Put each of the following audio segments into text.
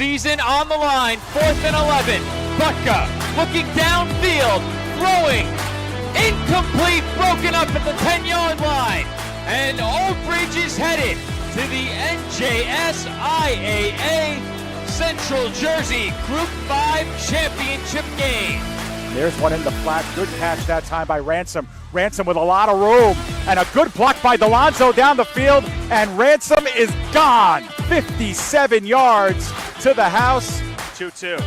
season on the line, 4th and 11. Butka looking downfield, throwing, incomplete, broken up at the 10-yard line. And Oldbridge is headed to the NJSIAA Central Jersey Group 5 Championship game. There's one in the flat. Good catch that time by Ransom. Ransom with a lot of room. And a good block by Delonzo down the field. And Ransom is gone. 57 yards to the house. 2-2.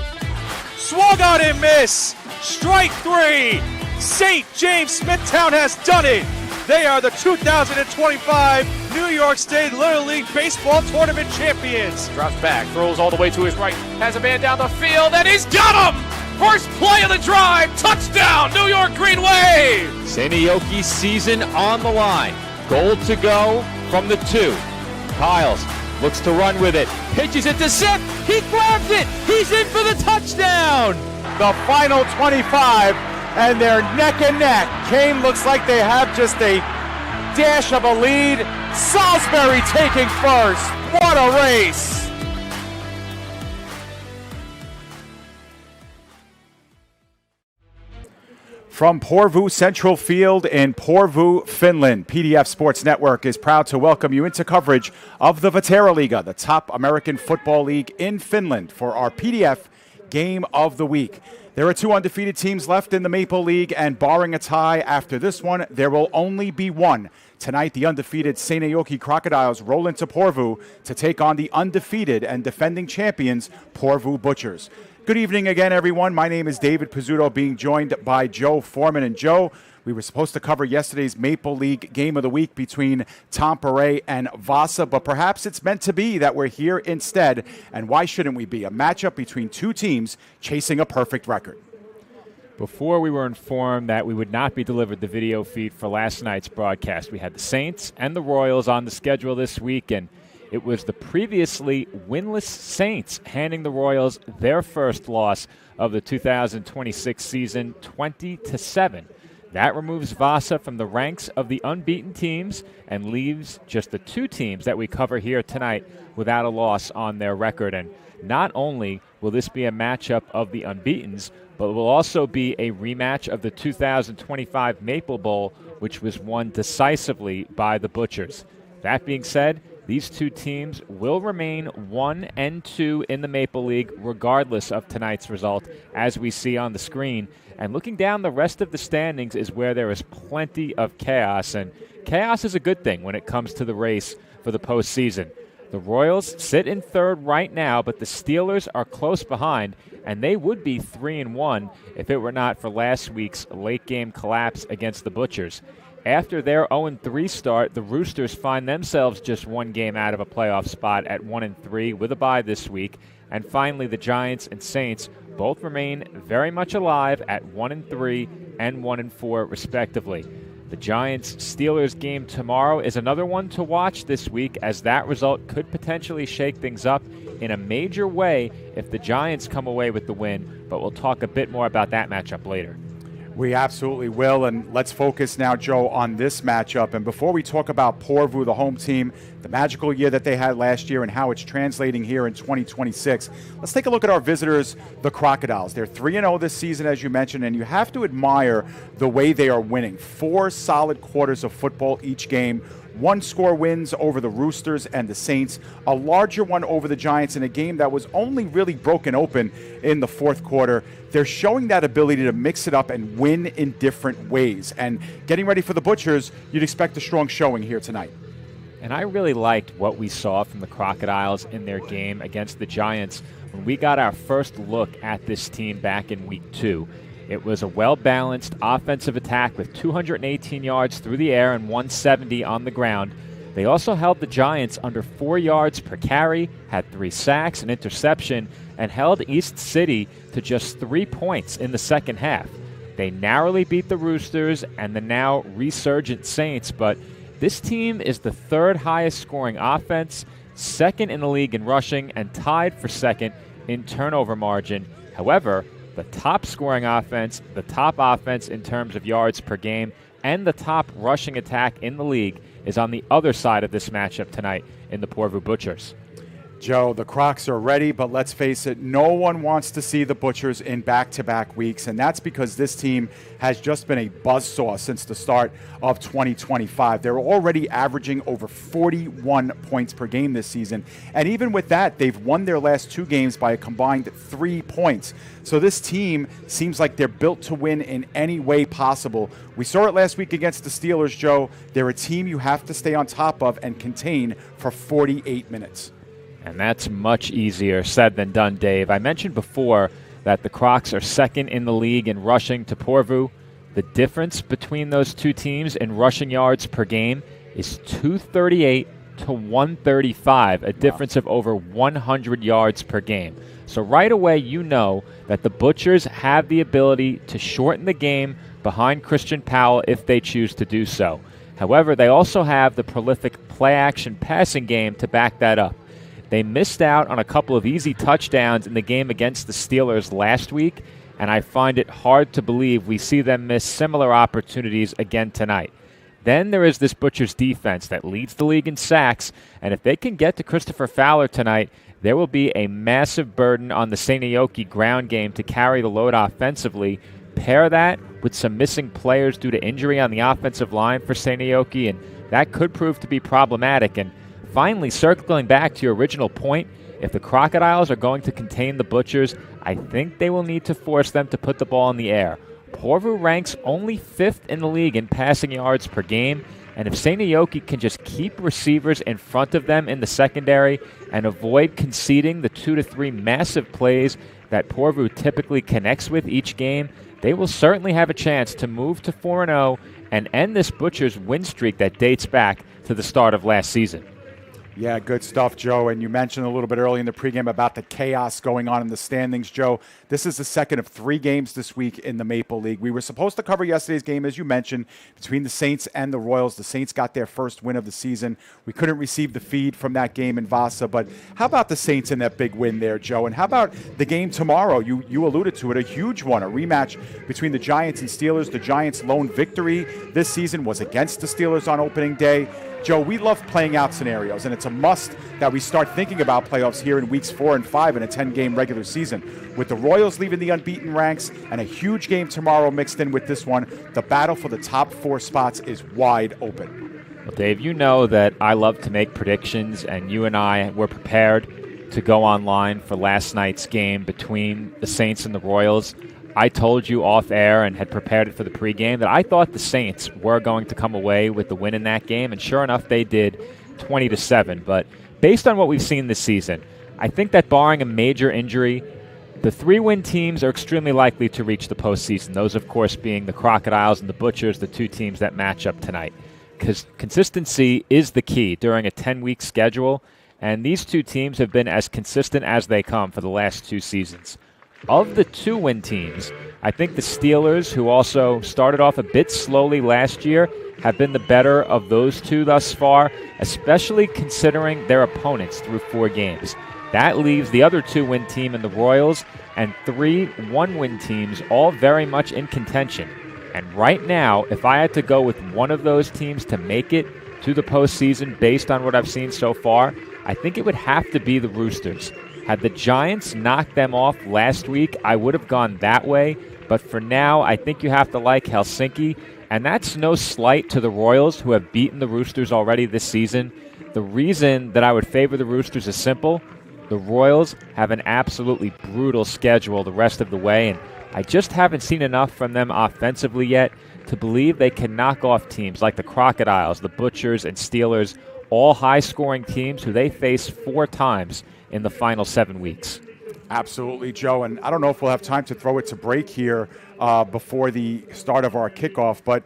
Swung on and miss. Strike 3. St. James Smithtown has done it. They are the 2025 New York State Little League Baseball Tournament champions. Drops back, throws all the way to his right, has a man down the field, and he's got him! First play of the drive, touchdown, New York Green Wave! Seinäjoki season on the line. Goal to go from the 2. Kyles looks to run with it, pitches it to Sip, he grabs it, he's in for the touchdown! The final 25, and they're neck and neck. Kane looks like they have just a dash of a lead. Salisbury taking first. What a race! From Porvoo Central Field in Porvoo, Finland, PDF Sports Network is proud to welcome you into coverage of the Vaahteraliiga, the top American football league in Finland, for our PDF Game of the Week. There are 2 undefeated teams left in the Maple League, and barring a tie after this one, there will only be one. Tonight, the undefeated Seinäjoki Crocodiles roll into Porvoo to take on the undefeated and defending champions, Porvoo Butchers. Good evening again, everyone. My name is David Pizzuto, being joined by Joe Foreman. And Joe, we were supposed to cover yesterday's Maple League Game of the Week between Tampere and Vaasa, but perhaps it's meant to be that we're here instead. And why shouldn't we be? A matchup between 2 teams chasing a perfect record. Before we were informed that we would not be delivered the video feed for last night's broadcast, we had the Saints and the Royals on the schedule this week, and it was the previously winless Saints handing the Royals their first loss of the 2026 season, 20-7. That removes Vaasa from the ranks of the unbeaten teams and leaves just the 2 teams that we cover here tonight without a loss on their record. And not only will this be a matchup of the unbeatens, but it will also be a rematch of the 2025 Maple Bowl, which was won decisively by the Butchers. That being said, these 2 teams will remain 1-2 in the Maple League regardless of tonight's result, as we see on the screen. And looking down the rest of the standings is where there is plenty of chaos, and chaos is a good thing when it comes to the race for the postseason. The Royals sit in 3rd right now, but the Steelers are close behind, and they would be 3-1 if it were not for last week's late-game collapse against the Butchers. After their 0-3 start, the Roosters find themselves just 1 game out of a playoff spot at 1-3 with a bye this week. And finally, the Giants and Saints both remain very much alive at 1-3 and 1-4 respectively. The Giants-Steelers game tomorrow is another one to watch this week, as that result could potentially shake things up in a major way if the Giants come away with the win, but we'll talk a bit more about that matchup later. We absolutely will, and let's focus now, Joe, on this matchup. And before we talk about Porvoo, the home team, the magical year that they had last year and how it's translating here in 2026, let's take a look at our visitors, the Crocodiles. They're 3-0 this season, as you mentioned, and you have to admire the way they are winning. 4 solid quarters of football each game. 1-score wins over the Roosters and the Saints, a larger one over the Giants in a game that was only really broken open in the 4th quarter. They're showing that ability to mix it up and win in different ways. And getting ready for the Butchers, you'd expect a strong showing here tonight. And I really liked what we saw from the Crocodiles in their game against the Giants when we got our first look at this team back in Week 2. It was a well-balanced offensive attack with 218 yards through the air and 170 on the ground. They also held the Giants under 4 yards per carry, had 3 sacks, an interception, and held East City to just 3 points in the second half. They narrowly beat the Roosters and the now resurgent Saints, but this team is the 3rd highest scoring offense, 2nd in the league in rushing, and tied for 2nd in turnover margin. However, the top scoring offense, the top offense in terms of yards per game, and the top rushing attack in the league is on the other side of this matchup tonight in the Porvoo Butchers. Joe, the Crocs are ready, but let's face it, no one wants to see the Butchers in back-to-back weeks, and that's because this team has just been a buzzsaw since the start of 2025. They're already averaging over 41 points per game this season, and even with that, they've won their last 2 games by a combined 3 points. So this team seems like they're built to win in any way possible. We saw it last week against the Steelers, Joe. They're a team you have to stay on top of and contain for 48 minutes. And that's much easier said than done, Dave. I mentioned before that the Crocs are second in the league in rushing to Porvoo. The difference between those two teams in rushing yards per game is 238 to 135, a difference of over 100 yards per game. So right away you know that the Butchers have the ability to shorten the game behind Christian Powell if they choose to do so. However, they also have the prolific play-action passing game to back that up. They missed out on a couple of easy touchdowns in the game against the Steelers last week, and I find it hard to believe we see them miss similar opportunities again tonight. Then there is this Butchers defense that leads the league in sacks, and if they can get to Christopher Fowler tonight, there will be a massive burden on the Seinäjoki ground game to carry the load offensively. Pair that with some missing players due to injury on the offensive line for Seinäjoki, and that could prove to be problematic. And finally, circling back to your original point, if the Crocodiles are going to contain the Butchers, I think they will need to force them to put the ball in the air. Porvoo ranks only 5th in the league in passing yards per game, and if Seinäjoki can just keep receivers in front of them in the secondary and avoid conceding the 2 to 3 massive plays that Porvoo typically connects with each game, they will certainly have a chance to move to 4-0 and end this Butchers win streak that dates back to the start of last season. Yeah, good stuff, Joe. And you mentioned a little bit early in the pregame about the chaos going on in the standings, Joe. This is the second of 3 games this week in the Maple League. We were supposed to cover yesterday's game, as you mentioned, between the Saints and the Royals. The Saints got their first win of the season. We couldn't receive the feed from that game in Vaasa, but how about the Saints and that big win there, Joe? And how about the game tomorrow? You alluded to it, a huge one, a rematch between the Giants and Steelers. The Giants' lone victory this season was against the Steelers on opening day. Joe, we love playing out scenarios, and it's a must that we start thinking about playoffs here in weeks 4 and 5 in a 10-game regular season. With the Royals leaving the unbeaten ranks and a huge game tomorrow mixed in with this one, the battle for the top 4 spots is wide open. Well, Dave, you know that I love to make predictions, and you and I were prepared to go online for last night's game between the Saints and the Royals. I told you off air and had prepared it for the pregame that I thought the Saints were going to come away with the win in that game, and sure enough, they did, 20-7. But based on what we've seen this season, I think that barring a major injury, the 3-win teams are extremely likely to reach the postseason. Those, of course, being the Crocodiles and the Butchers, the 2 teams that match up tonight. Because consistency is the key during a 10-week schedule, and these 2 teams have been as consistent as they come for the last 2 seasons. Of the 2-win teams, I think the Steelers, who also started off a bit slowly last year, have been the better of those 2 thus far, especially considering their opponents through 4 games. That leaves the other 2-win team in the Royals and 3 1-win teams, all very much in contention. And right now, if I had to go with one of those teams to make it to the postseason based on what I've seen so far, I think it would have to be the Roosters. Had the Giants knocked them off last week, I would have gone that way. But for now, I think you have to like Helsinki. And that's no slight to the Royals, who have beaten the Roosters already this season. The reason that I would favor the Roosters is simple. The Royals have an absolutely brutal schedule the rest of the way, and I just haven't seen enough from them offensively yet to believe they can knock off teams like the Crocodiles, the Butchers, and Steelers, all high-scoring teams who they face 4 times in the final 7 weeks. Absolutely, Joe. And I don't know if we'll have time to throw it to break here before the start of our kickoff. But,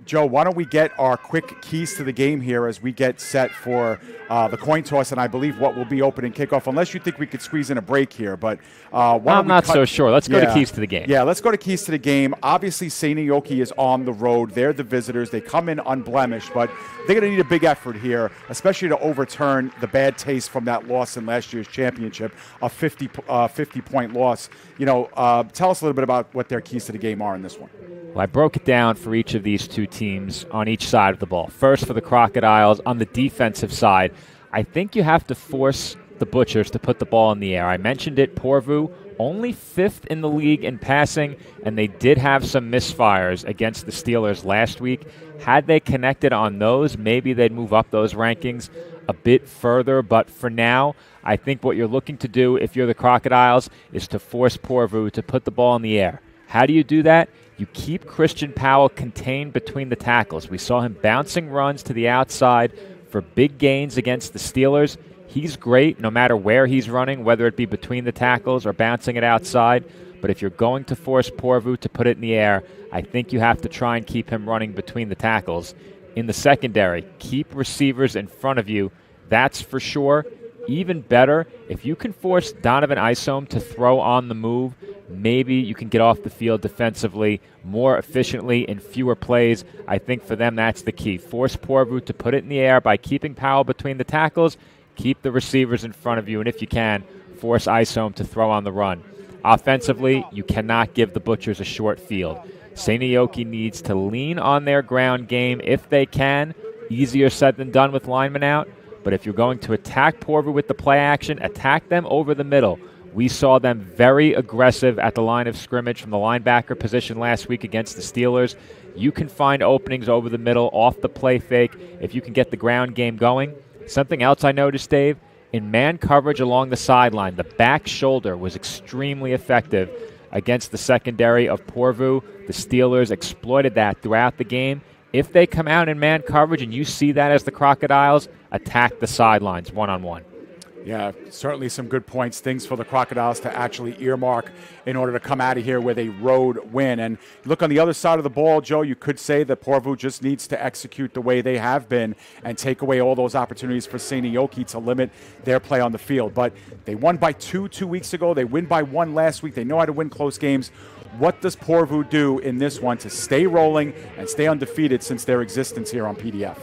Joe, why don't we get our quick keys to the game here as we get set for the coin toss and I believe what will be opening kickoff, unless you think we could squeeze in a break here. But I'm not so sure. Let's go to keys to the game. Yeah, let's go to keys to the game. Obviously, Seinäjoki is on the road. They're the visitors. They come in unblemished, but they're going to need a big effort here, especially to overturn the bad taste from that loss in last year's championship, a 50-point loss. Tell us a little bit about what their keys to the game are in this one. Well, I broke it down for each of these 2 teams on each side of the ball. First, for the Crocodiles, on the defensive side, I think you have to force the Butchers to put the ball in the air. I mentioned it, Porvoo, only 5th in the league in passing, and they did have some misfires against the Steelers last week. Had they connected on those, maybe they'd move up those rankings a bit further. But for now, I think what you're looking to do if you're the Crocodiles is to force Porvoo to put the ball in the air. How do you do that? You keep Christian Powell contained between the tackles. We saw him bouncing runs to the outside for big gains against the Steelers. He's great no matter where he's running, whether it be between the tackles or bouncing it outside. But if you're going to force Porvoo to put it in the air, I think you have to try and keep him running between the tackles. In the secondary, keep receivers in front of you. That's for sure. Even better, if you can force Donovan Isom to throw on the move, maybe you can get off the field defensively more efficiently in fewer plays. I think for them that's the key. Force Porvoo to put it in the air by keeping Powell between the tackles. Keep the receivers in front of you, and if you can, force Isom to throw on the run. Offensively, you cannot give the Butchers a short field. Seinäjoki needs to lean on their ground game if they can. Easier said than done with linemen out. But if you're going to attack Porvoo with the play action, attack them over the middle. We saw them very aggressive at the line of scrimmage from the linebacker position last week against the Steelers. You can find openings over the middle off the play fake if you can get the ground game going. Something else I noticed, Dave, in man coverage along the sideline, the back shoulder was extremely effective against the secondary of Porvoo. The Steelers exploited that throughout the game. If they come out in man coverage and you see that as the Crocodiles, attack the sidelines one-on-one. Yeah, certainly some good points, things for the Crocodiles to actually earmark in order to come out of here with a road win. And look on the other side of the ball, Joe, you could say that Porvoo just needs to execute the way they have been and take away all those opportunities for Seinäjoki to limit their play on the field. But they won by 2 weeks ago. They win by 1 last week. They know how to win close games. What does Porvoo do in this one to stay rolling and stay undefeated since their existence here on PDF?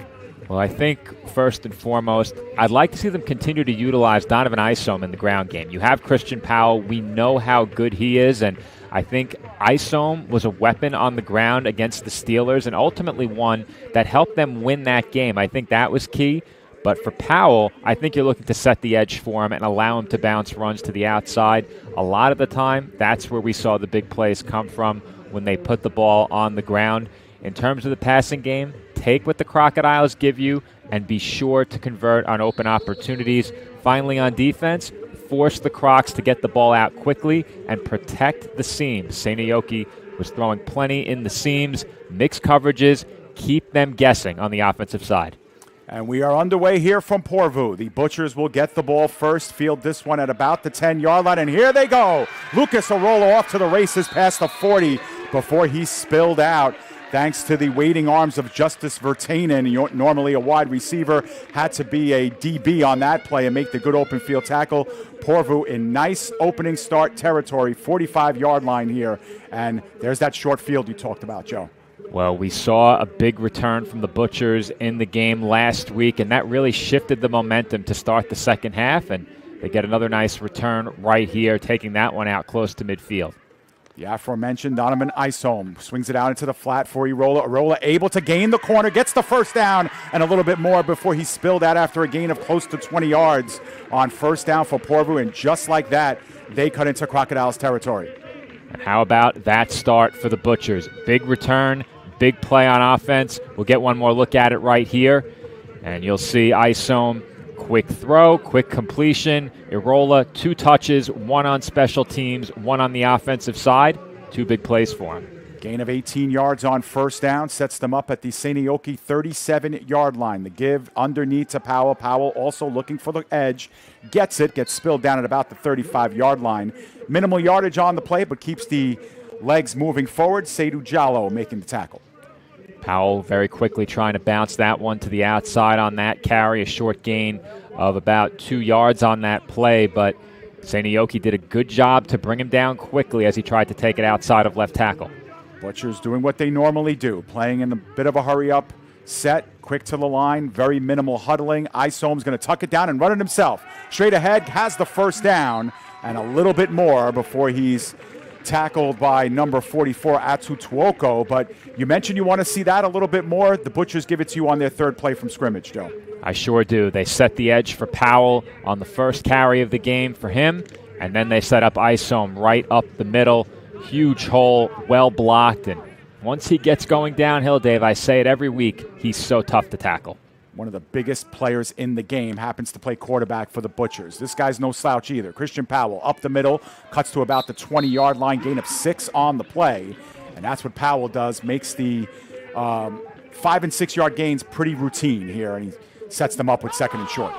Well, I think first and foremost, I'd like to see them continue to utilize Donovan Isom in the ground game. You have Christian Powell. We know how good he is, and I think Isom was a weapon on the ground against the Steelers and ultimately one that helped them win that game. I think that was key. But for Powell, I think you're looking to set the edge for him and allow him to bounce runs to the outside. A lot of the time, that's where we saw the big plays come from when they put the ball on the ground. In terms of the passing game, take what the Crocodiles give you and be sure to convert on open opportunities. Finally, on defense, force the Crocs to get the ball out quickly and protect the seams. Seinäjoki was throwing plenty in the seams, mixed coverages, keep them guessing on the offensive side. And we are underway here from Porvoo. The Butchers will get the ball first, field this one at about the 10-yard line, and here they go. Lucas Arola off to the races past the 40 before he spilled out. Thanks to the waiting arms of Justice Vertanen, normally a wide receiver, had to be a DB on that play and make the good open field tackle. Porvoo in nice opening start territory, 45-yard line here. And there's that short field you talked about, Joe. Well, we saw a big return from the Butchers in the game last week, and that really shifted the momentum to start the second half, and they get another nice return right here, taking that one out close to midfield. The aforementioned Donovan Isom swings it out into the flat for Arola. Arola able to gain the corner, gets the first down, and a little bit more before he spilled out after a gain of close to 20 yards on first down for Porvoo, and just like that, they cut into Crocodiles territory. And how about that start for the Butchers? Big return, big play on offense. We'll get one more look at it right here, and you'll see Isom. Quick throw, quick completion. Arola, 2 touches, 1 on special teams, 1 on the offensive side. 2 big plays for him. Gain of 18 yards on first down sets them up at the Seinäjoki 37-yard line. The give underneath to Powell. Powell also looking for the edge. Gets it, gets spilled down at about the 35-yard line. Minimal yardage on the play, but keeps the legs moving forward. Seydou Diallo making the tackle. Powell very quickly trying to bounce that one to the outside on that carry, a short gain of about 2 yards on that play, but Seinäjoki did a good job to bring him down quickly as he tried to take it outside of left tackle. Butchers doing what they normally do, playing in a bit of a hurry-up set, quick to the line, very minimal huddling. Isom's going to tuck it down and run it himself. Straight ahead, has the first down, and a little bit more before he's tackled by number 44, Atu Tuoko. But you mentioned you want to see that a little bit more. The Butchers give it to you on their third play from scrimmage, Joe. I sure do. They set the edge for Powell on the first carry of the game for him, and then they set up Isom right up the middle. Huge hole, well blocked, and once he gets going downhill, Dave, I say it every week, he's so tough to tackle. One of the biggest players in the game happens to play quarterback for the Butchers. This guy's no slouch either. Christian Powell up the middle, cuts to about the 20-yard line, gain of 6 on the play, and that's what Powell does, makes the 5- and 6-yard gains pretty routine here, and he sets them up with 2nd and short.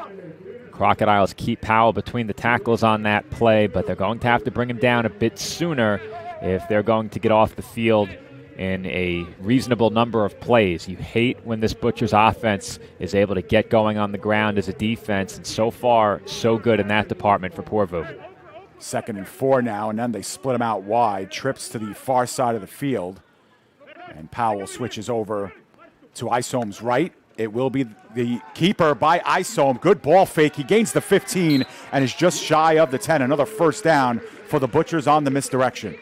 Crocodiles keep Powell between the tackles on that play, but they're going to have to bring him down a bit sooner if they're going to get off the field in a reasonable number of plays. You hate when this Butchers offense is able to get going on the ground as a defense, and so far, so good in that department for Porvoo. 2nd and 4 now, and then they split him out wide. Trips to the far side of the field, and Powell switches over to Isom's right. It will be the keeper by Isom. Good ball fake. He gains the 15 and is just shy of the 10. Another first down for the Butchers on the misdirection.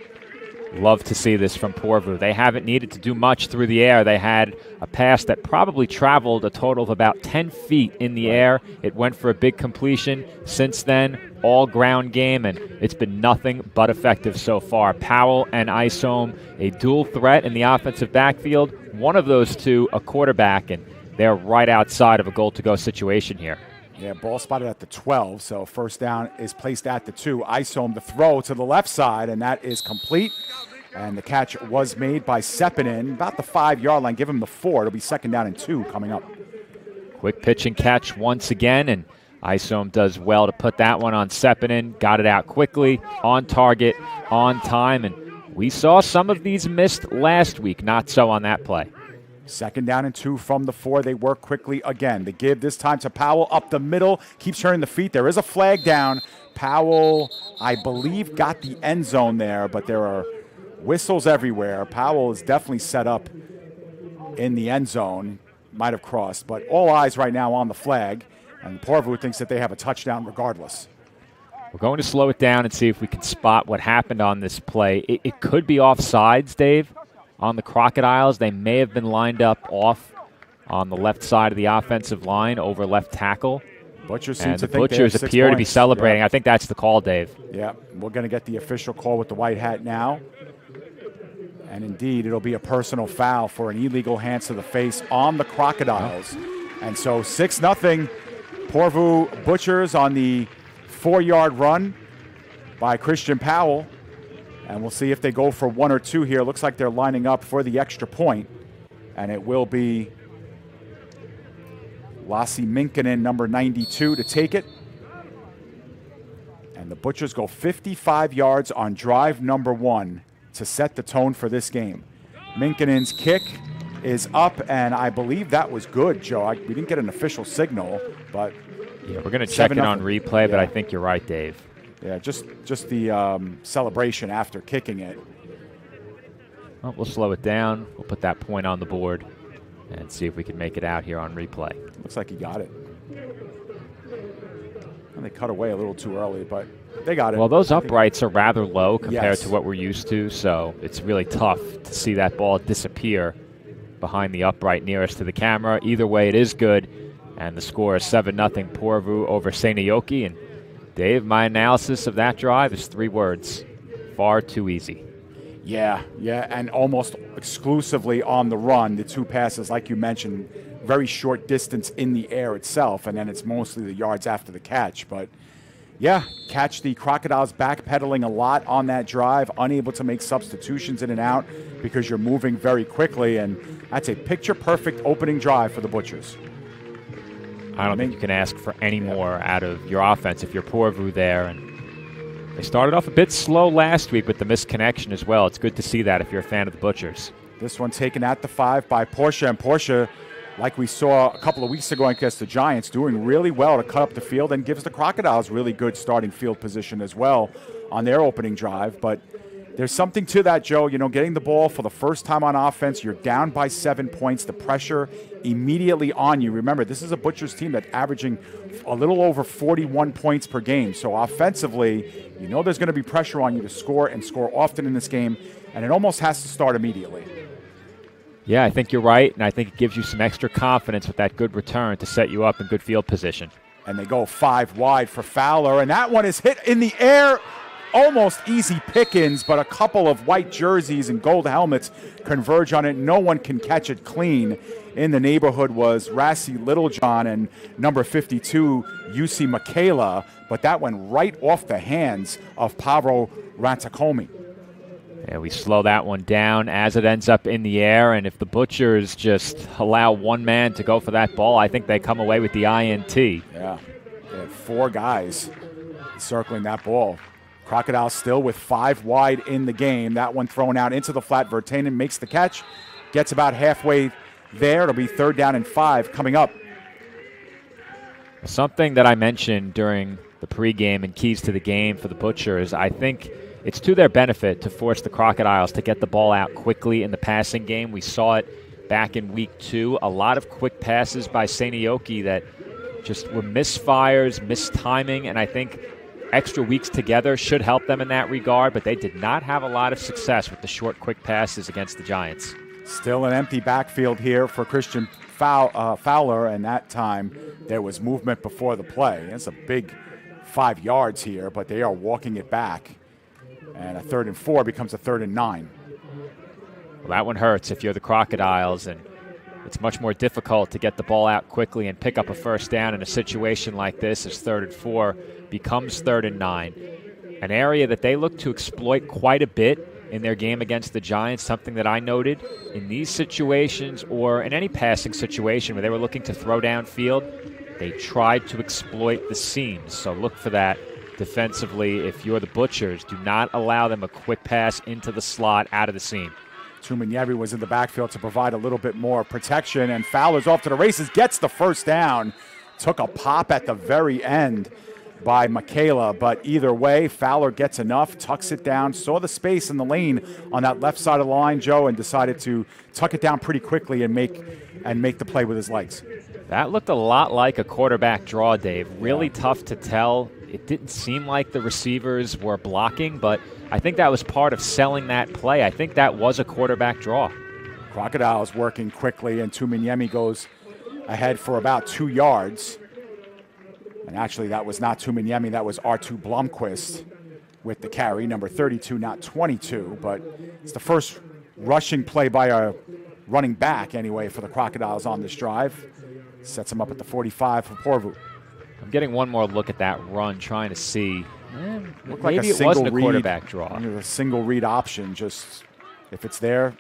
Love to see this from Porvoo. They haven't needed to do much through the air. They had a pass that probably traveled a total of about 10 feet in the air. It went for a big completion. Since then, all ground game, and it's been nothing but effective so far. Powell and Isom, a dual threat in the offensive backfield. One of those two, a quarterback, and they're right outside of a goal-to-go situation here. Yeah, ball spotted at the 12, so first down is placed at the 2. Isom the throw to the left side, and that is complete. And the catch was made by Sepinen, about the 5-yard line. Give him the 4. It'll be 2nd down and 2 coming up. Quick pitch and catch once again, and Isom does well to put that one on Sepinen. Got it out quickly, on target, on time, and we saw some of these missed last week. Not so on that play. 2nd down and 2 from the 4. They work quickly again. The give this time to Powell up the middle. Keeps turning the feet. There is a flag down. Powell, I believe, got the end zone there, but there are whistles everywhere. Powell is definitely set up in the end zone. Might have crossed, but all eyes right now on the flag. And Porvoo thinks that they have a touchdown regardless. We're going to slow it down and see if we can spot what happened on this play. It could be offsides, Dave. On the Crocodiles, they may have been lined up off on the left side of the offensive line over left tackle. Butchers and the Butchers appear to be celebrating. Yeah. I think that's the call, Dave. Yeah, we're going to get the official call with the white hat now. And indeed, it'll be a personal foul for an illegal hands to the face on the Crocodiles. And so 6-0, Porvoo Butchers on the 4-yard run by Christian Powell. And we'll see if they go for 1 or 2 here. Looks like they're lining up for the extra point. And it will be Lassi Minkinen, number 92, to take it. And the Butchers go 55 yards on drive number 1 to set the tone for this game. Minkinen's kick is up, and I believe that was good, Joe. We didn't get an official signal, but yeah, we're going to check it on replay, but I think you're right, Dave. Yeah, just the celebration after kicking it. Well, we'll slow it down. We'll put that point on the board and see if we can make it out here on replay. Looks like he got it. And they cut away a little too early, but they got it. Well, those uprights are rather low compared Yes. to what we're used to, so it's really tough to see that ball disappear behind the upright nearest to the camera. Either way, it is good, and the score is 7-0 Porvoo over Seinäjoki. And Dave, my analysis of that drive is 3 words: far too easy. Yeah, and almost exclusively on the run. The 2 passes, like you mentioned, very short distance in the air itself, and then it's mostly the yards after the catch. But yeah, catch the Crocodiles backpedaling a lot on that drive, unable to make substitutions in and out because you're moving very quickly, and that's a picture-perfect opening drive for the Butchers. I don't think you can ask for any more out of your offense if you're Porvoo there. And they started off a bit slow last week with the misconnection as well. It's good to see that if you're a fan of the Butchers. This one taken at the 5 by Porsche, and Porsche, like we saw a couple of weeks ago against the Giants, doing really well to cut up the field and gives the Crocodiles really good starting field position as well on their opening drive. But there's something to that, Joe. You know, getting the ball for the first time on offense, you're down by 7 points, the pressure immediately on you. Remember, this is a Butchers team that's averaging a little over 41 points per game. So offensively, you know there's going to be pressure on you to score and score often in this game, and it almost has to start immediately. Yeah, I think you're right, and I think it gives you some extra confidence with that good return to set you up in good field position. And they go 5 wide for Fowler, and that one is hit in the air. Almost easy pickings, but a couple of white jerseys and gold helmets converge on it. No one can catch it clean. In the neighborhood was Rassi Littlejohn and number 52, UC Michaela, but that went right off the hands of Pavro Rantakomi. Yeah, we slow that one down as it ends up in the air, and if the Butchers just allow one man to go for that ball, I think they come away with the INT. Yeah, they had 4 guys circling that ball. Crocodiles still with 5 wide in the game. That one thrown out into the flat. Virtanen makes the catch, gets about halfway there. It'll be 3rd down and 5 coming up. Something that I mentioned during the pregame and keys to the game for the Butchers, I think it's to their benefit to force the Crocodiles to get the ball out quickly in the passing game. We saw it back in week 2. A lot of quick passes by Seinäjoki that just were misfires, mistiming, and I think extra weeks together should help them in that regard, but they did not have a lot of success with the short, quick passes against the Giants. Still an empty backfield here for Christian Fowler, and that time there was movement before the play. It's a big 5 yards here, but they are walking it back. And a 3rd and 4 becomes a 3rd and 9. Well, that one hurts if you're the Crocodiles, and it's much more difficult to get the ball out quickly and pick up a first down in a situation like this as 3rd and 4 becomes 3rd and 9. An area that they look to exploit quite a bit in their game against the Giants, something that I noted in these situations or in any passing situation where they were looking to throw downfield, they tried to exploit the seams. So look for that defensively if you're the Butchers. Do not allow them a quick pass into the slot out of the seam. Tumanyevi was in the backfield to provide a little bit more protection, and Fowler's off to the races, gets the first down. Took a pop at the very end by Michaela, but either way, Fowler gets enough, tucks it down, saw the space in the lane on that left side of the line, Joe, and decided to tuck it down pretty quickly and make the play with his legs. That looked a lot like a quarterback draw, Dave. Really tough to tell. It didn't seem like the receivers were blocking, but I think that was part of selling that play. I think that was a quarterback draw. Crocodiles working quickly, and Tumanyevi goes ahead for about 2 yards. And actually, that was not Tumanyevi, that was R2 Blomqvist with the carry, number 32, not 22. But it's the first rushing play by a running back, anyway, for the Crocodiles on this drive. Sets them up at the 45 for Porvoo. I'm getting one more look at that run, trying to see. Looked Maybe like it wasn't a quarterback draw. A single read option, just if it's there.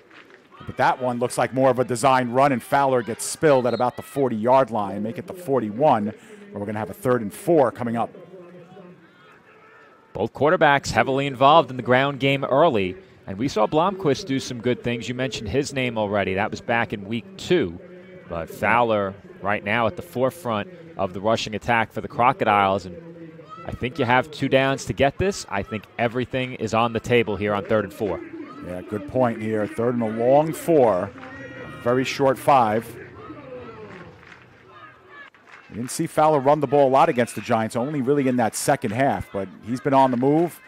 But that one looks like more of a designed run, and Fowler gets spilled at about the 40-yard line, make it the 41, where we're going to have a 3rd and 4 coming up. Both quarterbacks heavily involved in the ground game early, and we saw Blomqvist do some good things. You mentioned his name already. That was back in week 2. But Fowler right now at the forefront of the rushing attack for the Crocodiles, and I think you have 2 downs to get this. I think everything is on the table here on 3rd and 4. Yeah, good point here. 3rd and a long 4, a very short 5. You didn't see Fowler run the ball a lot against the Giants, only really in that second half, but he's been on the move.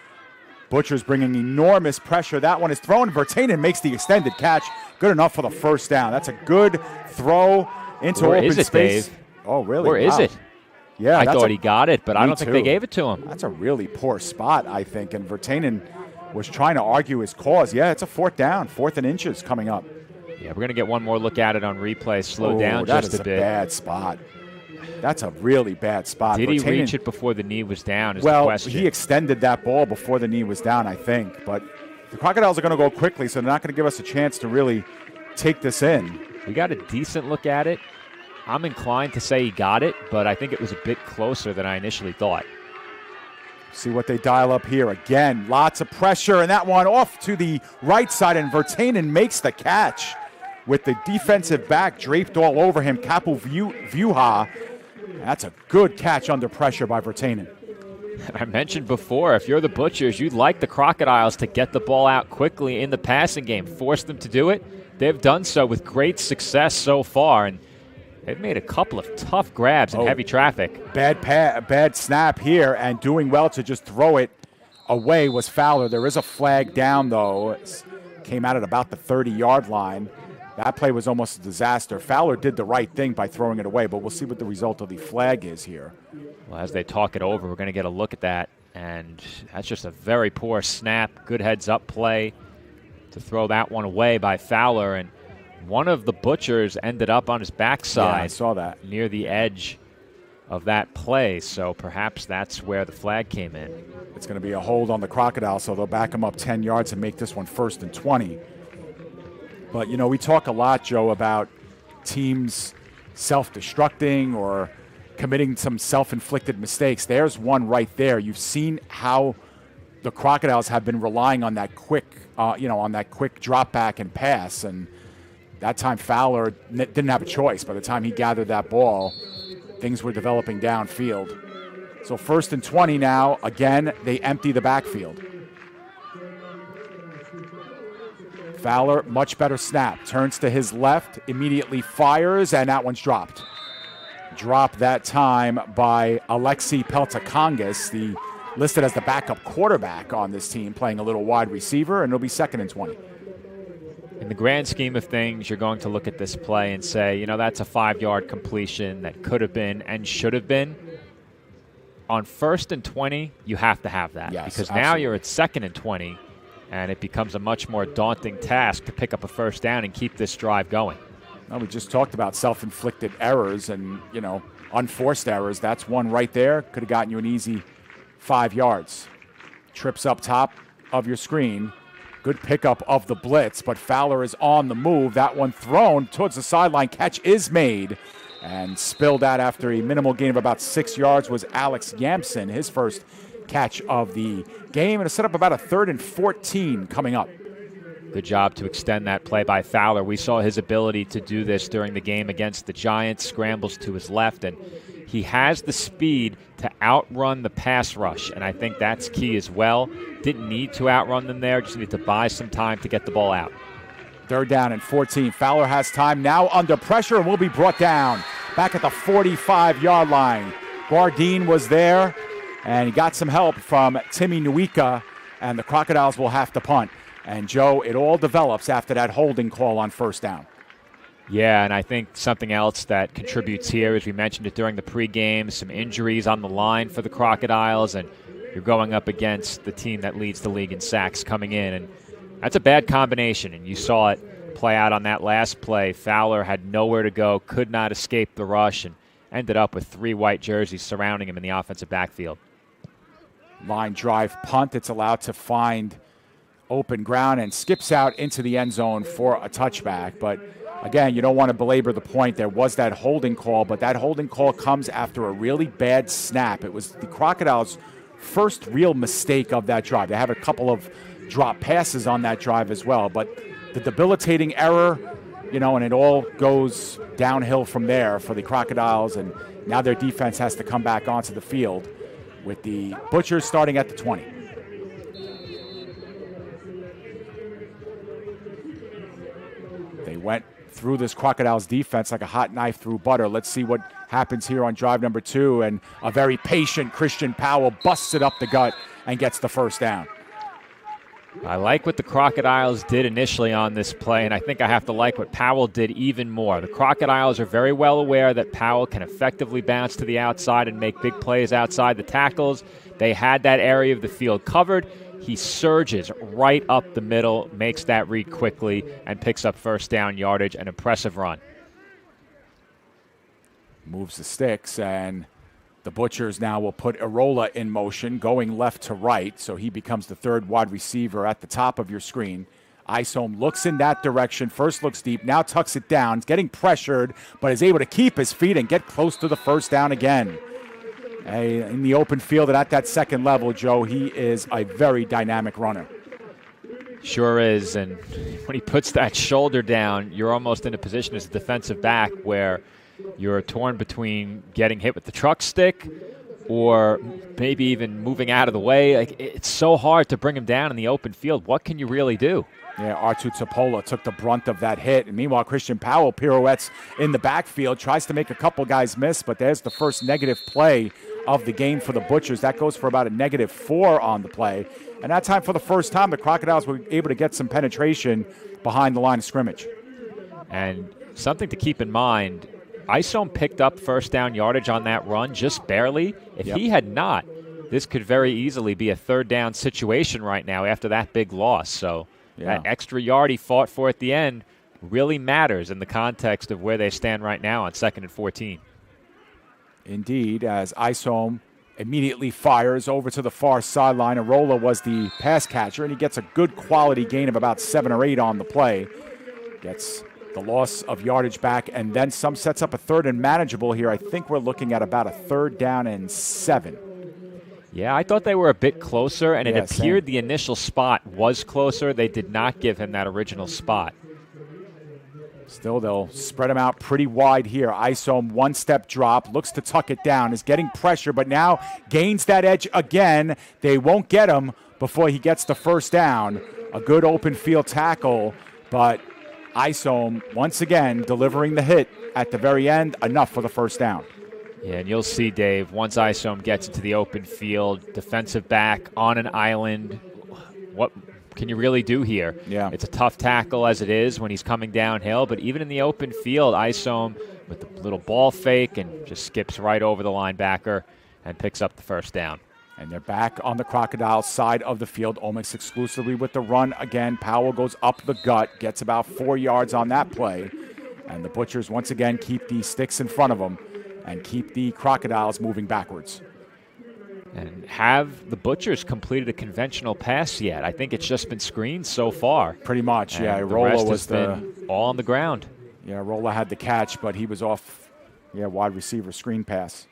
Butcher's bringing enormous pressure. That one is thrown. Virtanen makes the extended catch. Good enough for the first down. That's a good throw into open space. Dave? Oh, really? Where is it? Yeah, I thought he got it, but I don't think they too. gave it to him. That's a really poor spot, I think, and Virtanen was trying to argue his cause. Yeah, it's a 4th down, 4th and inches coming up. Yeah, we're going to get one more look at it on replay. Slow down just a bit. That is a bad spot. That's a really bad spot. Did he reach it before the knee was down is the well, question. He extended that ball before the knee was down, I think. But the Crocodiles are going to go quickly, so they're not going to give us a chance to really take this in. We got a decent look at it. I'm inclined to say he got it, but I think it was a bit closer than I initially thought. See what they dial up here. Again, lots of pressure, and that one off to the right side, and Virtanen makes the catch with the defensive back draped all over him, Kapu Vuha. That's a good catch under pressure by Virtanen. I mentioned before, if you're the Butchers, you'd like the Crocodiles to get the ball out quickly in the passing game, force them to do it. They've done so with great success so far, and they've made a couple of tough grabs in heavy traffic. Bad snap here, and doing well to just throw it away was Fowler. There is a flag down, though. It came out at about the 30-yard line. That play was almost a disaster. Fowler did the right thing by throwing it away, but we'll see what the result of the flag is here. Well, as they talk it over, we're going to get a look at that, and that's just a very poor snap. Good heads-up play to throw that one away by Fowler, and one of the Butchers ended up on his backside. Yeah, I saw that. Near the edge of that play, so perhaps that's where the flag came in. It's going to be a hold on the Crocodiles, so they'll back them up 10 yards and make this one 1st and 20. But, you know, we talk a lot, Joe, about teams self-destructing or committing some self-inflicted mistakes. There's one right there. You've seen how the Crocodiles have been relying on that quick, on that quick drop back and pass. And that time Fowler didn't have a choice. By the time he gathered that ball, things were developing downfield. So 1st and 20 now. Again, they empty the backfield. Fowler, much better snap. Turns to his left, immediately fires, and that one's dropped. Dropped that time by Alexi Peltakangis, listed as the backup quarterback on this team, playing a little wide receiver, and it'll be 2nd and 20. In the grand scheme of things, you're going to look at this play and say, you know, that's a 5-yard completion that could have been and should have been. On 1st and 20, you have to have that. Yes, because absolutely. now you're at 2nd and 20, and it becomes a much more daunting task to pick up a 1st down and keep this drive going. Well, we just talked about self-inflicted errors and, unforced errors. That's one right there. Could have gotten you an easy 5 yards. Trips up top of your screen. Good pickup of the blitz, but Fowler is on the move. That one thrown towards the sideline. Catch is made and spilled out after a minimal gain of about 6 yards was Alex Yamson, his first catch of the game, and a set up about a 3rd and 14 coming up. Good job to extend that play by Fowler. We saw his ability to do this during the game against the Giants. Scrambles to his left, and he has the speed to outrun the pass rush, and I think that's key as well. Didn't need to outrun them there, just need to buy some time to get the ball out. 3rd down and 14. Fowler has time now under pressure and will be brought down back at the 45-yard line. Bardine was there, and he got some help from Timmy Nuika, and the Crocodiles will have to punt. And, Joe, it all develops after that holding call on 1st down. Yeah, and I think something else that contributes here, as we mentioned it during the pregame, some injuries on the line for the Crocodiles, and you're going up against the team that leads the league in sacks coming in, and that's a bad combination, and you saw it play out on that last play. Fowler had nowhere to go, could not escape the rush, and ended up with 3 white jerseys surrounding him in the offensive backfield. Line drive punt. It's allowed to find open ground and skips out into the end zone for a touchback. But again, you don't want to belabor the point. There was that holding call, but that holding call comes after a really bad snap. It was the Crocodiles' first real mistake of that drive. They have a couple of drop passes on that drive as well, but the debilitating error, and it all goes downhill from there for the Crocodiles, and now their defense has to come back onto the field with the Butchers starting at the 20. They went through this Crocodiles defense like a hot knife through butter. Let's see what happens here on drive number 2, and a very patient Christian Powell busts it up the gut and gets the 1st down. I like what the Crocodiles did initially on this play, and I think I have to like what Powell did even more. The Crocodiles are very well aware that Powell can effectively bounce to the outside and make big plays outside the tackles. They had that area of the field covered. He surges right up the middle, makes that read quickly, and picks up 1st down yardage. An impressive run. Moves the sticks, and the Butchers now will put Irola in motion, going left to right, so he becomes the 3rd wide receiver at the top of your screen. Isom looks in that direction, first looks deep, now tucks it down, getting pressured, but is able to keep his feet and get close to the 1st down again. In the open field and at that 2nd level, Joe, he is a very dynamic runner. Sure is, and when he puts that shoulder down, you're almost in a position as a defensive back where you're torn between getting hit with the truck stick or maybe even moving out of the way. It's so hard to bring him down in the open field. What can you really do? Yeah, Artu Topola took the brunt of that hit. And meanwhile, Christian Powell pirouettes in the backfield, tries to make a couple guys miss, but there's the first negative play of the game for the Butchers. That goes for about a -4 on the play. And that time, for the first time, the Crocodiles were able to get some penetration behind the line of scrimmage. And something to keep in mind, Isom picked up first down yardage on that run just barely. If he had not, this could very easily be a third down situation right now after that big loss. So that extra yard he fought for at the end really matters in the context of where they stand right now on 2nd and 14. Indeed, as Isom immediately fires over to the far sideline. Arola was the pass catcher, and he gets a good quality gain of about 7 or 8 on the play. Gets the loss of yardage back, and then some. Sets up a third and manageable here. I think we're looking at about a 3rd down and 7. Yeah, I thought they were a bit closer, and it appeared same. the initial spot was closer. They did not give him that original spot. Still, they'll spread him out pretty wide here. Isom, one-step drop, looks to tuck it down, is getting pressure, but now gains that edge again. They won't get him before he gets the first down. A good open field tackle, but Isom, once again, delivering the hit at the very end, enough for the first down. Yeah, and you'll see, Dave, once Isom gets into the open field, defensive back on an island, what can you really do here? Yeah. It's a tough tackle as it is when he's coming downhill, but even in the open field, Isom with the little ball fake and just skips right over the linebacker and picks up the first down. And they're back on the Crocodiles side of the field, almost exclusively with the run again. Powell goes up the gut, gets about 4 yards on that play. And the Butchers once again keep the sticks in front of them and keep the Crocodiles moving backwards. And have the Butchers completed a conventional pass yet? I think it's just been screens so far. Pretty much, and yeah. The Rolla rest was has been all on the ground. Yeah, Rolla had the catch, but he was off, wide receiver screen pass.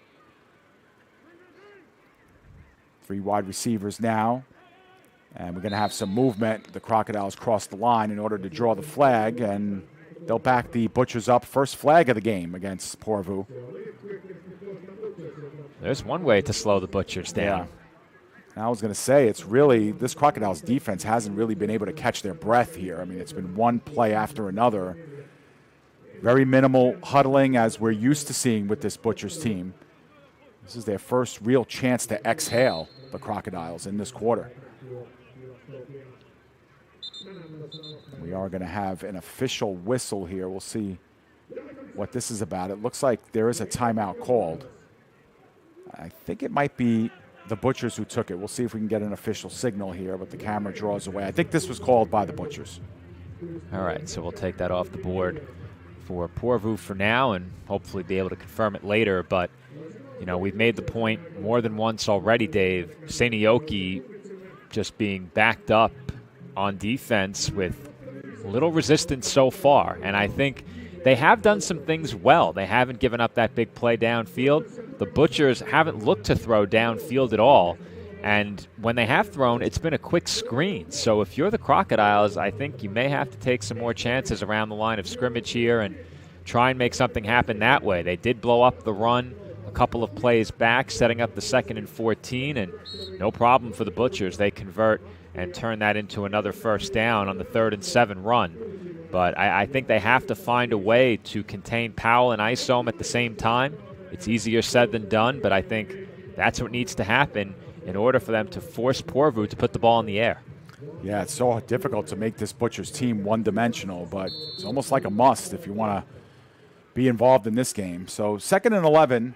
3 wide receivers now. And we're going to have some movement. The Crocodiles cross the line in order to draw the flag, and they'll back the Butchers up. First flag of the game against Porvoo. There's one way to slow the Butchers down. Yeah. And I was going to say, it's really, this Crocodiles defense hasn't really been able to catch their breath here. I mean, it's been one play after another. Very minimal huddling, as we're used to seeing with this Butchers team. This is their first real chance to exhale, the Crocodiles, in this quarter. We are going to have an official whistle here. We'll see what this is about. It looks like there is a timeout called. I think it might be the Butchers who took it. We'll see if we can get an official signal here, but the camera draws away. I think this was called by the Butchers. All right, so we'll take that off the board for Porvoo for now and hopefully be able to confirm it later. But, you know, we've made the point more than once already, Dave. Seinäjoki just being backed up on defense with little resistance so far. And I think they have done some things well. They haven't given up that big play downfield. The Butchers haven't looked to throw downfield at all. And when they have thrown, it's been a quick screen. So if you're the Crocodiles, I think you may have to take some more chances around the line of scrimmage here and try and make something happen that way. They did blow up the run a couple of plays back, setting up the 2nd and 14, and no problem for the Butchers. They convert and turn that into another first down on the 3rd and 7 run. But I think they have to find a way to contain Powell and Isom at the same time. It's easier said than done, but I think that's what needs to happen in order for them to force Porvoo to put the ball in the air. Yeah, it's so difficult to make this Butchers team one-dimensional, but it's almost like a must if you want to be involved in this game. So 2nd and 11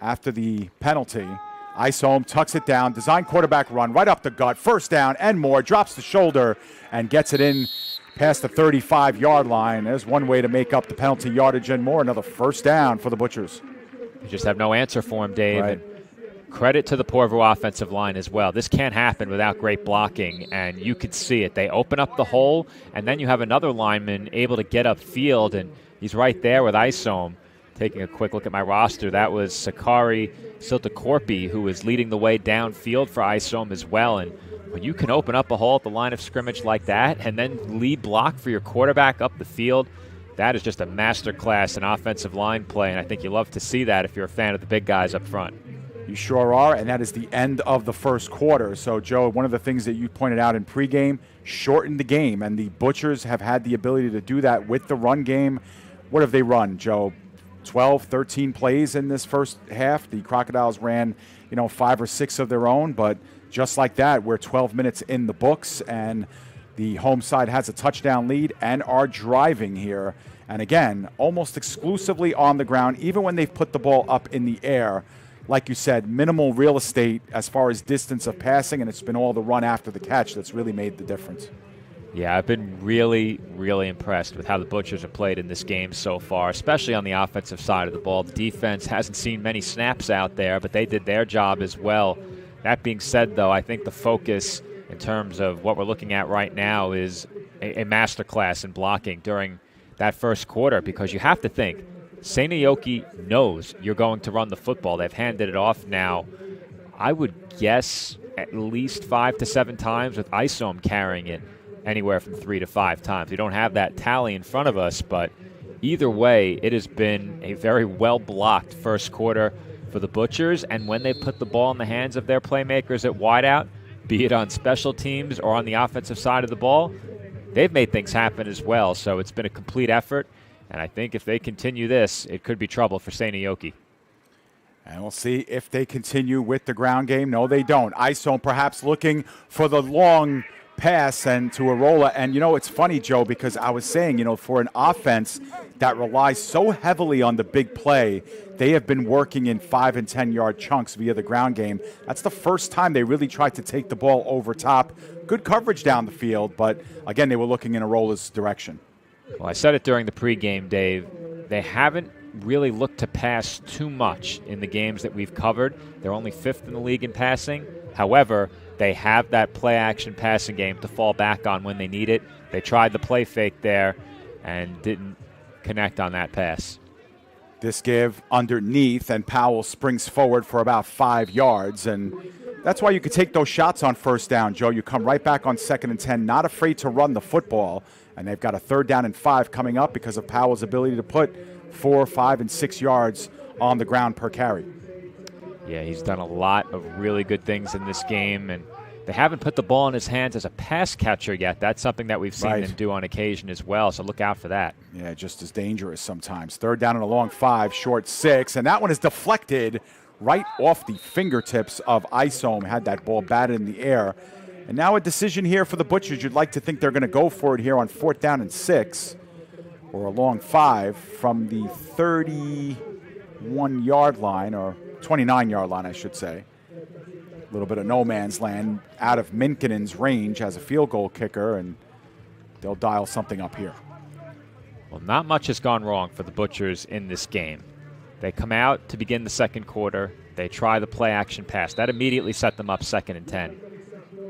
after the penalty. Isom tucks it down, design quarterback run right up the gut, first down and more, drops the shoulder and gets it in past the 35-yard line. There's one way to make up the penalty yardage and more. Another first down for the Butchers. You just have no answer for him, Dave. Right. And credit to the Porvoo offensive line as well. This can't happen without great blocking, and you could see it. They open up the hole, and then you have another lineman able to get upfield, and he's right there with Isom. Taking a quick look at my roster, that was Sakari Siltakorpi, who was leading the way downfield for Isom as well. And when you can open up a hole at the line of scrimmage like that and then lead block for your quarterback up the field, that is just a masterclass in offensive line play, and I think you love to see that if you're a fan of the big guys up front. You sure are, and that is the end of the first quarter. So, Joe, one of the things that you pointed out in pregame, shortened the game, and the Butchers have had the ability to do that with the run game. What have they run, Joe? 12, 13 plays in this first half. The Crocodiles ran, 5 or 6 of their own, but just like that, we're 12 minutes in the books, and The home side has a touchdown lead and are driving here. And again, almost exclusively on the ground, even when they've put the ball up in the air. Like you said, minimal real estate as far as distance of passing, and it's been all the run after the catch that's really made the difference. Yeah, I've been really, really impressed with how the Butchers have played in this game so far, especially on the offensive side of the ball. The defense hasn't seen many snaps out there, but they did their job as well. That being said, though, I think the focus in terms of what we're looking at right now is a masterclass in blocking during that first quarter, because you have to think Seinäjoki knows you're going to run the football. They've handed it off now, I would guess, at least 5 to 7 times, with Isom carrying it anywhere from 3 to 5 times. We don't have that tally in front of us, but either way, it has been a very well-blocked first quarter for the Butchers, and when they put the ball in the hands of their playmakers at wideout, be it on special teams or on the offensive side of the ball, they've made things happen as well. So it's been a complete effort, and I think if they continue this, it could be trouble for Seinäjoki. And we'll see if they continue with the ground game. No, they don't. Isom perhaps looking for the long pass and to Arola. And, it's funny, Joe, because I was saying, for an offense that relies so heavily on the big play, they have been working in 5 and 10-yard chunks via the ground game. That's the first time they really tried to take the ball over top. Good coverage down the field, but, again, they were looking in Arola's direction. Well, I said it during the pregame, Dave. They haven't really looked to pass too much in the games that we've covered. They're only 5th in the league in passing. However, they have that play-action passing game to fall back on when they need it. They tried the play fake there and didn't connect on that pass. This give underneath, and Powell springs forward for about 5 yards. And that's why you could take those shots on first down, Joe. You come right back on 2nd and 10, not afraid to run the football. And they've got a 3rd down and 5 coming up because of Powell's ability to put 4, 5, and 6 yards on the ground per carry. Yeah, he's done a lot of really good things in this game, and they haven't put the ball in his hands as a pass catcher yet. That's something that we've seen him do on occasion as well, so look out for that. Yeah, just as dangerous sometimes. 3rd down and a long 5, short 6, and that one is deflected right off the fingertips of Isom. Had that ball batted in the air. And now a decision here for the Butchers. You'd like to think they're going to go for it here on 4th down and 6, or a long 5 from the 31-yard line, or 29-yard line, I should say. A little bit of no man's land out of Minkinen's range as a field goal kicker, and they'll dial something up here. Well, not much has gone wrong for the Butchers in this game. They come out to begin the second quarter. They try the play-action pass. That immediately set them up 2nd and 10.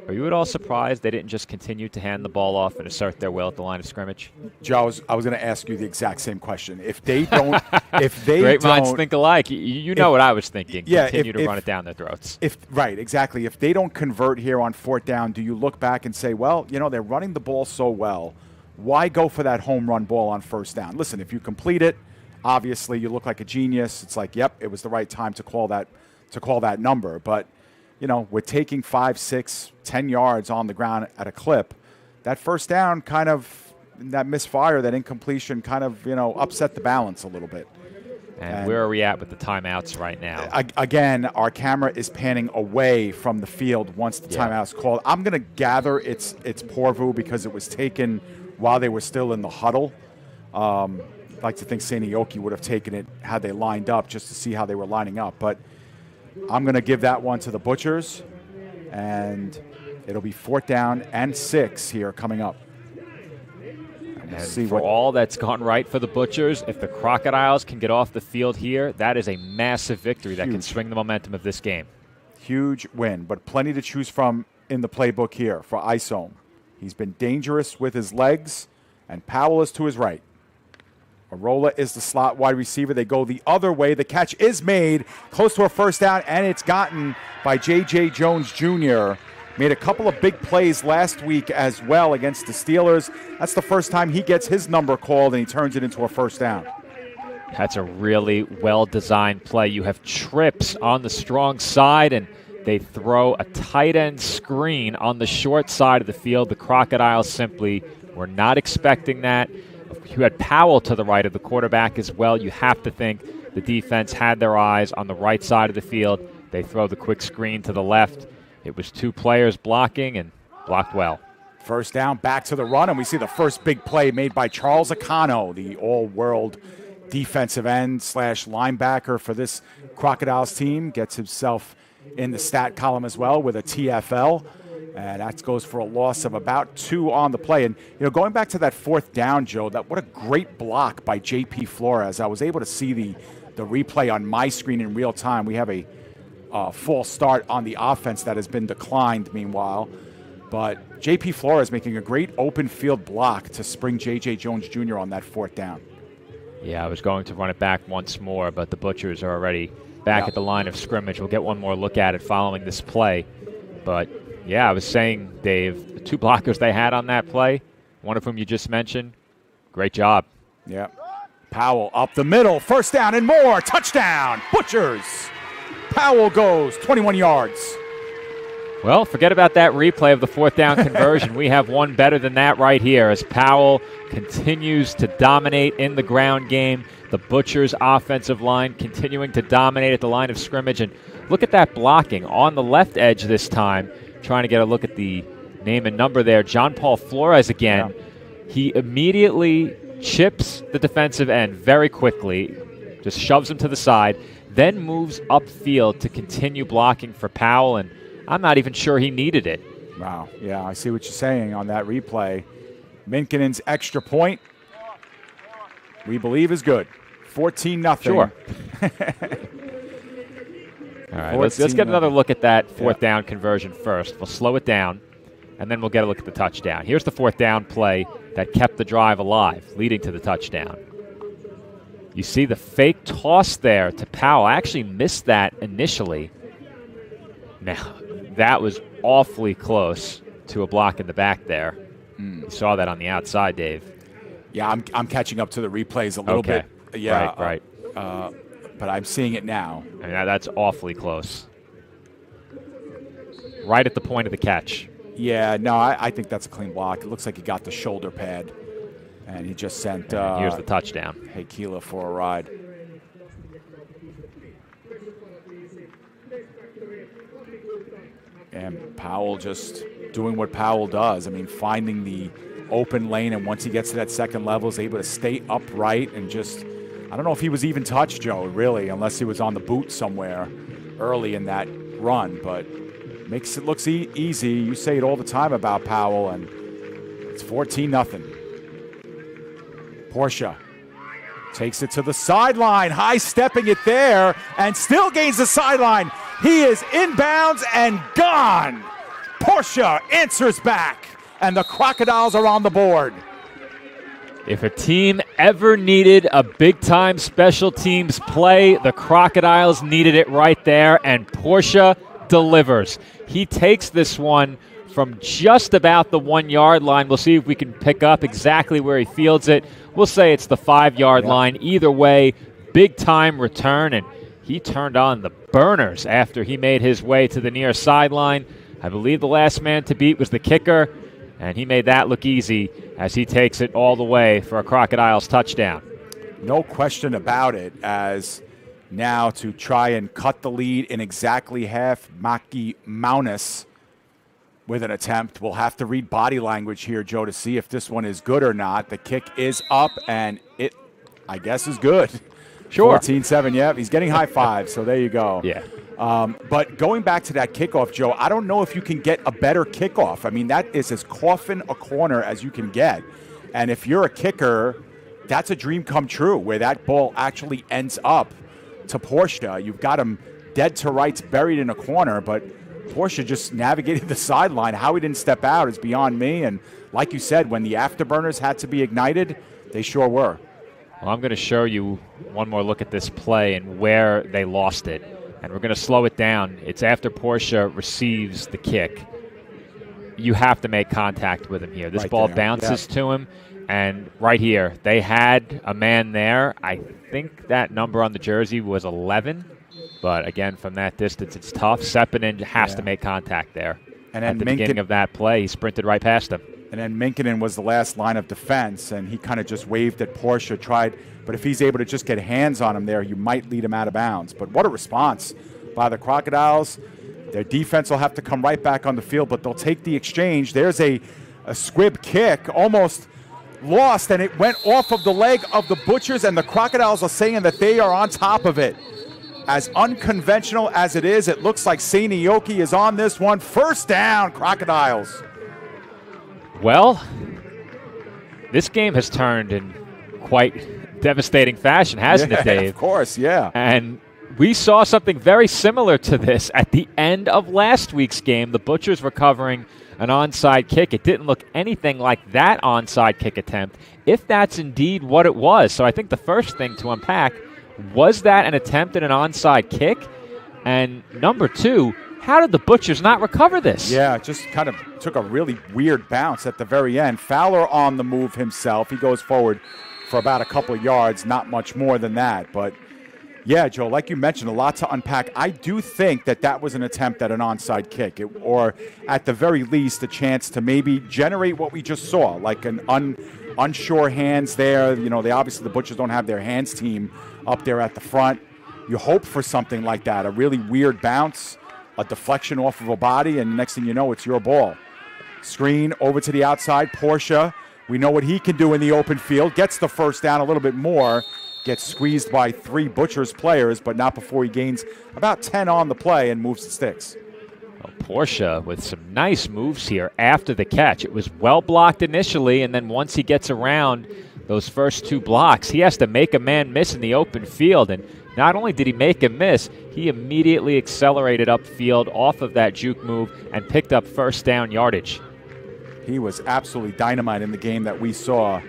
Are you at all surprised they didn't just continue to hand the ball off and assert their will at the line of scrimmage? Joe, I was going to ask you the exact same question. If they don't, Great minds think alike. You know what I was thinking. Yeah, continue to run it down their throats. Right, exactly. If they don't convert here on 4th down, do you look back and say, well, they're running the ball so well. Why go for that home run ball on 1st down? Listen, if you complete it, obviously you look like a genius. It's like, yep, it was the right time to call that number. But we're taking 5, 6, 10 yards on the ground at a clip. That 1st down kind of, that misfire, that incompletion kind of, upset the balance a little bit. And where are we at with the timeouts right now? Again, our camera is panning away from the field once the timeout is called. I'm going to gather it's Porvoo because it was taken while they were still in the huddle. I'd like to think Seinäjoki would have taken it had they lined up just to see how they were lining up. But I'm going to give that one to the Butchers, and it'll be 4th down and 6 here coming up. And for all that's gone right for the Butchers, if the Crocodiles can get off the field here, that is a massive victory that can swing the momentum of this game. Huge win, but plenty to choose from in the playbook here for Isom. He's been dangerous with his legs, and Powell is to his right. Arola is the slot wide receiver. They go the other way. The catch is made close to a 1st down, and it's gotten by J.J. Jones Jr. Made a couple of big plays last week as well against the Steelers. That's the first time he gets his number called, and he turns it into a 1st down. That's a really well-designed play. You have trips on the strong side, and they throw a tight end screen on the short side of the field. The Crocodiles simply were not expecting that. You had Powell to the right of the quarterback as well. You have to think the defense had their eyes on the right side of the field. They throw the quick screen to the left. It was 2 players blocking and blocked well. First down, back to the run, and we see the first big play made by Charles Acano, the all-world defensive end / linebacker for this Crocodiles team. Gets himself in the stat column as well with a TFL. And that goes for a loss of about 2 on the play. And, going back to that fourth down, Joe, what a great block by J.P. Flores. I was able to see the replay on my screen in real time. We have a false start on the offense that has been declined meanwhile. But J.P. Flores making a great open field block to spring J.J. Jones Jr. on that fourth down. Yeah, I was going to run it back once more, but the Butchers are already back at the line of scrimmage. We'll get one more look at it following this play. But, yeah, I was saying, Dave, the 2 blockers they had on that play, one of whom you just mentioned, great job. Yeah. Powell up the middle, first down and more, touchdown, Butchers. Powell goes 21 yards. Well, forget about that replay of the fourth down conversion. We have one better than that right here as Powell continues to dominate in the ground game. The Butchers' offensive line continuing to dominate at the line of scrimmage. And look at that blocking on the left edge this time. Trying to get a look at the name and number there. John Paul Flores again. Yeah. He immediately chips the defensive end very quickly, just shoves him to the side, then moves upfield to continue blocking for Powell. And I'm not even sure he needed it. Wow. Yeah, I see what you're saying on that replay. Minkinen's extra point, we believe, is good. 14-0. Sure. All right, let's get another look at that fourth down conversion first. We'll slow it down, and then we'll get a look at the touchdown. Here's the fourth down play that kept the drive alive, leading to the touchdown. You see the fake toss there to Powell. I actually missed that initially. Now, that was awfully close to a block in the back there. You saw that on the outside, Dave. Yeah, I'm catching up to the replays a little bit. Yeah, right. But I'm seeing it now. And that's awfully close. Right at the point of the catch. Yeah, no, I think that's a clean block. It looks like he got the shoulder pad, and he just sent here's the touchdown. Hakila for a ride. And Powell just doing what Powell does. I mean, finding the open lane, and once he gets to that second level, is able to stay upright and just, I don't know if he was even touched, Joe, really, unless he was on the boot somewhere early in that run, but makes it look easy. You say it all the time about Powell, and it's 14-0. Portia takes it to the sideline, high-stepping it there, and still gains the sideline. He is inbounds and gone. Portia answers back, and the Crocodiles are on the board. If a team ever needed a big-time special teams play, the Crocodiles needed it right there, and Portia delivers. He takes this one from just about the 1-yard line. We'll see if we can pick up exactly where he fields it. We'll say it's the 5-yard line. Either way, big-time return, and he turned on the burners after he made his way to the near sideline. I believe the last man to beat was the kicker, and he made that look easy as he takes it all the way for a Crocodiles touchdown. No question about it, as now to try and cut the lead in exactly half, Maki Maunis with an attempt. We'll have to read body language here, Joe, to see if this one is good or not. The kick is up, and it, I guess, is good. Sure. 14-7, yeah. He's getting high five, so there you go. Yeah. But going back to that kickoff, Joe, I don't know if you can get a better kickoff. I mean, that is as coffin a corner as you can get. And if you're a kicker, that's a dream come true, where that ball actually ends up to Portia. You've got him dead to rights, buried in a corner, but Portia just navigated the sideline. How he didn't step out is beyond me. And like you said, when the afterburners had to be ignited, they sure were. Well, I'm going to show you one more look at this play and where they lost it. And we're going to slow it down. It's after Portia receives the kick. You have to make contact with him here. This ball bounces to him. And right here, they had a man there. I think that number on the jersey was 11. But, again, from that distance, it's tough. Sepinen has to make contact there. And at the beginning of that play, he sprinted right past him. And then Minkinen was the last line of defense, and he kind of just waved at Portia, tried. But if he's able to just get hands on him there, you might lead him out of bounds. But what a response by the Crocodiles. Their defense will have to come right back on the field, but they'll take the exchange. There's a A squib kick, almost lost, and it went off of the leg of the Butchers, and the Crocodiles are saying that they are on top of it. As unconventional as it is, it looks like Seinäjoki is on this one. First down, Crocodiles. Well, this game has turned in quite devastating fashion, hasn't it, Dave? Of course, yeah. And we saw something very similar to this at the end of last week's game. The Butchers recovering an onside kick. It didn't look anything like that onside kick attempt, if that's indeed what it was. So I think the first thing to unpack, was that an attempt at an onside kick? And number two, how did the Butchers not recover this? Yeah, just kind of took a really weird bounce at the very end. Fowler on the move himself. He goes forward for about a couple of yards, not much more than that. But, yeah, Joe, like you mentioned, a lot to unpack. I do think that was an attempt at an onside kick, or at the very least a chance to maybe generate what we just saw, like an unsure hands there. You know, the Butchers don't have their hands team up there at the front. You hope for something like that, a really weird bounce, a deflection off of a body, and next thing you know, it's your ball. Screen over to the outside. Porsche, we know what he can do in the open field. Gets the first down a little bit more. Gets squeezed by 3 Butchers players, but not before he gains about 10 on the play and moves the sticks. Well, Porsche with some nice moves here after the catch. It was well blocked initially, and then once he gets around those first 2 blocks, he has to make a man miss in the open field. And not only did he make him miss, he immediately accelerated upfield off of that juke move and picked up first down yardage. He was absolutely dynamite in the game that we saw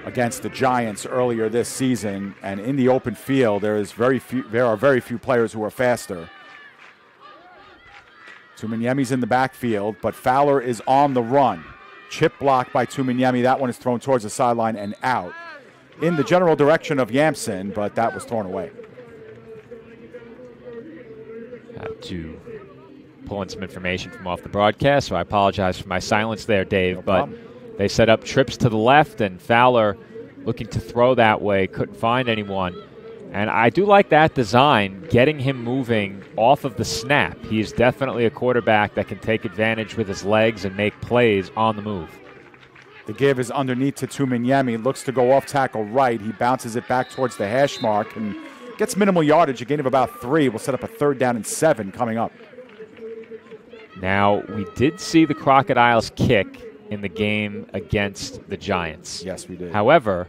against the Giants earlier this season. And in the open field, there are very few players who are faster. Tuminyemi's in the backfield, but Fowler is on the run. Chip block by Tuminyemi. That one is thrown towards the sideline and out. In the general direction of Yamson, but that was thrown away. Have to pull in some information from off the broadcast, so I apologize for my silence there, Dave. No but problem. They set up trips to the left, and Fowler looking to throw that way, couldn't find anyone. And I do like that design, getting him moving off of the snap. He's definitely a quarterback that can take advantage with his legs and make plays on the move. The give is underneath to Tuminyemi. Looks to go off tackle right. He bounces it back towards the hash mark and gets minimal yardage, a gain of about 3. We'll set up a 3rd down and 7 coming up. Now, we did see the Crocodiles kick in the game against the Giants. Yes, we did. However,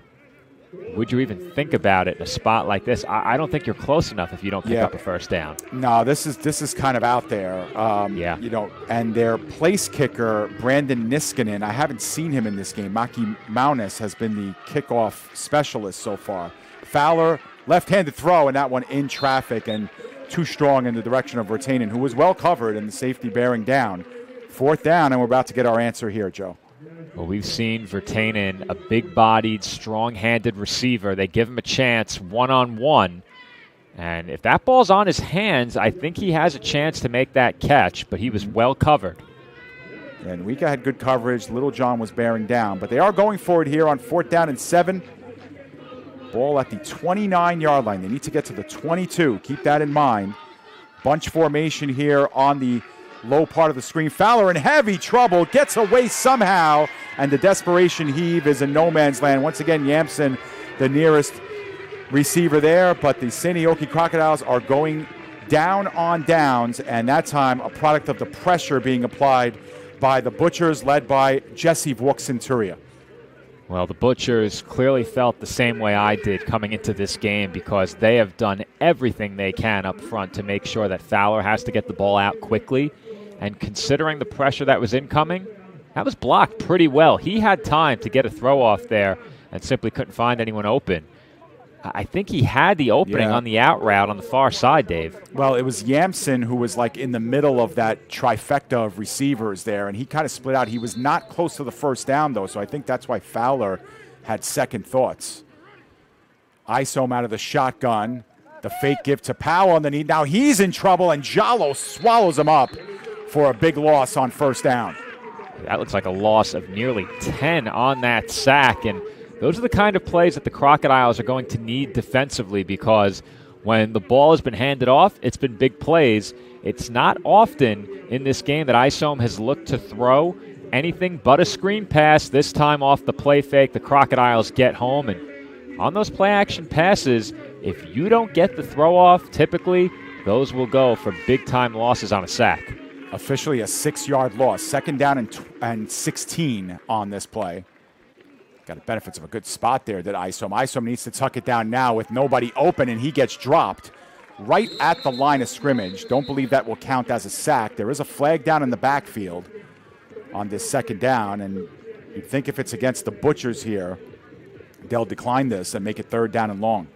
would you even think about it in a spot like this? I don't think you're close enough if you don't pick up a first down. No, this is kind of out there. You know, and their place kicker, Brandon Niskanen, I haven't seen him in this game. Maki Maunis has been the kickoff specialist so far. Fowler, left-handed throw, and that one in traffic and too strong in the direction of Virtanen, who was well covered and the safety bearing down. 4th down, and we're about to get our answer here, Joe. Well, we've seen Virtanen, a big-bodied, strong-handed receiver. They give him a chance one-on-one. And if that ball's on his hands, I think he has a chance to make that catch, but he was well covered. And Wika had good coverage. Little John was bearing down. But they are going for it here on 4th down and 7. Ball at the 29-yard line. They need to get to the 22. Keep that in mind. Bunch formation here on the low part of the screen. Fowler in heavy trouble, gets away somehow, and the desperation heave is in no man's land. Once again, Yamson, the nearest receiver there, but the Seinäjoki Crocodiles are going down on downs, and that time a product of the pressure being applied by the Butchers, led by Jesse Vuk-Centuria. Well, the Butchers clearly felt the same way I did coming into this game, because they have done everything they can up front to make sure that Fowler has to get the ball out quickly. And considering the pressure that was incoming, that was blocked pretty well. He had time to get a throw off there and simply couldn't find anyone open. I think he had the opening on the out route on the far side, Dave. Well, it was Yamson who was like in the middle of that trifecta of receivers there, and he kind of split out. He was not close to the first down, though, so I think that's why Fowler had second thoughts. ISO him out of the shotgun. The fake give to Powell on the knee. Now he's in trouble, and Jallo swallows him up for a big loss on first down. That looks like a loss of nearly 10 on that sack, and those are the kind of plays that the Crocodiles are going to need defensively, because when the ball has been handed off, it's been big plays. It's not often in this game that ISOM has looked to throw anything but a screen pass. This time off the play fake, the Crocodiles get home. And on those play action passes, if you don't get the throw off, typically those will go for big time losses on a sack. Officially a 6-yard loss. 2nd down and 16 on this play. Got the benefits of a good spot there that Isom. Isom needs to tuck it down now with nobody open, and he gets dropped right at the line of scrimmage. Don't believe that will count as a sack. There is a flag down in the backfield on this 2nd down, and you'd think if it's against the Butchers here, they'll decline this and make it 3rd down and long.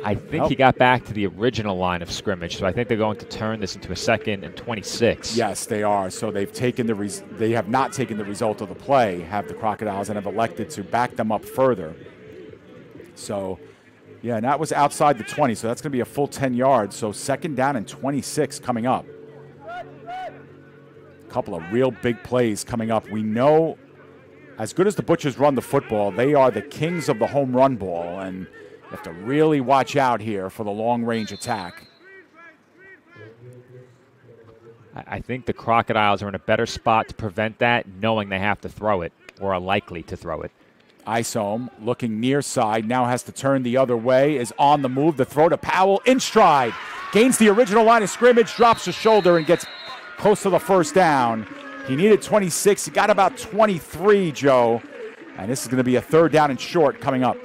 I think he got back to the original line of scrimmage, so I think they're going to turn this into a 2nd and 26. Yes, they are. So they've taken they have not taken the result of the play, have the Crocodiles, and have elected to back them up further. So, yeah, and that was outside the 20, so that's going to be a full 10 yards. So 2nd down and 26 coming up. A couple of real big plays coming up. We know, as good as the Butchers run the football, they are the kings of the home run ball, and you have to really watch out here for the long-range attack. I think the Crocodiles are in a better spot to prevent that, knowing they have to throw it or are likely to throw it. Isom looking near side, now has to turn the other way, is on the move. The throw to Powell in stride. Gains the original line of scrimmage, drops the shoulder, and gets close to the 1st down. He needed 26. He got about 23, Joe. And this is going to be a 3rd down and short coming up.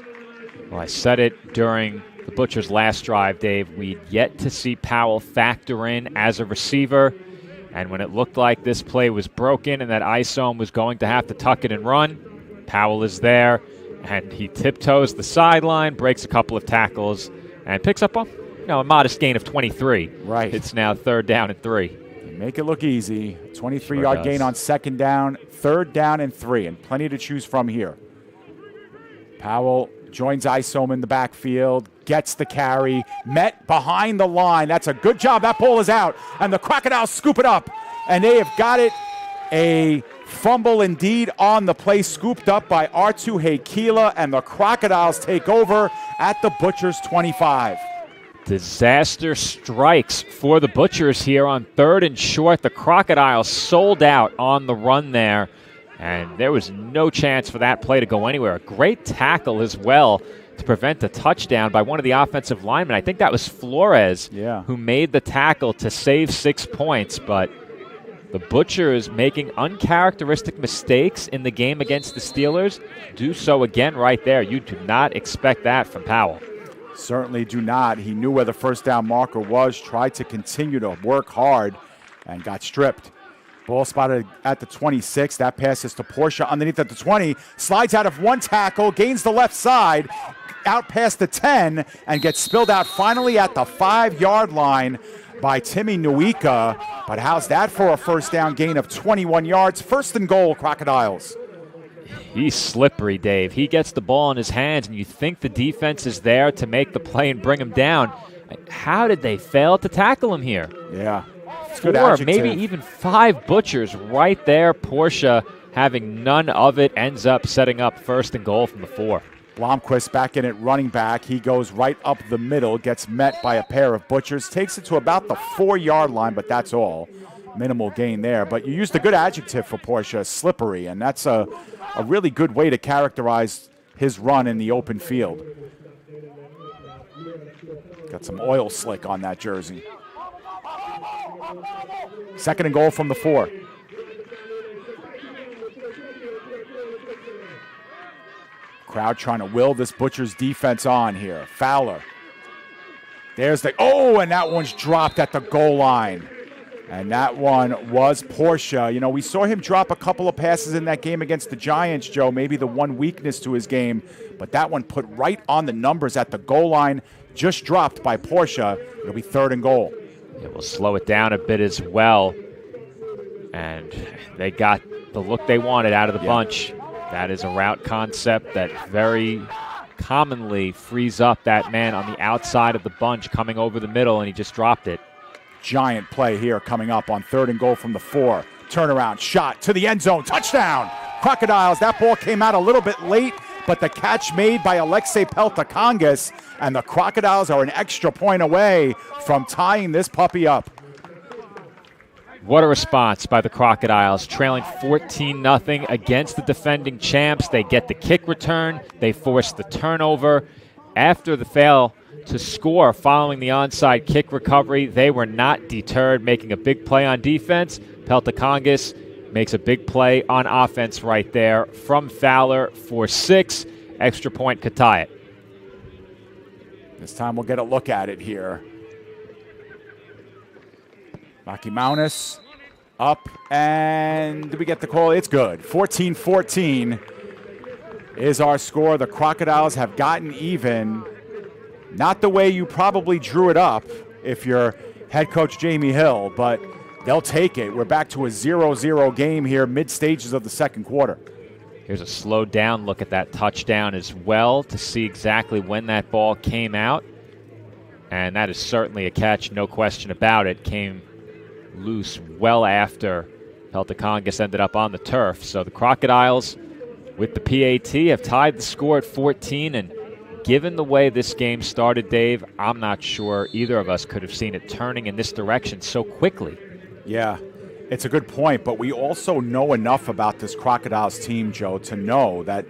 Well, I said it during the Butchers' last drive, Dave. We'd yet to see Powell factor in as a receiver. And when it looked like this play was broken and that Isom was going to have to tuck it and run, Powell is there, and he tiptoes the sideline, breaks a couple of tackles, and picks up a modest gain of 23. Right. It's now 3rd down and 3. Make it look easy. 23-yard gain on 2nd down, 3rd down and 3, and plenty to choose from here. Powell joins Isom in the backfield, gets the carry, met behind the line. That's a good job. That ball is out, and the Crocodiles scoop it up, and they have got it. A fumble indeed on the play, scooped up by Artu Heikila, and the Crocodiles take over at the Butchers' 25. Disaster strikes for the Butchers here on 3rd and short. The Crocodiles sold out on the run there, and there was no chance for that play to go anywhere. A great tackle as well to prevent a touchdown by one of the offensive linemen. I think that was Flores who made the tackle to save 6 points, but the Butchers making uncharacteristic mistakes in the game against the Steelers do so again right there. You do not expect that from Powell. Certainly do not. He knew where the 1st down marker was, tried to continue to work hard, and got stripped. Ball spotted at the 26. That passes to Portia underneath at the 20. Slides out of one tackle, gains the left side, out past the 10, and gets spilled out finally at the 5-yard line by Timmy Nuika. But how's that for a 1st down gain of 21 yards? 1st and goal, Crocodiles. He's slippery, Dave. He gets the ball in his hands, and you think the defense is there to make the play and bring him down. How did they fail to tackle him here? Yeah. 4, maybe even 5 Butchers right there. Portia, having none of it, ends up setting up 1st and goal from the 4. Blomquist back in at running back. He goes right up the middle, gets met by a pair of Butchers, takes it to about the 4-yard line, but that's all. Minimal gain there. But you used a good adjective for Portia, slippery, and that's a really good way to characterize his run in the open field. Got some oil slick on that jersey. 2nd and goal from the 4. Crowd trying to will this Butchers defense on here. Fowler. There's the, and that one's dropped at the goal line. And that one was Portia. You know, we saw him drop a couple of passes in that game against the Giants, Joe. Maybe the one weakness to his game. But that one put right on the numbers at the goal line. Just dropped by Portia. It'll be 3rd and goal. It will slow it down a bit as well. And they got the look they wanted out of the bunch. That is a route concept that very commonly frees up that man on the outside of the bunch coming over the middle, and he just dropped it. Giant play here coming up on 3rd and goal from the 4. Turnaround shot to the end zone. Touchdown! Crocodiles. That ball came out a little bit late, but the catch made by Alexei Peltakangas, and the Crocodiles are an extra point away from tying this puppy up. What a response by the Crocodiles, trailing 14-0 against the defending champs. They get the kick return. They force the turnover. After the fail to score following the onside kick recovery, they were not deterred, making a big play on defense. Peltokongas makes a big play on offense right there from Fowler for 6. Extra point could tie it. This time we'll get a look at it here. Makimaunis up, and did we get the call? It's good. 14-14 is our score. The Crocodiles have gotten even. Not the way you probably drew it up if you're head coach Jamie Hill, but they'll take it. We're back to a 0-0 game here, mid-stages of the second quarter. Here's a slowed down look at that touchdown as well to see exactly when that ball came out. And that is certainly a catch, no question about it. Came loose well after Peltokongas ended up on the turf. So the Crocodiles, with the PAT, have tied the score at 14. And given the way this game started, Dave, I'm not sure either of us could have seen it turning in this direction so quickly. Yeah, it's a good point, but we also know enough about this Crocodiles team, Joe, to know that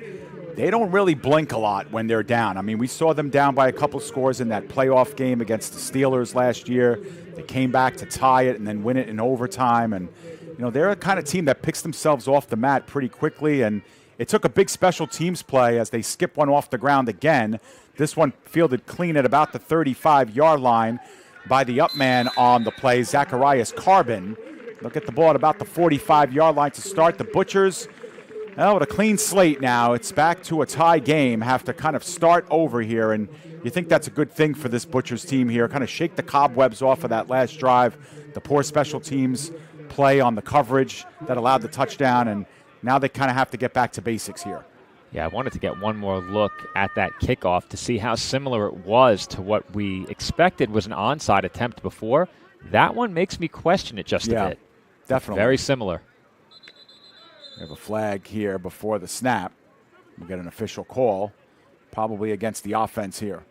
they don't really blink a lot when they're down. I mean, we saw them down by a couple scores in that playoff game against the Steelers last year. They came back to tie it and then win it in overtime. And, you know, they're a kind of team that picks themselves off the mat pretty quickly. And it took a big special teams play as they skip one off the ground again. This one fielded clean at about the 35-yard line by the up man on the play, Zacharias Carbon. Look at the ball at about the 45-yard line to start. The Butchers, well, with a clean slate now, it's back to a tie game. Have to kind of start over here, and you think that's a good thing for this Butchers team here. Kind of shake the cobwebs off of that last drive, the poor special teams play on the coverage that allowed the touchdown, and now they kind of have to get back to basics here. Yeah, I wanted to get one more look at that kickoff to see how similar it was to what we expected was an onside attempt before. That one makes me question it just a bit. Definitely. Very similar. We have a flag here before the snap. We'll get an official call, probably against the offense here.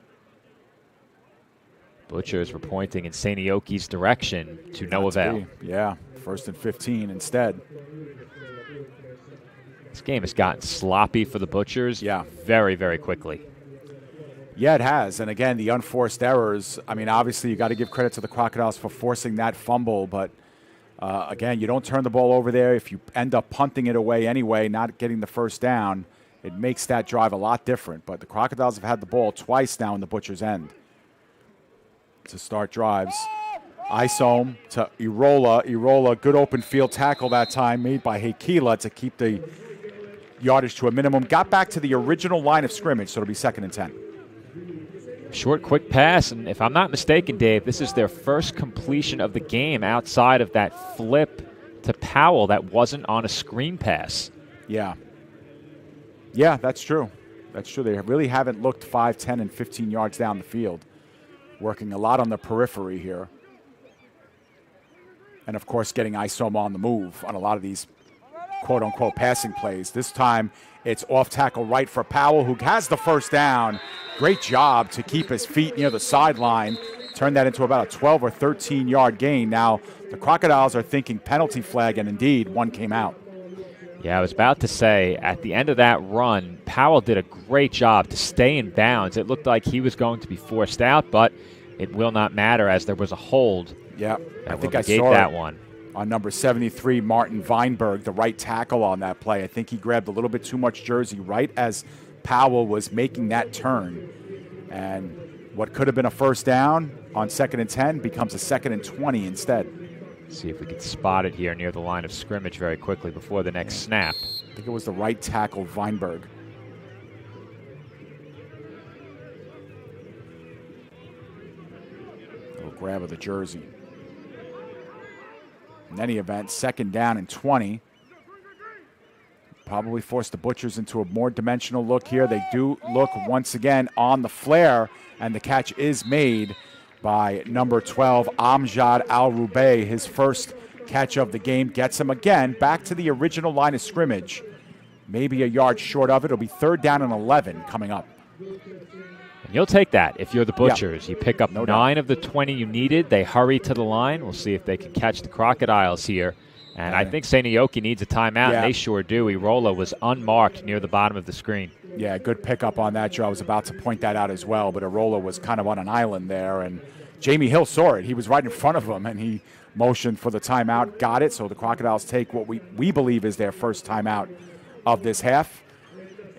Butchers were pointing in Seinäjoki's direction to no avail. Yeah, 1st and 15 instead. This game has gotten sloppy for the Butchers very, very quickly. Yeah, it has. And again, the unforced errors. I mean, obviously, you got to give credit to the Crocodiles for forcing that fumble, but again, you don't turn the ball over there. If you end up punting it away anyway, not getting the first down, it makes that drive a lot different. But the Crocodiles have had the ball twice now in the Butchers' end to start drives. Isom to Irola. Irola, good open field tackle that time made by Heikila to keep the yardage to a minimum. Got back to the original line of scrimmage, so it'll be 2nd and 10. Short, quick pass, and if I'm not mistaken, Dave, this is their first completion of the game outside of that flip to Powell that wasn't on a screen pass. Yeah. Yeah, that's true. That's true. They really haven't looked 5, 10, and 15 yards down the field. Working a lot on the periphery here. And, of course, getting Isom on the move on a lot of these quote-unquote passing plays. This time it's off tackle right for Powell, who has the first down. Great job to keep his feet near the sideline. Turn that into about a 12 or 13-yard gain. Now the Crocodiles are thinking penalty flag, and indeed one came out. Yeah, I was about to say, at the end of that run, Powell did a great job to stay in bounds. It looked like he was going to be forced out, but it will not matter as there was a hold. Yeah, I think I saw that one. On number 73, Martin Weinberg, the right tackle on that play. I think he grabbed a little bit too much jersey right as Powell was making that turn. And what could have been a first down on 2nd and 10 becomes a 2nd and 20 instead. See if we can spot it here near the line of scrimmage very quickly before the next snap. I think it was the right tackle, Weinberg. Little grab of the jersey. In any event, 2nd down and 20. Probably forced the Butchers into a more dimensional look here. They do look once again on the flare, and the catch is made by number 12, Amjad Al-Rubey. His first catch of the game gets him again back to the original line of scrimmage. Maybe a yard short of it. It'll be 3rd down and 11 coming up. And you'll take that if you're the Butchers. You pick up 9 of the 20 you needed. They hurry to the line. We'll see if they can catch the Crocodiles here. And I think Seinäjoki needs a timeout, and they sure do. Irola was unmarked near the bottom of the screen. Yeah, good pickup on that, Joe. I was about to point that out as well, but Irola was kind of on an island there, and Jamie Hill saw it. He was right in front of him, and he motioned for the timeout, got it. So the Crocodiles take what we believe is their first timeout of this half.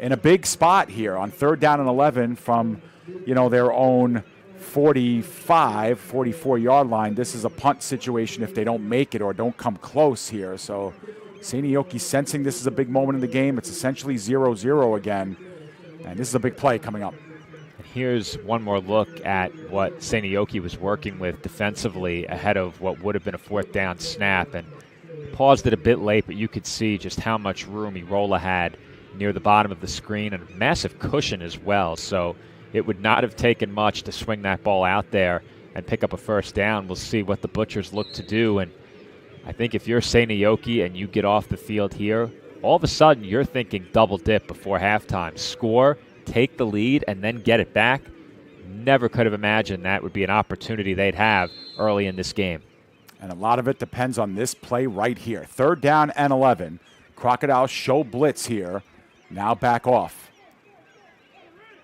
In a big spot here on 3rd down and 11 from, their own 45, 44-yard line. This is a punt situation if they don't make it or don't come close here. So Seinäjoki sensing this is a big moment in the game. It's essentially 0-0 again. And this is a big play coming up. Here's one more look at what Seinäjoki was working with defensively ahead of what would have been a 4th down snap. And paused it a bit late, but you could see just how much room Irola had near the bottom of the screen and a massive cushion as well. So it would not have taken much to swing that ball out there and pick up a 1st down. We'll see what the Butchers look to do. And I think if you're Seinäjoki and you get off the field here, all of a sudden you're thinking double dip before halftime. Score, take the lead, and then get it back. Never could have imagined that would be an opportunity they'd have early in this game. And a lot of it depends on this play right here. 3rd down and 11. Crocodiles show blitz here. Now back off.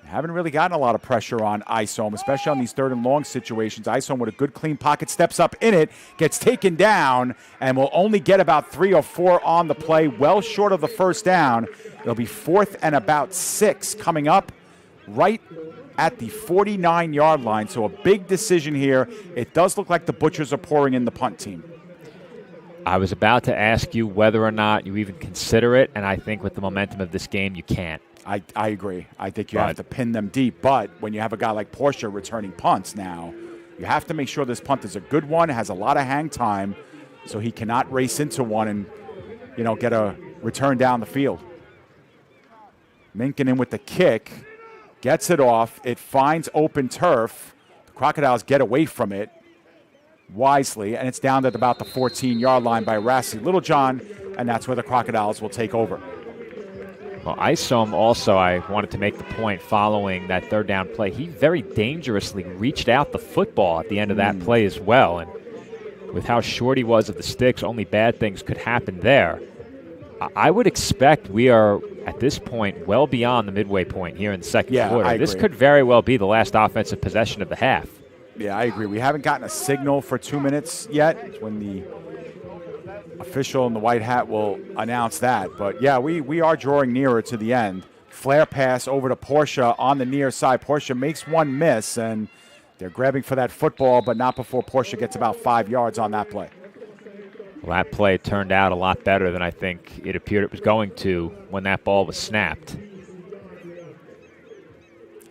Haven't really gotten a lot of pressure on Isom, especially on these 3rd and long situations. Isom with a good clean pocket, steps up in it, gets taken down, and will only get about 3 or 4 on the play, well short of the 1st down. It'll be 4th and about 6 coming up right at the 49-yard line. So a big decision here. It does look like the Butchers are pouring in the punt team. I was about to ask you whether or not you even consider it, and I think with the momentum of this game, you can't. I agree. I think you have to pin them deep. But when you have a guy like Porsche returning punts now, you have to make sure this punt is a good one, has a lot of hang time, so he cannot race into one and, get a return down the field. Minkin in with the kick, gets it off. It finds open turf. The Crocodiles get away from it wisely, and it's down at about the 14-yard line by Rassi Littlejohn, and that's where the Crocodiles will take over. Well, Isom also, I wanted to make the point following that 3rd down play. He very dangerously reached out the football at the end of that play as well. And with how short he was of the sticks, only bad things could happen there. I would expect we are, at this point, well beyond the midway point here in the second quarter. This could very well be the last offensive possession of the half. Yeah, I agree. We haven't gotten a signal for 2 minutes yet when the official in the white hat will announce that. But, yeah, we are drawing nearer to the end. Flare pass over to Porsche on the near side. Porsche makes one miss, and they're grabbing for that football, but not before Porsche gets about 5 yards on that play. Well, that play turned out a lot better than I think it appeared it was going to when that ball was snapped.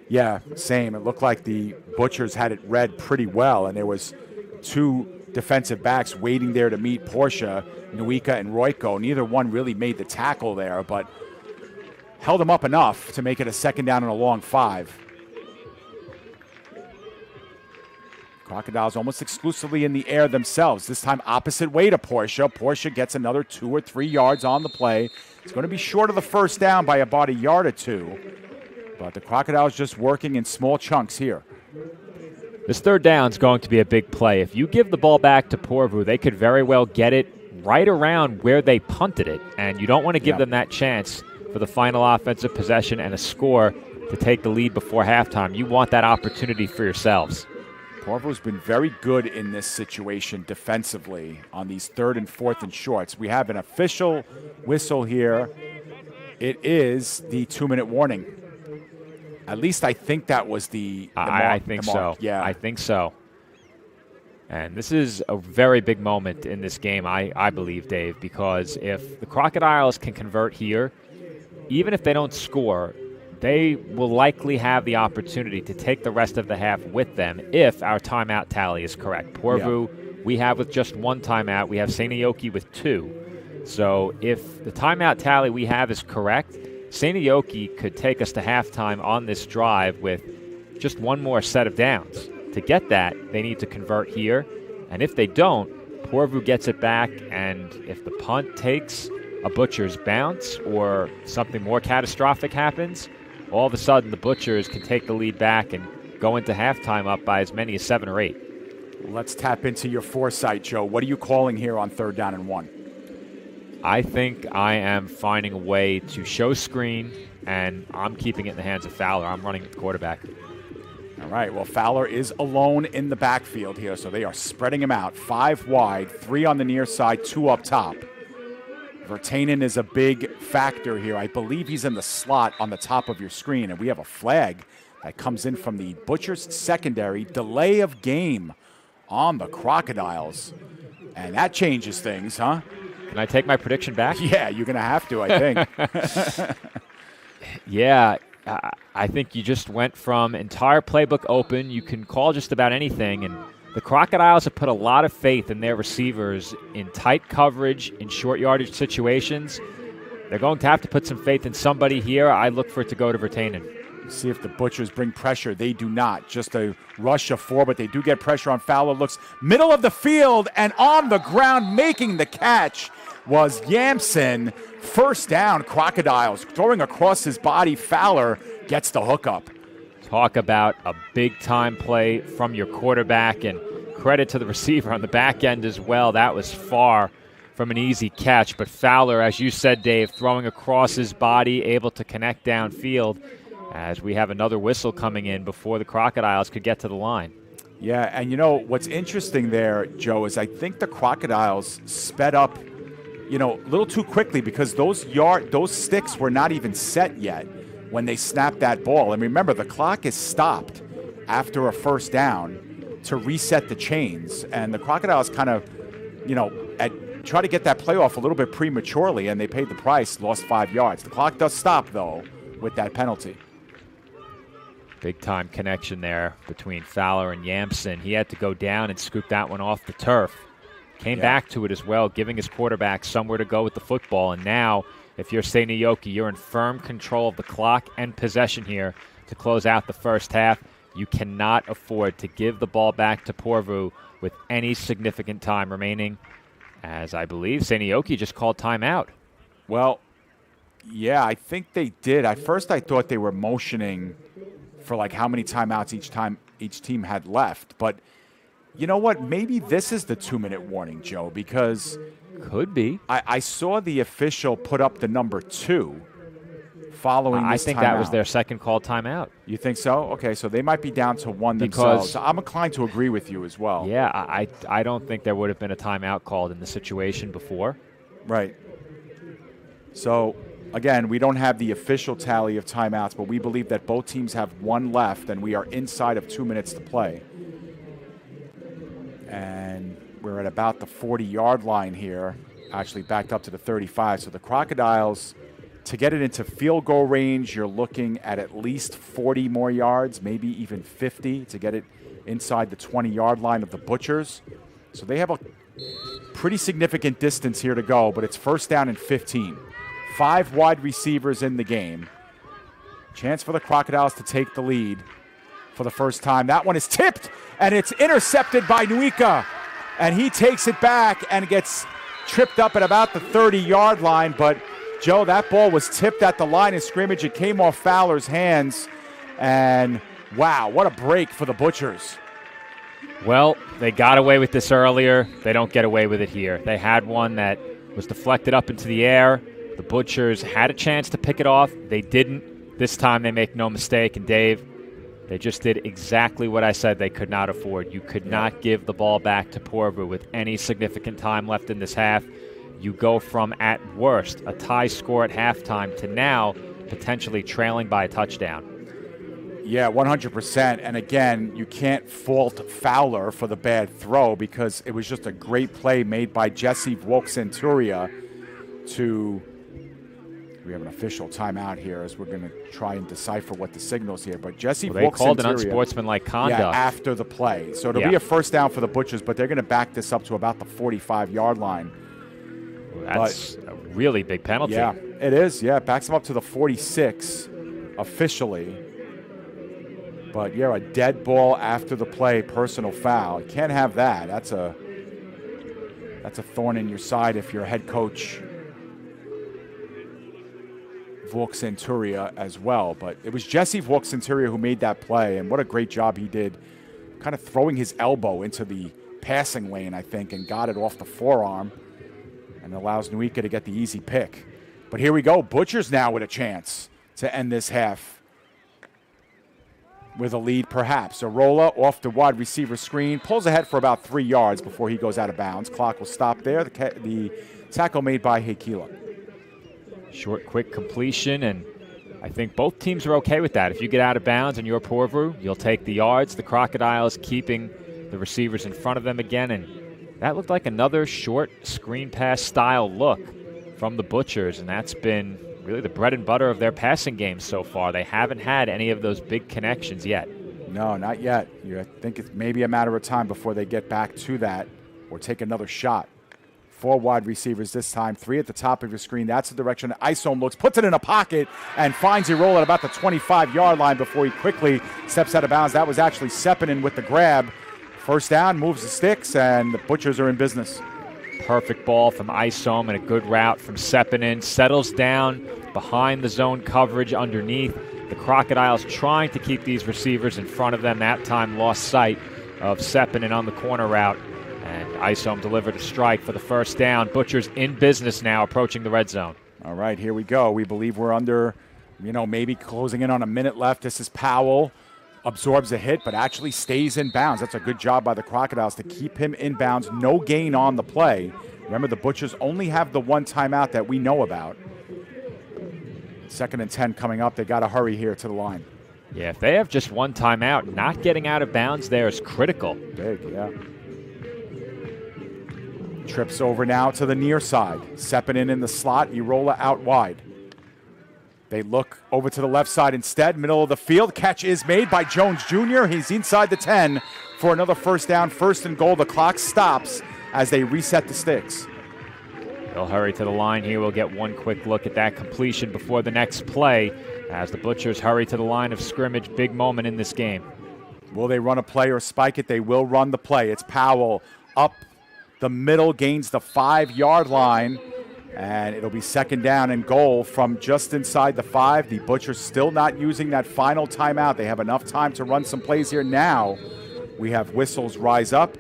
Yeah, same. It looked like the Butchers had it read pretty well, and there was 2 defensive backs waiting there to meet Porsche, Nuika and Royko. Neither one really made the tackle there, but held him up enough to make it a 2nd down and a long 5. Crocodiles almost exclusively in the air themselves. This time opposite way to Porsche. Porsche gets another 2 or 3 yards on the play. It's going to be short of the 1st down by about a yard or 2. But the Crocodiles just working in small chunks here. This 3rd down is going to be a big play. If you give the ball back to Porvoo, they could very well get it right around where they punted it. And you don't want to give them that chance for the final offensive possession and a score to take the lead before halftime. You want that opportunity for yourselves. Porvoo's been very good in this situation defensively on these 3rd and 4th and shorts. We have an official whistle here. It is the 2-minute warning. At least I think that was the mark. I think so. Yeah, I think so. And this is a very big moment in this game, I believe, Dave, because if the Crocodiles can convert here, even if they don't score, they will likely have the opportunity to take the rest of the half with them if our timeout tally is correct. Porvoo, we have with just 1 timeout. We have Seinäjoki with 2. So if the timeout tally we have is correct, Seinäjoki could take us to halftime on this drive with just 1 more set of downs. To get that, they need to convert here. And if they don't, Porvoo gets it back. And if the punt takes a Butcher's bounce or something more catastrophic happens, all of a sudden the Butchers can take the lead back and go into halftime up by as many as 7 or 8. Let's tap into your foresight, Joe. What are you calling here on 3rd down and 1? I think I am finding a way to show screen, and I'm keeping it in the hands of Fowler. I'm running at the quarterback. All right, well, Fowler is alone in the backfield here, so they are spreading him out. 5 wide, 3 on the near side, 2 up top. Virtanen is a big factor here. I believe he's in the slot on the top of your screen, and we have a flag that comes in from the Butchers secondary. Delay of game on the Crocodiles, and that changes things, huh? Can I take my prediction back? Yeah, you're going to have to, I think. Yeah, I think you just went from entire playbook open. You can call just about anything, and the Crocodiles have put a lot of faith in their receivers in tight coverage, in short yardage situations. They're going to have to put some faith in somebody here. I look for it to go to Virtanen. See if the Butchers bring pressure. They do not. Just a rush of 4, but they do get pressure on Fowler. Looks middle of the field, and on the ground making the catch was Yamson. First down, Crocodiles. Throwing across his body, Fowler gets the hookup. Talk about a big-time play from your quarterback, and credit to the receiver on the back end as well. That was far from an easy catch, but Fowler, as you said, Dave, throwing across his body, able to connect downfield, as we have another whistle coming in before the Crocodiles could get to the line. Yeah, and you know what's interesting there, Joe, is I think the Crocodiles sped up, a little too quickly, because those sticks were not even set yet when they snapped that ball. And remember, the clock is stopped after a first down to reset the chains, and the Crocodiles kind of, try to get that play off a little bit prematurely, and they paid the price, lost 5 yards. The clock does stop, though, with that penalty. Big-time connection there between Fowler and Yamson. He had to go down and scoop that one off the turf. Came back to it as well, giving his quarterback somewhere to go with the football. And now, if you're Seinäjoki, you're in firm control of the clock and possession here to close out the first half. You cannot afford to give the ball back to Porvoo with any significant time remaining, as I believe Seinäjoki just called timeout. Well, yeah, I think they did. At first I thought they were motioning for like how many timeouts each team had left. But you know what? Maybe this is the 2-minute warning, Joe, because could be. I saw the official put up the number 2 following this I think timeout. that was their second call timeout. You think so? Okay, so they might be down to 1 themselves. I'm inclined to agree with you as well. Yeah, I don't think there would have been a timeout called in the situation before. Right. So, again, we don't have the official tally of timeouts, but we believe that both teams have 1 left, and we are inside of 2 minutes to play. And we're at about the 40-yard line here, actually backed up to the 35. So the Crocodiles, to get it into field goal range, you're looking at least 40 more yards, maybe even 50 to get it inside the 20-yard line of the Butchers. So they have a pretty significant distance here to go, but it's first down and 15. 5 wide receivers in the game. Chance for the Crocodiles to take the lead for the first time. That one is tipped, and it's intercepted by Nuika. And he takes it back and gets tripped up at about the 30-yard line. But, Joe, that ball was tipped at the line of scrimmage. It came off Fowler's hands. And, wow, what a break for the Butchers. Well, they got away with this earlier. They don't get away with it here. They had one that was deflected up into the air. The Butchers had a chance to pick it off. They didn't. This time they make no mistake. And, Dave, they just did exactly what I said they could not afford. You could not give the ball back to Porvoo with any significant time left in this half. You go from, at worst, a tie score at halftime to now potentially trailing by a touchdown. Yeah, 100%. And again, you can't fault Fowler for the bad throw because it was just a great play made by Jesse Vok-Centuria to... We have an official timeout here as we're going to try and decipher what the signal's here. But Jesse Vok-Centuria, they called an unsportsmanlike conduct. Yeah, after the play. So it'll be a first down for the Butchers, but they're going to back this up to about the 45-yard line. That's a really big penalty. Yeah, it is. Yeah, it backs them up to the 46 officially. But, yeah, a dead ball after the play, personal foul. You can't have that. That's a thorn in your side if you're a head coach Vaux-Centuria as well. But it was Jesse Vaux-Centuria who made that play, and what a great job he did, kind of throwing his elbow into the passing lane, I think, and got it off the forearm, and allows Nuika to get the easy pick. But here we go. Butchers now with a chance to end this half with a lead, perhaps. Arola off the wide receiver screen, pulls ahead for about 3 yards before he goes out of bounds. Clock will stop there. The tackle made by Heikila. Short, quick completion, and I think both teams are okay with that. If you get out of bounds and you're Porvoo, you'll take the yards. The Crocodiles keeping the receivers in front of them again, and that looked like another short screen pass style look from the Butchers, and that's been really the bread and butter of their passing game so far. They haven't had any of those big connections yet. No, not yet. I think it's maybe a matter of time before they get back to that or take another shot. 4 wide receivers this time, 3 at the top of your screen. That's the direction Isom looks, puts it in a pocket, and finds Arola at about the 25-yard line before he quickly steps out of bounds. That was actually Sepinen with the grab. First down, moves the sticks, and the Butchers are in business. Perfect ball from Isom and a good route from Sepinen. Settles down behind the zone coverage underneath. The Crocodiles trying to keep these receivers in front of them. That time lost sight of Sepinen on the corner route. And Isom delivered a strike for the first down. Butchers in business now, approaching the red zone. All right, here we go. We believe we're under, maybe closing in on a minute left. This is Powell. Absorbs a hit, but actually stays in bounds. That's a good job by the Crocodiles to keep him in bounds. No gain on the play. Remember, the Butchers only have the 1 timeout that we know about. 2nd and 10 coming up. They got to hurry here to the line. Yeah, if they have just 1 timeout, not getting out of bounds there is critical. Big, yeah. Trips over now to the near side. Sepinen in the slot. Arola out wide. They look over to the left side instead. Middle of the field. Catch is made by Jones Jr. He's inside the 10 for another first down. 1st and goal. The clock stops as they reset the sticks. They'll hurry to the line here. We'll get one quick look at that completion before the next play as the Butchers hurry to the line of scrimmage. Big moment in this game. Will they run a play or spike it? They will run the play. It's Powell up the middle, gains the 5-yard line. And it'll be 2nd down and goal from just inside the 5. The Butchers still not using that final timeout. They have enough time to run some plays here now. We have whistles rise up.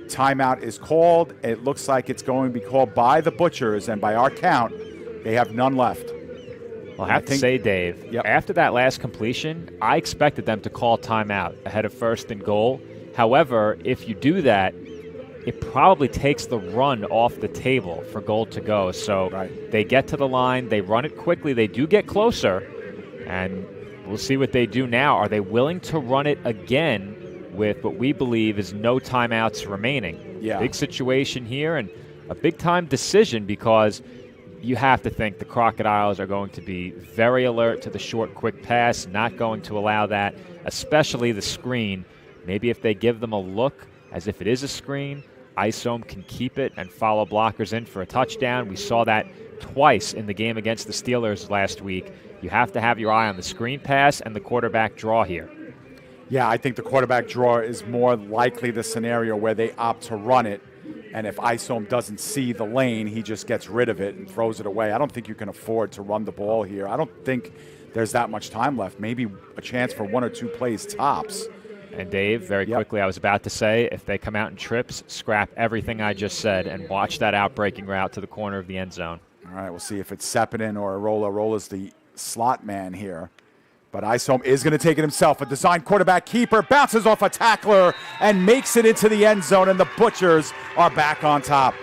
Timeout is called. It looks like it's going to be called by the Butchers, and by our count, they have none left. Well, I have to say, Dave, after that last completion, I expected them to call timeout ahead of 1st and goal. However, if you do that, it probably takes the run off the table for goal to go. So They get to the line, they run it quickly, they do get closer, and we'll see what they do now. Are they willing to run it again with what we believe is no timeouts remaining? Yeah. Big situation here and a big-time decision because you have to think the Crocodiles are going to be very alert to the short, quick pass, not going to allow that, especially the screen. Maybe if they give them a look as if it is a screen, Isom can keep it and follow blockers in for a touchdown. We saw that twice in the game against the Steelers last week. You have to have your eye on the screen pass and the quarterback draw here. Yeah, I think the quarterback draw is more likely the scenario where they opt to run it. And if Isom doesn't see the lane, he just gets rid of it and throws it away. I don't think you can afford to run the ball here. I don't think there's that much time left. Maybe a chance for 1 or 2 plays tops. And Dave, very quickly, I was about to say, if they come out in trips, scrap everything I just said and watch that outbreaking route to the corner of the end zone. All right, we'll see if it's Sepinen or Arola. Arola's the slot man here. But Isom is going to take it himself. A design quarterback keeper bounces off a tackler and makes it into the end zone, and the Butchers are back on top.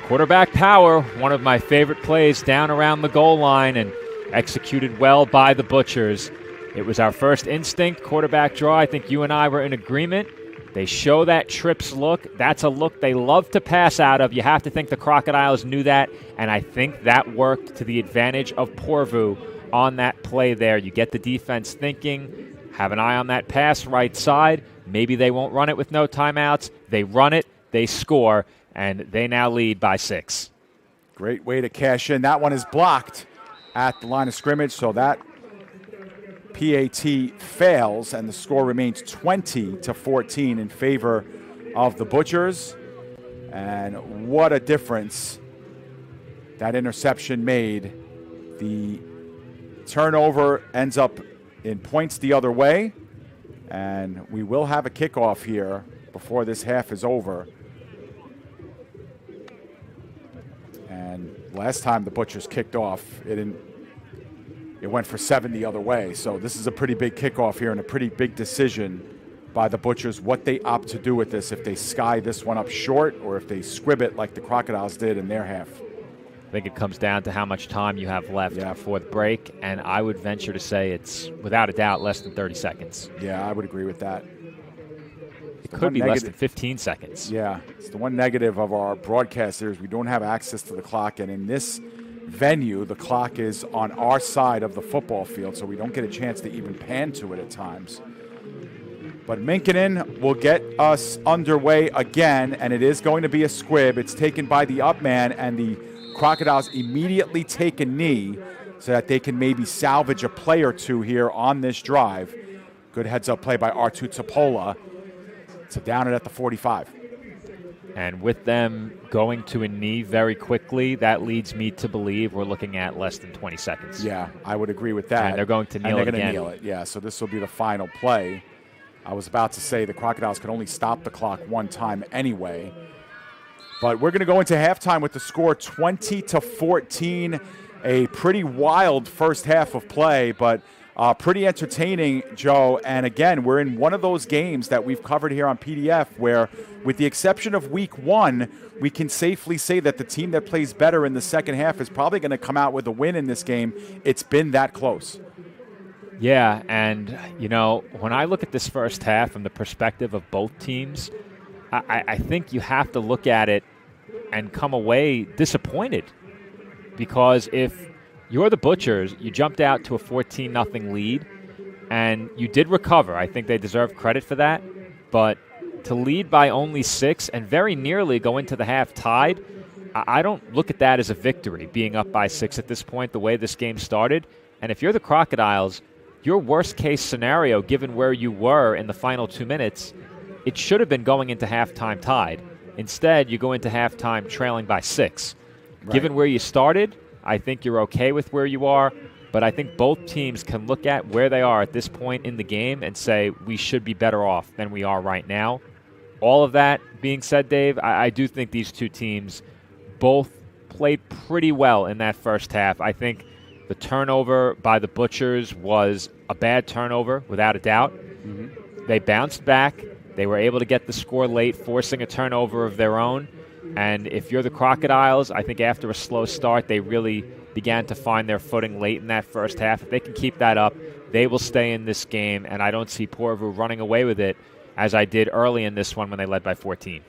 Quarterback power, one of my favorite plays down around the goal line and executed well by the Butchers. It was our first instinct, quarterback draw. I think you and I were in agreement. They show that trips look. That's a look they love to pass out of. You have to think the Crocodiles knew that, and I think that worked to the advantage of Porvoo on that play there. You get the defense thinking, have an eye on that pass right side. Maybe they won't run it with no timeouts. They run it, they score, and they now lead by 6. Great way to cash in. That one is blocked at the line of scrimmage, so that PAT fails, and the score remains 20-14 in favor of the Butchers. And what a difference that interception made. The turnover ends up in points the other way, and we will have a kickoff here before this half is over. And last time the Butchers kicked off, it went for 7 the other way. So this is a pretty big kickoff here and a pretty big decision by the Butchers what they opt to do with this, if they sky this one up short or if they squib it like the Crocodiles did in their half. I think it comes down to how much time you have left before the break, and I would venture to say it's, without a doubt, less than 30 seconds. Yeah, I would agree with that. It could be less than 15 seconds. Yeah, it's the one negative of our broadcast here is we don't have access to the clock, and in this venue, the clock is on our side of the football field, so we don't get a chance to even pan to it at times. But Minkinen will get us underway again, and it is going to be a squib. It's taken by the up man, and the Crocodiles immediately take a knee so that they can maybe salvage a play or two here on this drive. Good heads-up play by Artu Topola. So down it at the 45. And with them going to a knee very quickly, that leads me to believe we're looking at less than 20 seconds. Yeah, I would agree with that. And they're going to kneel and they're again. Going to kneel it, yeah. So this will be the final play. I was about to say the Crocodiles could only stop the clock one time anyway. But we're going to go into halftime with the score 20-14. A pretty wild first half of play, but pretty entertaining, Joe. And again, we're in one of those games that we've covered here on PDF where, with the exception of week 1, we can safely say that the team that plays better in the second half is probably going to come out with a win in this game. It's been that close. Yeah, and, you know, when I look at this first half from the perspective of both teams, I think you have to look at it and come away disappointed. Because if you're the Butchers, you jumped out to a 14-0 lead, and you did recover. I think they deserve credit for that. But to lead by only 6 and very nearly go into the half tied, I don't look at that as a victory, being up by 6 at this point, the way this game started. And if you're the Crocodiles, your worst-case scenario, given where you were in the final 2 minutes, it should have been going into halftime tied. Instead, you go into halftime trailing by 6. Right. Given where you started, I think you're okay with where you are, but I think both teams can look at where they are at this point in the game and say we should be better off than we are right now. All of that being said, Dave, I do think these two teams both played pretty well in that first half. I think the turnover by the Butchers was a bad turnover, without a doubt. Mm-hmm. They bounced back. They were able to get the score late, forcing a turnover of their own. And if you're the Crocodiles, I think after a slow start, they really began to find their footing late in that first half. If they can keep that up, they will stay in this game, and I don't see Porvoo running away with it as I did early in this one when they led by 14.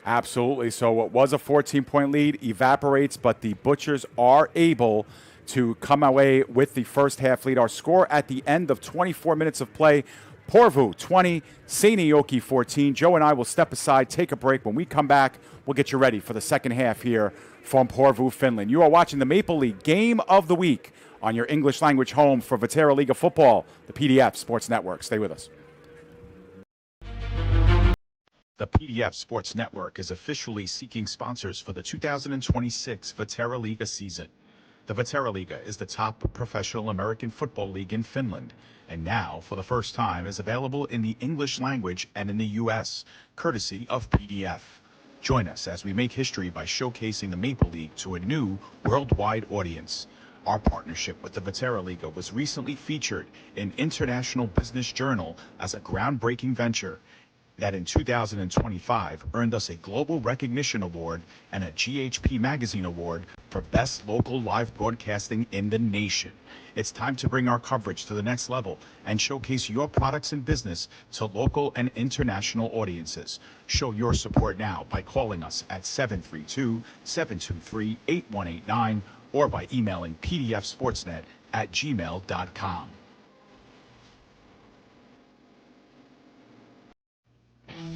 Absolutely. So what was a 14-point lead evaporates, but the Butchers are able to come away with the first half lead. Our score at the end of 24 minutes of play, Porvoo 20, Seinäjoki 14. Joe and I will step aside, take a break. When we come back, we'll get you ready for the second half here from Porvoo, Finland. You are watching the Maple League Game of the Week on your English language home for Vaahteraliiga football, the PDF Sports Network. Stay with us. The PDF Sports Network is officially seeking sponsors for the 2026 Vaahteraliiga season. The Vaahteraliiga is the top professional American football league in Finland, and now, for the first time, is available in the English language and in the U.S., courtesy of PDF. Join us as we make history by showcasing the Maple League to a new worldwide audience. Our partnership with the Vaahteraliiga was recently featured in International Business Journal as a groundbreaking venture that in 2025 earned us a Global Recognition Award and a GHP Magazine Award for Best Local Live Broadcasting in the nation. It's time to bring our coverage to the next level and showcase your products and business to local and international audiences. Show your support now by calling us at 732-723-8189 or by emailing pdfsportsnet@gmail.com.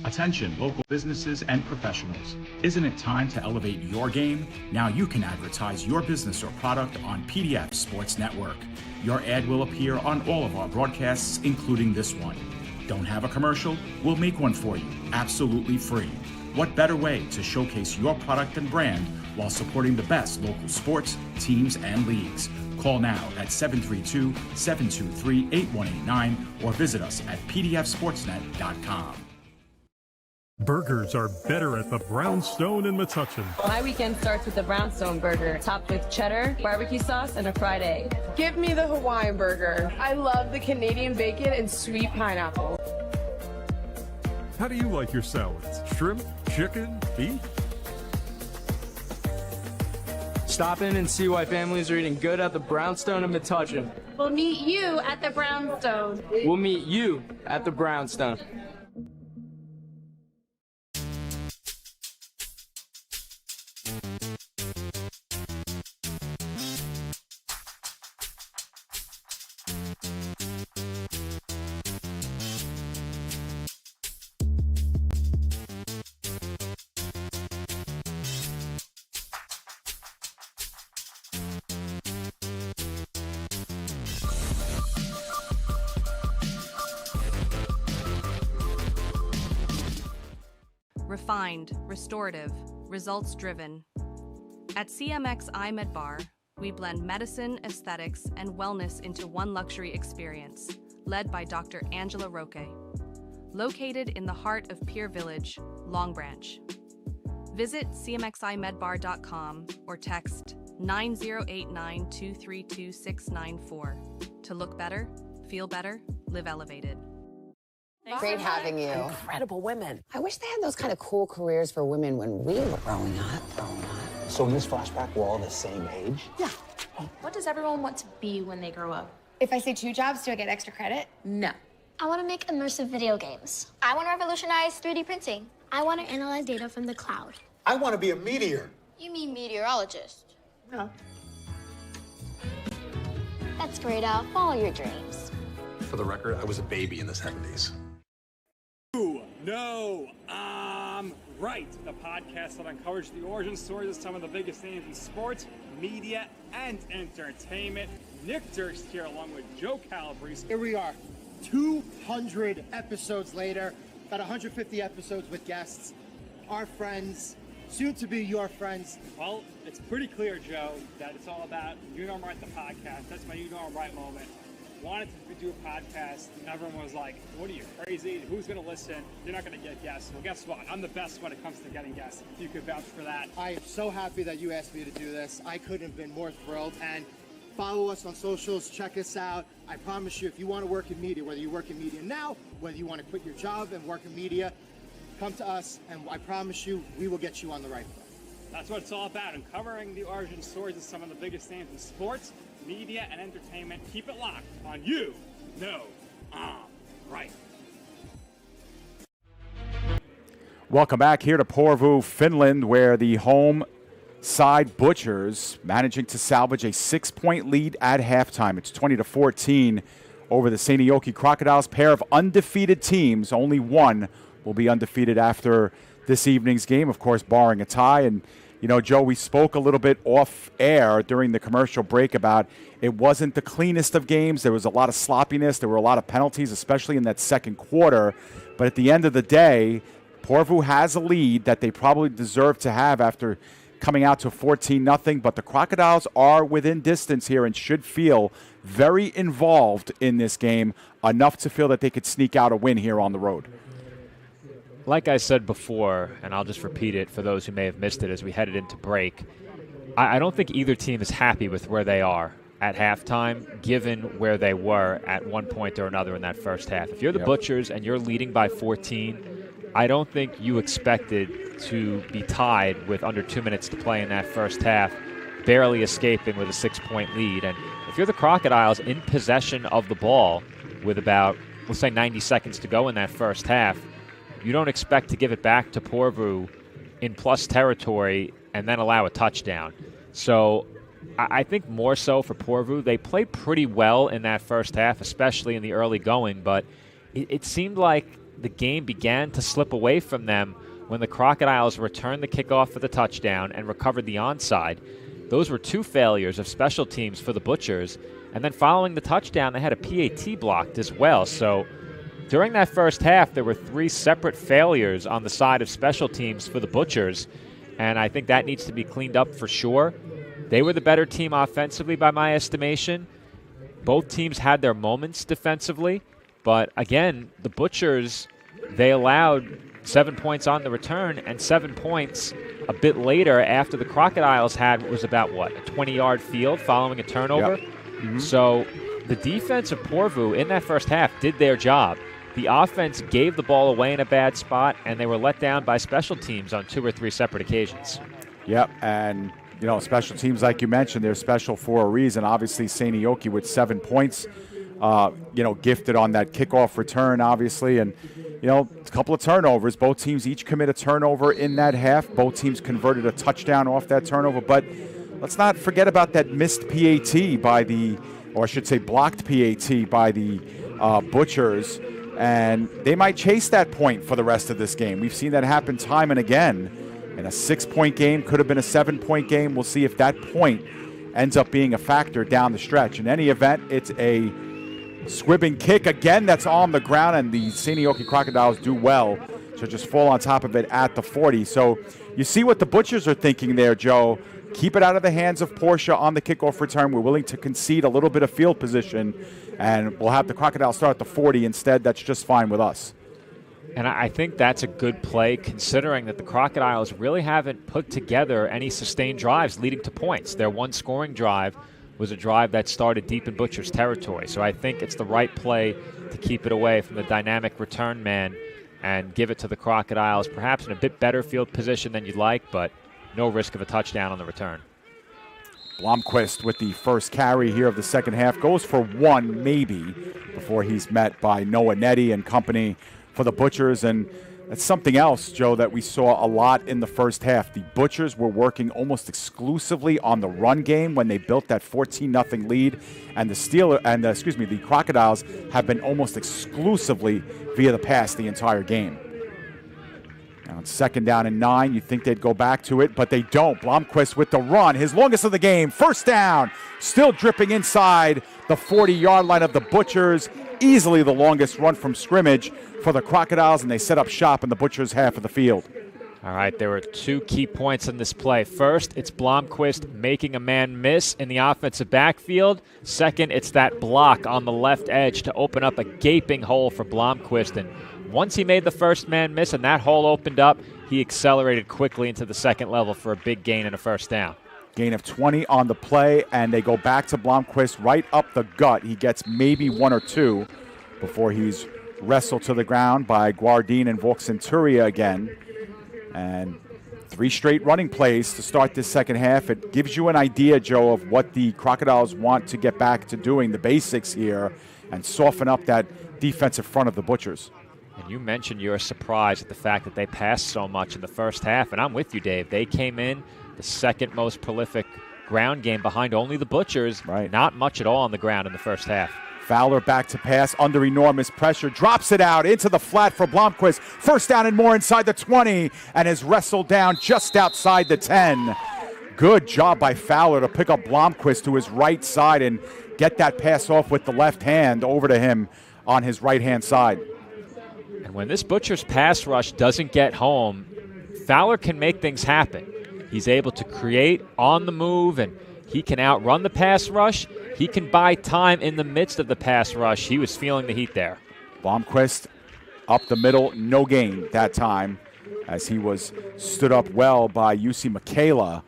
Attention local businesses and professionals. Isn't it time to elevate your game? Now you can advertise your business or product on PDF Sports Network. Your ad will appear on all of our broadcasts, including this one. Don't have a commercial? We'll make one for you, absolutely free. What better way to showcase your product and brand while supporting the best local sports, teams, and leagues? Call now at 732-723-8189 or visit us at pdfsportsnet.com. Burgers are better at the Brownstone in Metuchen. My weekend starts with the Brownstone burger, topped with cheddar, barbecue sauce, and a fried egg. Give me the Hawaiian burger. I love the Canadian bacon and sweet pineapple. How do you like your salads? Shrimp, chicken, beef? Stop in and see why families are eating good at the Brownstone in Metuchen. We'll meet you at the Brownstone. We'll meet you at the Brownstone. Refined, restorative, results-driven. At CMX iMed Bar, we blend medicine, aesthetics, and wellness into one luxury experience, led by Dr. Angela Roque. Located in the heart of Pier Village, Long Branch. Visit cmximedbar.com or text 9089-232-694 to look better, feel better, live elevated. Great having you. Incredible women. I wish they had those kind of cool careers for women when we were growing up. So in this flashback, we're all the same age? Yeah. What does everyone want to be when they grow up? If I say 2 jobs, do I get extra credit? No. I want to make immersive video games. I want to revolutionize 3D printing. I want to analyze data from the cloud. I want to be a meteor. You mean meteorologist? No. That's great, Al. Follow your dreams. For the record, I was a baby in the 70s. No, I'm right. The podcast that uncovers the origin stories of some of the biggest names in sports, media, and entertainment. Nick Durst here along with Joe Calabrese. Here we are, 200 episodes later. Got 150 episodes with guests, our friends, soon to be your friends. Well, it's pretty clear, Joe, that it's all about You Know I'm Right, the podcast. That's my You Know I'm Right moment. Wanted to do a podcast, and everyone was like, what are you, crazy? Who's going to listen? You're not going to get guests. Well, guess what? I'm the best when it comes to getting guests. You could vouch for that. I am so happy that you asked me to do this. I couldn't have been more thrilled. And follow us on socials. Check us out. I promise you, if you want to work in media, whether you work in media now, whether you want to quit your job and work in media, come to us, and I promise you, we will get you on the right path. That's what it's all about, uncovering the origin stories of some of the biggest names in sports, media, and entertainment. Keep it locked on You Know I'm Right. Welcome back here to Porvoo, Finland, where the home side Butchers managing to salvage a 6-point lead at halftime. It's 20-14 over the Seinäjoki Crocodiles. Pair of undefeated teams. Only one will be undefeated after this evening's game, of course, barring a tie. And, you know, Joe, we spoke a little bit off air during the commercial break about it wasn't the cleanest of games. There was a lot of sloppiness. There were a lot of penalties, especially in that second quarter. But at the end of the day, Porvoo has a lead that they probably deserve to have after coming out to 14-0. But the Crocodiles are within distance here and should feel very involved in this game, enough to feel that they could sneak out a win here on the road. Like I said before, and I'll just repeat it for those who may have missed it as we headed into break, I don't think either team is happy with where they are at halftime, given where they were at one point or another in that first half. If you're the Butchers and you're leading by 14, I don't think you expected to be tied with under 2 minutes to play in that first half, barely escaping with a 6-point lead. And if you're the Crocodiles in possession of the ball with about, let's say, 90 seconds to go in that first half, you don't expect to give it back to Porvoo in plus territory and then allow a touchdown. So I think more so for Porvoo, they played pretty well in that first half, especially in the early going, but it seemed like the game began to slip away from them when the Crocodiles returned the kickoff for the touchdown and recovered the onside. Those were 2 failures of special teams for the Butchers, and then following the touchdown, they had a PAT blocked as well. So during that first half, there were 3 separate failures on the side of special teams for the Butchers, and I think that needs to be cleaned up for sure. They were the better team offensively by my estimation. Both teams had their moments defensively, but again, the Butchers, they allowed 7 points on the return and 7 points a bit later after the Crocodiles had what was about, a 20-yard field following a turnover. Yep. Mm-hmm. So the defense of Porvoo in that first half did their job. The offense gave the ball away in a bad spot, and they were let down by special teams on 2 or 3 separate occasions. Yep, and special teams, like you mentioned, they're special for a reason. Obviously, Seinäjoki with 7 points, gifted on that kickoff return, obviously, and a couple of turnovers. Both teams each commit a turnover in that half. Both teams converted a touchdown off that turnover, but let's not forget about that missed PAT blocked PAT by the Butchers, and they might chase that point for the rest of this game. We've seen that happen time and again. In a 6-point game, could have been a 7-point game. We'll see if that point ends up being a factor down the stretch. In any event, it's a squibbing kick again that's on the ground, and the Seinäjoki Crocodiles do well to just fall on top of it at the 40. So you see what the Butchers are thinking there, Joe. Keep it out of the hands of Portia on the kickoff return. We're willing to concede a little bit of field position, and we'll have the Crocodiles start at the 40 instead. That's just fine with us. And I think that's a good play, considering that the Crocodiles really haven't put together any sustained drives leading to points. Their one scoring drive was a drive that started deep in Butcher's territory. So I think it's the right play to keep it away from the dynamic return man and give it to the Crocodiles, perhaps in a bit better field position than you'd like, but no risk of a touchdown on the return. Blomqvist with the first carry here of the second half. Goes for 1 maybe before he's met by Noah Nettie and company for the Butchers, and that's something else, Joe, that we saw a lot in the first half. The Butchers were working almost exclusively on the run game when they built that 14-0 lead, and the Crocodiles have been almost exclusively via the pass the entire game. Now it's 2nd down and 9. You'd think they'd go back to it, but they don't. Blomqvist with the run, his longest of the game. First down, still dripping inside the 40-yard line of the Butchers. Easily the longest run from scrimmage for the Crocodiles, and they set up shop in the Butchers' half of the field. All right, there were 2 key points in this play. First, it's Blomqvist making a man miss in the offensive backfield. Second, it's that block on the left edge to open up a gaping hole for Blomqvist. And once he made the first man miss and that hole opened up, he accelerated quickly into the second level for a big gain and a first down. Gain of 20 on the play, and they go back to Blomqvist right up the gut. He gets maybe 1 or 2 before he's wrestled to the ground by Guardine and Volkscenturia again. And 3 straight running plays to start this second half. It gives you an idea, Joe, of what the Crocodiles want to get back to doing, the basics here, and soften up that defensive front of the Butchers. And you mentioned you're surprised at the fact that they passed so much in the first half, and I'm with you, Dave. They came in the second most prolific ground game behind only the Butchers. Right. Not much at all on the ground in the first half. Fowler back to pass under enormous pressure, drops it out into the flat for Blomqvist. First down and more inside the 20, and is wrestled down just outside the 10. Good job by Fowler to pick up Blomqvist to his right side and get that pass off with the left hand over to him on his right-hand side. And when this Butchers pass rush doesn't get home, Fowler can make things happen. He's able to create on the move, and he can outrun the pass rush. He can buy time in the midst of the pass rush. He was feeling the heat there. Blomqvist up the middle, no gain that time, as he was stood up well by UC Michaela.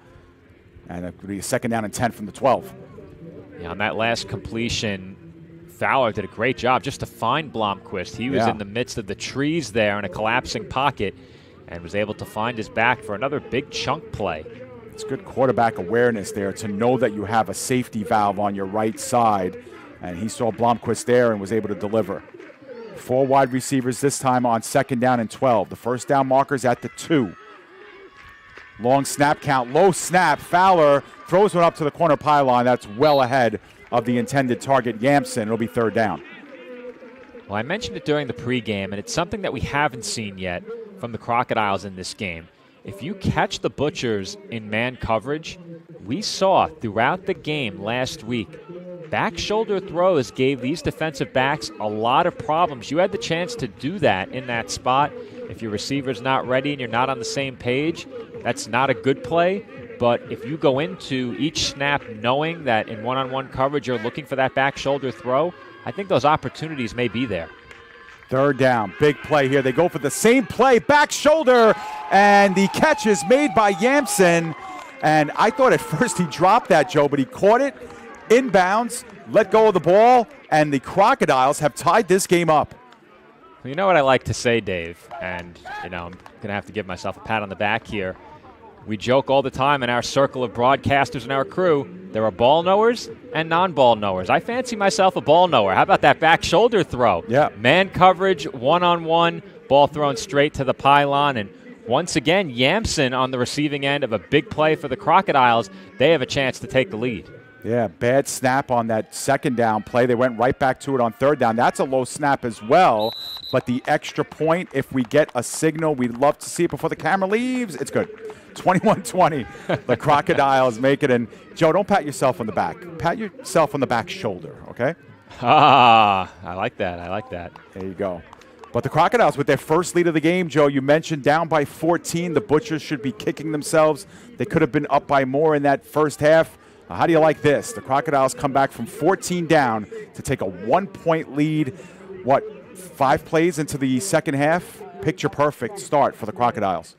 And it would be a 2nd down and 10 from the 12. Yeah, on that last completion, Fowler did a great job just to find Blomqvist. He was in the midst of the trees there in a collapsing pocket and was able to find his back for another big chunk play. It's good quarterback awareness there to know that you have a safety valve on your right side. And he saw Blomqvist there and was able to deliver. 4 wide receivers this time on 2nd down and 12. The first down marker's at the 2. Long snap count, low snap. Fowler throws one up to the corner pylon. That's well ahead of the intended target, Yamson. It'll be 3rd down. Well, I mentioned it during the pregame, and it's something that we haven't seen yet from the Crocodiles in this game. If you catch the Butchers in man coverage, we saw throughout the game last week, back shoulder throws gave these defensive backs a lot of problems. You had the chance to do that in that spot. If your receiver's not ready and you're not on the same page, that's not a good play. But if you go into each snap knowing that in one-on-one coverage you're looking for that back shoulder throw, I think those opportunities may be there. Third down, big play here. They go for the same play, back shoulder, and the catch is made by Yamson. And I thought at first he dropped that, Joe, but he caught it inbounds, let go of the ball, and the Crocodiles have tied this game up. Well, you know what I like to say, Dave, and I'm going to have to give myself a pat on the back here. We joke all the time in our circle of broadcasters and our crew, there are ball knowers and non-ball knowers. I fancy myself a ball knower. How about that back shoulder throw? Yeah. Man coverage, one-on-one, ball thrown straight to the pylon. And once again, Yamson on the receiving end of a big play for the Crocodiles. They have a chance to take the lead. Yeah, bad snap on that second down play. They went right back to it on third down. That's a low snap as well. But the extra point, if we get a signal, we'd love to see it before the camera leaves. It's good. 21-20. The Crocodiles make it. And, Joe, don't pat yourself on the back. Pat yourself on the back shoulder, okay? Ah, I like that. I like that. There you go. But the Crocodiles with their first lead of the game, Joe, you mentioned down by 14. The Butchers should be kicking themselves. They could have been up by more in that first half. How do you like this? The Crocodiles come back from 14 down to take a 1-point lead. 5 plays into the second half? Picture perfect start for the Crocodiles.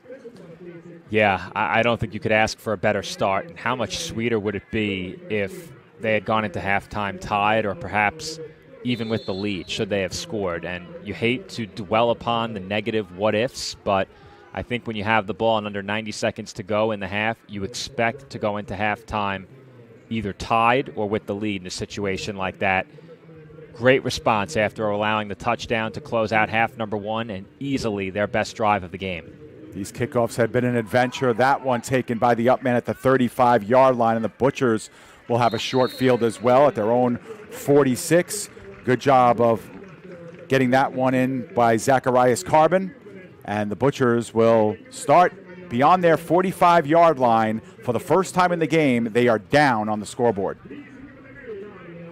Yeah, I don't think you could ask for a better start. And how much sweeter would it be if they had gone into halftime tied or perhaps even with the lead, should they have scored? And you hate to dwell upon the negative what-ifs, but I think when you have the ball and under 90 seconds to go in the half, you expect to go into halftime either tied or with the lead in a situation like that. Great response after allowing the touchdown to close out half number one, and easily their best drive of the game. These kickoffs have been an adventure. That one taken by the Upman at the 35-yard line, and the Butchers will have a short field as well at their own 46. Good job of getting that one in by Zacharias Carbon, and the Butchers will start beyond their 45-yard line. For the first time in the game, they are down on the scoreboard.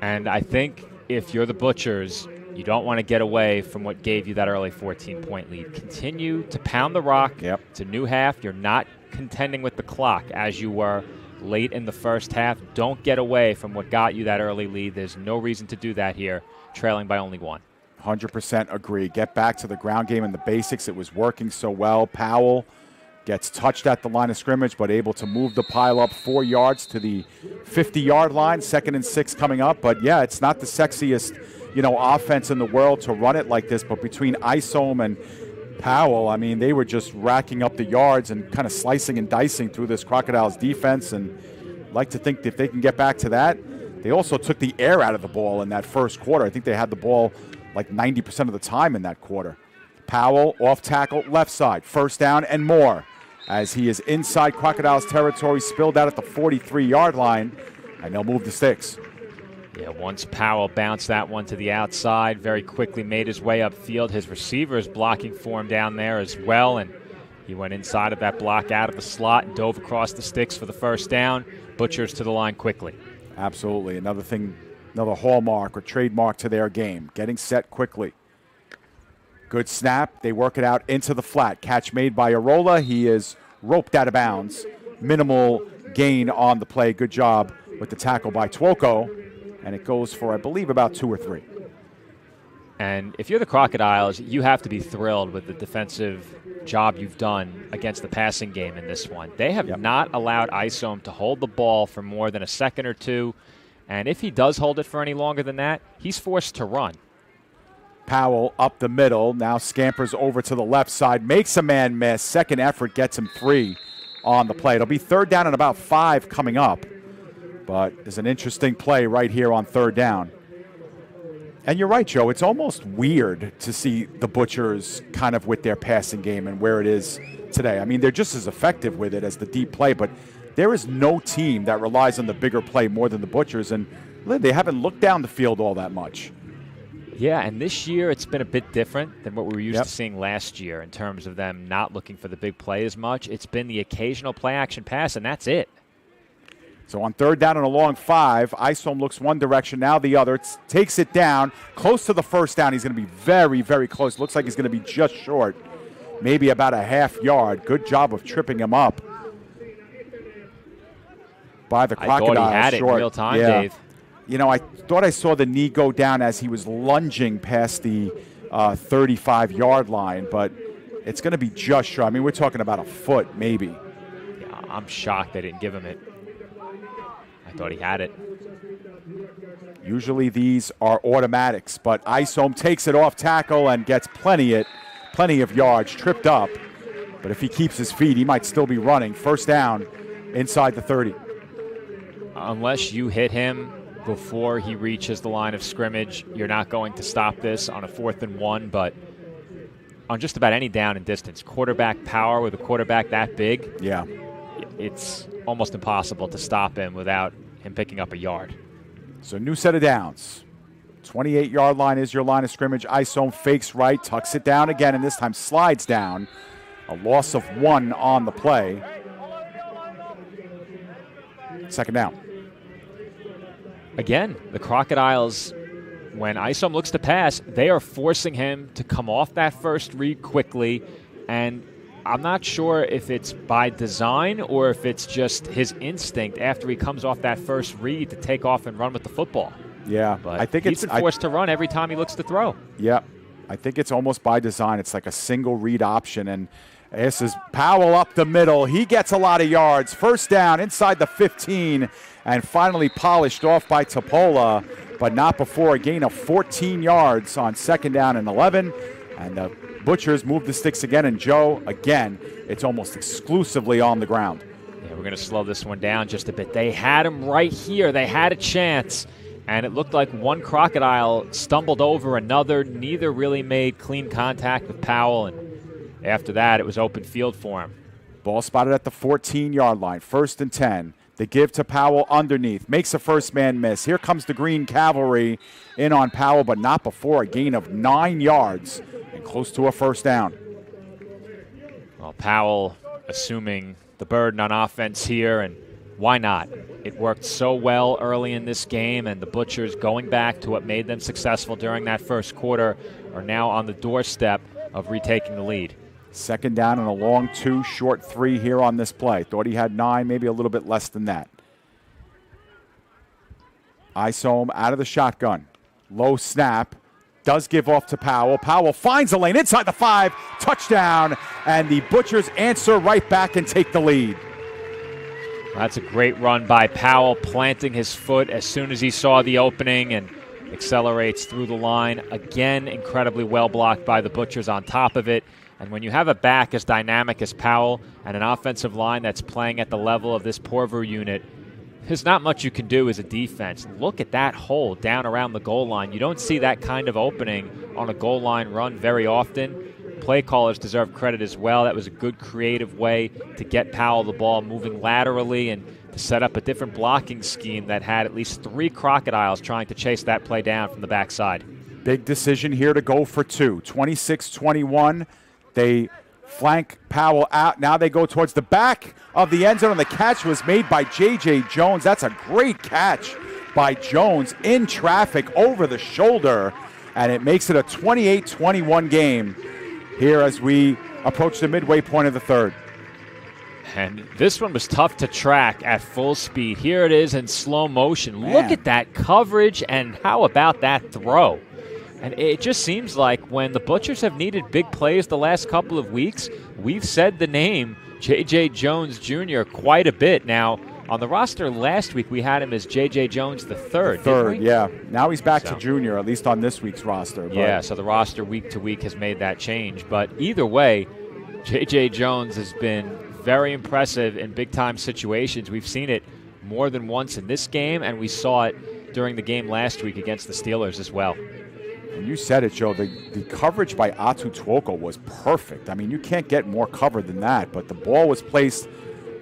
And I think if you're the Butchers, you don't want to get away from what gave you that early 14-point lead. Continue to pound the rock. Yep. It's a new half. You're not contending with the clock as you were late in the first half. Don't get away from what got you that early lead. There's no reason to do that here, trailing by only one. 100% agree. Get back to the ground game and the basics. It was working so well. Powell gets touched at the line of scrimmage, but able to move the pile up 4 yards to the 50-yard line. 2nd and 6 coming up. But, yeah, it's not the sexiest, offense in the world to run it like this. But between Isom and Powell, I mean, they were just racking up the yards and kind of slicing and dicing through this Crocodiles defense. And I'd like to think if they can get back to that. They also took the air out of the ball in that first quarter. I think they had the ball like 90% of the time in that quarter. Powell off tackle, left side, first down and more. As he is inside Crocodiles territory, spilled out at the 43-yard line, and they'll move the sticks. Yeah, once Powell bounced that one to the outside, very quickly made his way upfield. His receivers blocking for him down there as well, and he went inside of that block out of the slot and dove across the sticks for the first down. Butchers to the line quickly. Absolutely. Another hallmark or trademark to their game, getting set quickly. Good snap. They work it out into the flat. Catch made by Arola. He is roped out of bounds. Minimal gain on the play. Good job with the tackle by Twoko. And it goes for, I believe, about 2 or 3. And if you're the Crocodiles, you have to be thrilled with the defensive job you've done against the passing game in this one. They have not allowed Isom to hold the ball for more than a second or two. And if he does hold it for any longer than that, he's forced to run. Powell up the middle, now scampers over to the left side, makes a man miss. Second effort gets him 3 on the play. It'll be 3rd down and about 5 coming up. But there's an interesting play right here on 3rd down. And you're right, Joe. It's almost weird to see the Butchers kind of with their passing game and where it is today. I mean, they're just as effective with it as the deep play, but there is no team that relies on the bigger play more than the Butchers, and they haven't looked down the field all that much. Yeah, and this year it's been a bit different than what we were used to seeing last year in terms of them not looking for the big play as much. It's been the occasional play-action pass, and that's it. So on 3rd down and a long 5, Isom looks one direction, now the other. Takes it down, close to the first down. He's going to be very, very close. Looks like he's going to be just short, maybe about a half yard. Good job of tripping him up. by the Crocodiles. I thought he had short. it in real time, yeah. Dave. You know, I thought I saw the knee go down as he was lunging past the 35-yard line, but it's going to be just short. I mean, we're talking about a foot, maybe. Yeah, I'm shocked they didn't give him it. I thought he had it. Usually these are automatics, but Isom takes it off tackle and gets plenty of yards, tripped up. But if he keeps his feet, he might still be running. First down inside the 30. Unless you hit him before he reaches the line of scrimmage, you're not going to stop this on a 4th and 1, but on just about any down and distance, quarterback power with a quarterback that big, yeah, it's almost impossible to stop him without him picking up a yard. So new set of downs. 28-yard line is your line of scrimmage. Isom fakes right, tucks it down again, and this time slides down. A loss of 1 on the play. Second down. Again, the Crocodiles, when Isom looks to pass, they are forcing him to come off that first read quickly, and I'm not sure if it's by design or if it's just his instinct after he comes off that first read to take off and run with the football. Yeah, but I think he's been forced to run every time he looks to throw. Yeah, I think it's almost by design. It's like a single read option, and this is Powell up the middle. He gets a lot of yards. First down inside the 15, and finally polished off by Topola, but not before a gain of 14 yards on second down and 11. And the Butchers move the sticks again, and Joe, again, it's almost exclusively on the ground. Yeah, we're going to slow this one down just a bit. They had him right here. They had a chance, and it looked like one Crocodile stumbled over another. Neither really made clean contact with Powell, and after that, it was open field for him. Ball spotted at the 14-yard line, 1st and 10. They give to Powell underneath, makes a first man miss. Here comes the Green Cavalry in on Powell, but not before a gain of 9 yards and close to a first down. Well, Powell assuming the burden on offense here, and why not? It worked so well early in this game, and the Butchers, going back to what made them successful during that first quarter, are now on the doorstep of retaking the lead. Second down and a long 2, short 3 here on this play. Thought he had 9, maybe a little bit less than that. Isom out of the shotgun. Low snap. Does give off to Powell. Powell finds a lane inside the 5. Touchdown. And the Butchers answer right back and take the lead. That's a great run by Powell, planting his foot as soon as he saw the opening and accelerates through the line. Again, incredibly well blocked by the Butchers on top of it. And when you have a back as dynamic as Powell and an offensive line that's playing at the level of this Porvoo unit, there's not much you can do as a defense. Look at that hole down around the goal line. You don't see that kind of opening on a goal line run very often. Play callers deserve credit as well. That was a good creative way to get Powell the ball moving laterally and to set up a different blocking scheme that had at least 3 Crocodiles trying to chase that play down from the backside. Big decision here to go for 2. 26-21. They flank Powell out. Now they go towards the back of the end zone, and the catch was made by J.J. Jones. That's a great catch by Jones in traffic over the shoulder, and it makes it a 28-21 game here as we approach the midway point of the third. And this one was tough to track at full speed. Here it is in slow motion. Man. Look at that coverage, and how about that throw? And it just seems like when the Butchers have needed big plays the last couple of weeks, we've said the name J.J. Jones Jr. quite a bit. Now, on the roster last week, we had him as J.J. Jones the third. Yeah. Now he's back to junior, at least on this week's roster. But yeah, so the roster week to week has made that change. But either way, J.J. Jones has been very impressive in big-time situations. We've seen it more than once in this game, and we saw it during the game last week against the Steelers as well. And you said it, Joe. The coverage by Atu Tuoko was perfect. I mean, you can't get more cover than that. But the ball was placed,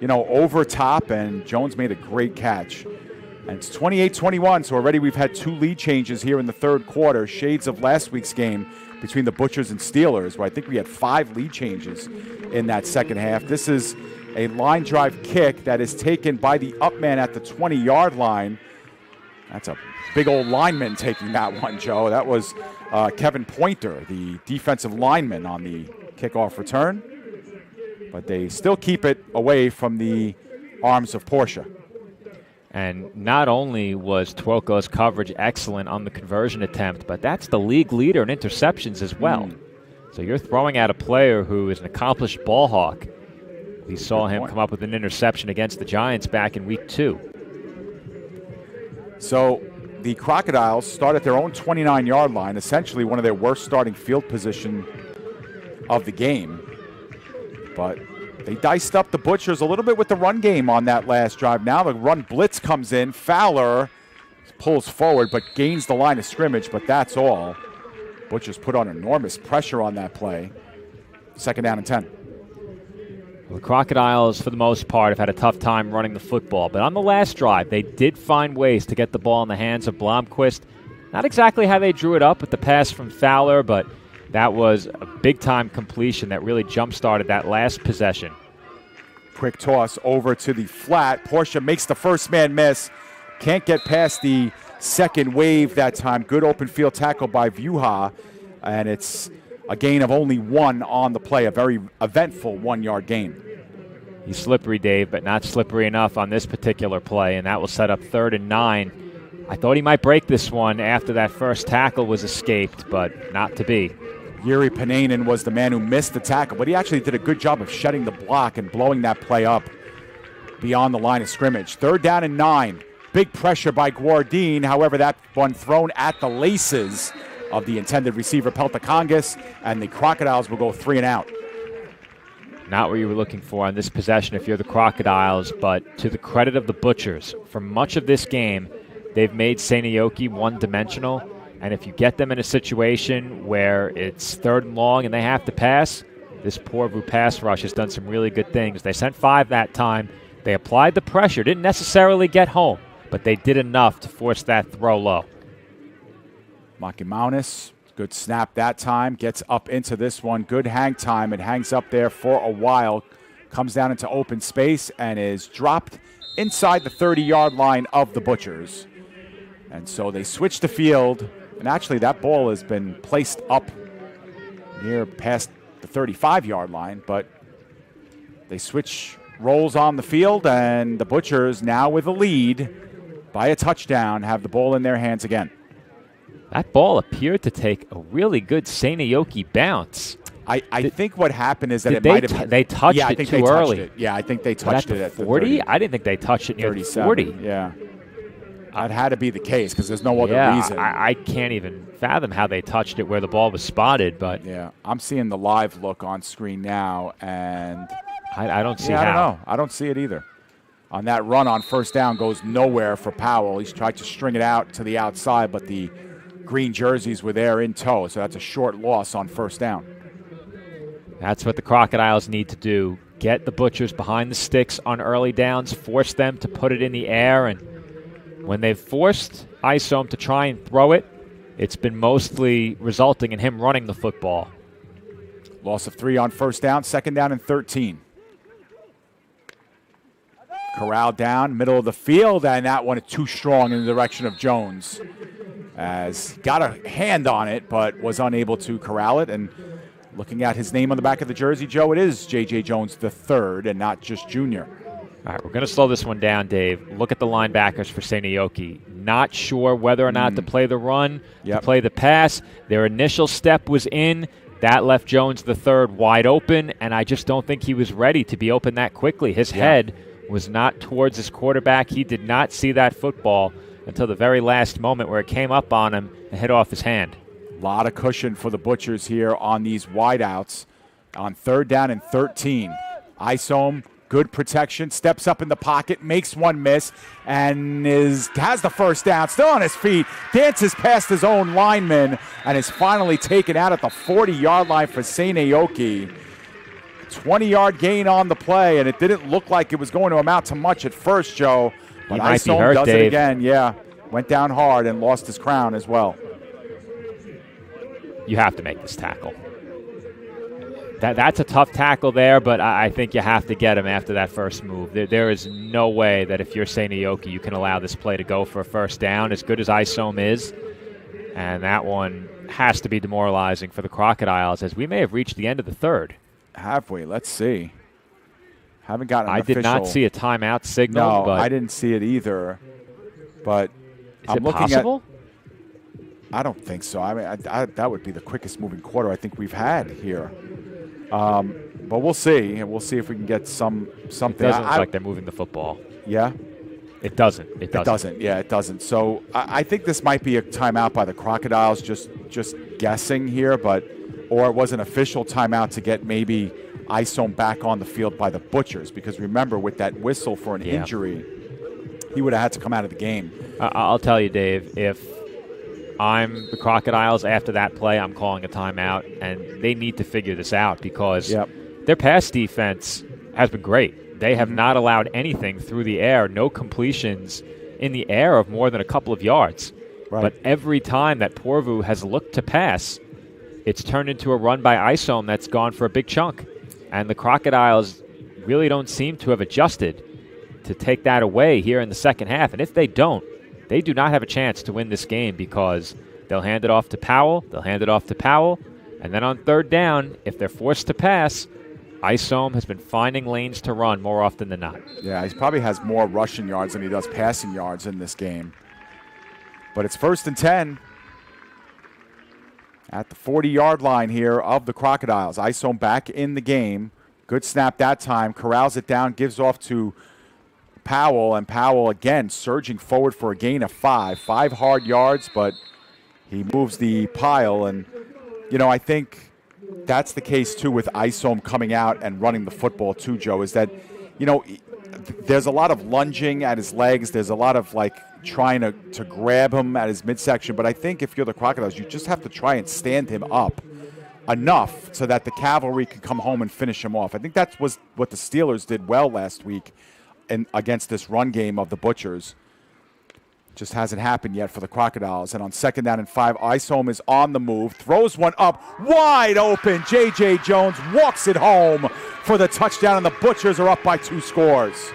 over top, and Jones made a great catch. And it's 28-21, so already we've had 2 lead changes here in the third quarter, shades of last week's game between the Butchers and Steelers, where I think we had 5 lead changes in that second half. This is a line drive kick that is taken by the up man at the 20-yard line. That's a big old lineman taking that one, Joe. That was Kevin Pointer, the defensive lineman on the kickoff return. But they still keep it away from the arms of Porsche. And not only was Twilko's coverage excellent on the conversion attempt, but that's the league leader in interceptions as well. So you're throwing at a player who is an accomplished ball hawk. We saw him come up with an interception against the Giants back in week 2. So the Crocodiles start at their own 29-yard line, essentially one of their worst starting field position of the game. But they diced up the Butchers a little bit with the run game on that last drive. Now the run blitz comes in. Fowler pulls forward but gains the line of scrimmage, but that's all. Butchers put on enormous pressure on that play. 2nd down and 10. Well, the Crocodiles, for the most part, have had a tough time running the football. But on the last drive, they did find ways to get the ball in the hands of Blomqvist. Not exactly how they drew it up with the pass from Fowler, but that was a big-time completion that really jump-started that last possession. Quick toss over to the flat. Portia makes the first man miss. Can't get past the second wave that time. Good open field tackle by Vuha, and it's a gain of only 1 on the play, a very eventful 1-yard gain. He's slippery, Dave, but not slippery enough on this particular play, and that will set up 3rd and 9. I thought he might break this one after that first tackle was escaped, but not to be. Yuri Pananen was the man who missed the tackle, but he actually did a good job of shedding the block and blowing that play up beyond the line of scrimmage. 3rd down and 9. Big pressure by Guardine. However, that one thrown at the laces of the intended receiver, Peltakongas, and the Crocodiles will go 3 and out. Not what you were looking for on this possession if you're the Crocodiles, but to the credit of the Butchers, for much of this game, they've made Seinäjoki one-dimensional. And if you get them in a situation where it's 3rd and long and they have to pass, this Porvoo pass rush has done some really good things. They sent 5 that time. They applied the pressure, didn't necessarily get home, but they did enough to force that throw low. Makimaunis, good snap that time, gets up into this one. Good hang time. It hangs up there for a while, comes down into open space, and is dropped inside the 30-yard line of the Butchers. And so they switch the field. And actually, that ball has been placed up near past the 35-yard line, but they switch roles on the field, and the Butchers, now with a lead by a touchdown, have the ball in their hands again. That ball appeared to take a really good Seinäjoki bounce. I think what happened is that it might have... They touched it too early. Yeah, I think they touched it at 40? I didn't think they touched it near 40. Yeah. That had to be the case because there's no other reason. I can't even fathom how they touched it where the ball was spotted. But yeah, I'm seeing the live look on screen now, and I don't see how. I don't know. I don't see it either. On that run on 1st down goes nowhere for Powell. He's tried to string it out to the outside, but the green jerseys were there in tow, so that's a short loss on 1st down. That's what the Crocodiles need to do. Get the Butchers behind the sticks on early downs, force them to put it in the air, and when they've forced Isom to try and throw it, it's been mostly resulting in him running the football. Loss of 3 on 1st down, 2nd down and 13. Corral down, middle of the field, and that one is too strong in the direction of Jones. As got a hand on it, but was unable to corral it. And looking at his name on the back of the jersey, Joe, it is J.J. Jones III and not just Junior. All right, we're going to slow this one down, Dave. Look at the linebackers for Seinäjoki. Not sure whether or not to play the run, to play the pass. Their initial step was in. That left Jones III wide open, and I just don't think he was ready to be open that quickly. His head was not towards his quarterback. He did not see that football until the very last moment where it came up on him and hit off his hand. A lot of cushion for the Butchers here on these wideouts. On 3rd down and 13. Isom, good protection, steps up in the pocket, makes one miss, and has the 1st down, still on his feet, dances past his own lineman, and is finally taken out at the 40-yard line for Seinäjoki. 20-yard gain on the play, and it didn't look like it was going to amount to much at first, Joe. But Isom does it again, Went down hard and lost his crown as well. You have to make this tackle. That's a tough tackle there, but I think you have to get him after that first move. There is no way that if you're Seinäjoki, you can allow this play to go for a 1st down, as good as Isom is. And that one has to be demoralizing for the Crocodiles, as we may have reached the end of the 3rd. Have we? Let's see. Haven't gotten an I official. did not see a timeout signal. No, but I didn't see it either. But is I'm it looking possible? I don't think so. I mean, that would be the quickest moving quarter I think we've had here. But we'll see, and we'll see if we can get something. It doesn't look like they're moving the football. Yeah? It doesn't. It doesn't. Yeah, it doesn't. So I think this might be a timeout by the Crocodiles, just guessing here, or it was an official timeout to get maybe Isom back on the field by the Butchers, because remember, with that whistle for an injury, he would have had to come out of the game. I'll tell you, Dave, if I'm the Crocodiles after that play, I'm calling a timeout, and they need to figure this out because their pass defense has been great. They have not allowed anything through the air, no completions in the air of more than a couple of yards. Right. But every time that Porvoo has looked to pass, it's turned into a run by Isom that's gone for a big chunk. And the Crocodiles really don't seem to have adjusted to take that away here in the second half. And if they don't, they do not have a chance to win this game because they'll hand it off to Powell, and then on third down, if they're forced to pass, Isom has been finding lanes to run more often than not. Yeah, he probably has more rushing yards than he does passing yards in this game. But it's 1st and 10 at the 40-yard line here of the Crocodiles. Isom back in the game. Good snap that time. Corrals it down, gives off to Powell, and Powell again surging forward for a gain of 5 hard yards, but he moves the pile. And, I think that's the case, too, with Isom coming out and running the football, too, Joe, is that, there's a lot of lunging at his legs. There's a lot of, trying to grab him at his midsection. But I think if you're the Crocodiles, you just have to try and stand him up enough so that the cavalry can come home and finish him off. I think that was what the Steelers did well last week against this run game of the Butchers. Just hasn't happened yet for the Crocodiles. And on 2nd down and 5, Isom is on the move, throws one up, wide open. J.J. Jones walks it home for the touchdown, and the Butchers are up by 2 scores.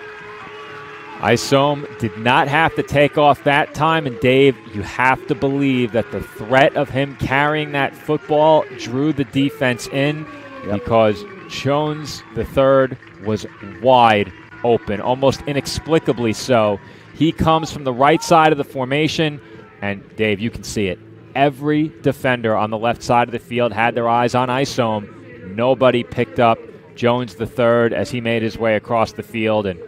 Isom did not have to take off that time, and Dave, you have to believe that the threat of him carrying that football drew the defense in because Jones III was wide open, almost inexplicably so. He comes from the right side of the formation, and Dave, you can see it. Every defender on the left side of the field had their eyes on Isom. Nobody picked up Jones III as he made his way across the field, and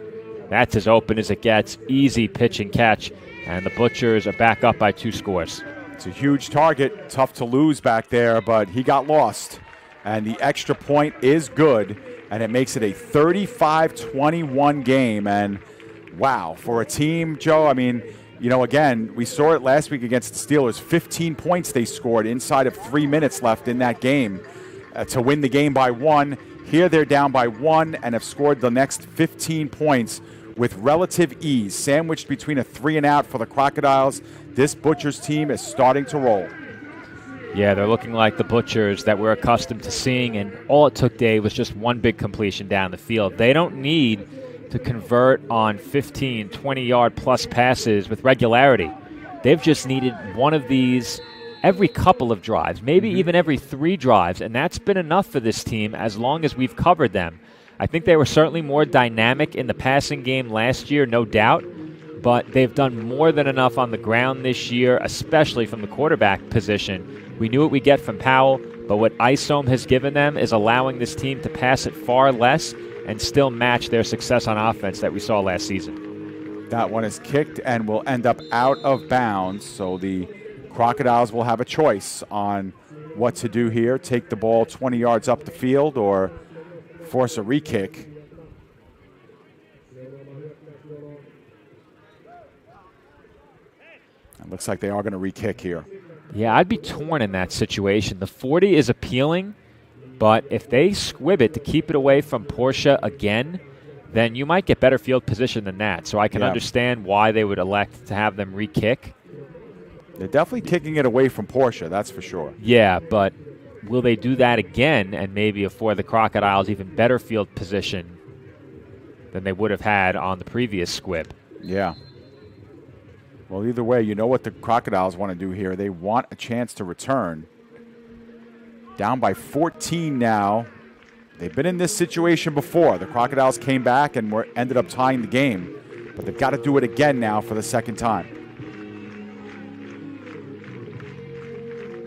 that's as open as it gets. Easy pitch and catch, and the Butchers are back up by 2 scores. It's a huge target, tough to lose back there, but he got lost. And the extra point is good, and it makes it a 35-21 game. And wow, for a team, Joe, I mean, again, we saw it last week against the Steelers. 15 points they scored inside of 3 minutes left in that game to win the game by 1. Here they're down by 1 and have scored the next 15 points with relative ease. Sandwiched between a 3 and out for the Crocodiles, this Butchers team is starting to roll. Yeah, they're looking like the Butchers that we're accustomed to seeing, and all it took, Dave, was just one big completion down the field. They don't need to convert on 15, 20-yard plus passes with regularity. They've just needed one of these every couple of drives, maybe even every 3 drives, and that's been enough for this team as long as we've covered them. I think they were certainly more dynamic in the passing game last year, no doubt, but they've done more than enough on the ground this year, especially from the quarterback position. We knew what we get from Powell, but what Isom has given them is allowing this team to pass it far less and still match their success on offense that we saw last season. That one is kicked and will end up out of bounds, so the Crocodiles will have a choice on what to do here. Take the ball 20 yards up the field or force a re-kick. It looks like they are going to re-kick here. Yeah, I'd be torn in that situation. The 40 is appealing, but if they squib it to keep it away from Porsche again, then you might get better field position than that. So I can understand why they would elect to have them re-kick. They're definitely kicking it away from Porsche, that's for sure. Yeah, but will they do that again and maybe afford the Crocodiles even better field position than they would have had on the previous squib? Yeah. Well, either way, you know what the Crocodiles want to do here. They want a chance to return. Down by 14 now. they've been in this situation before. The Crocodiles came back and ended up tying the game, but they've got to do it again now for the second time.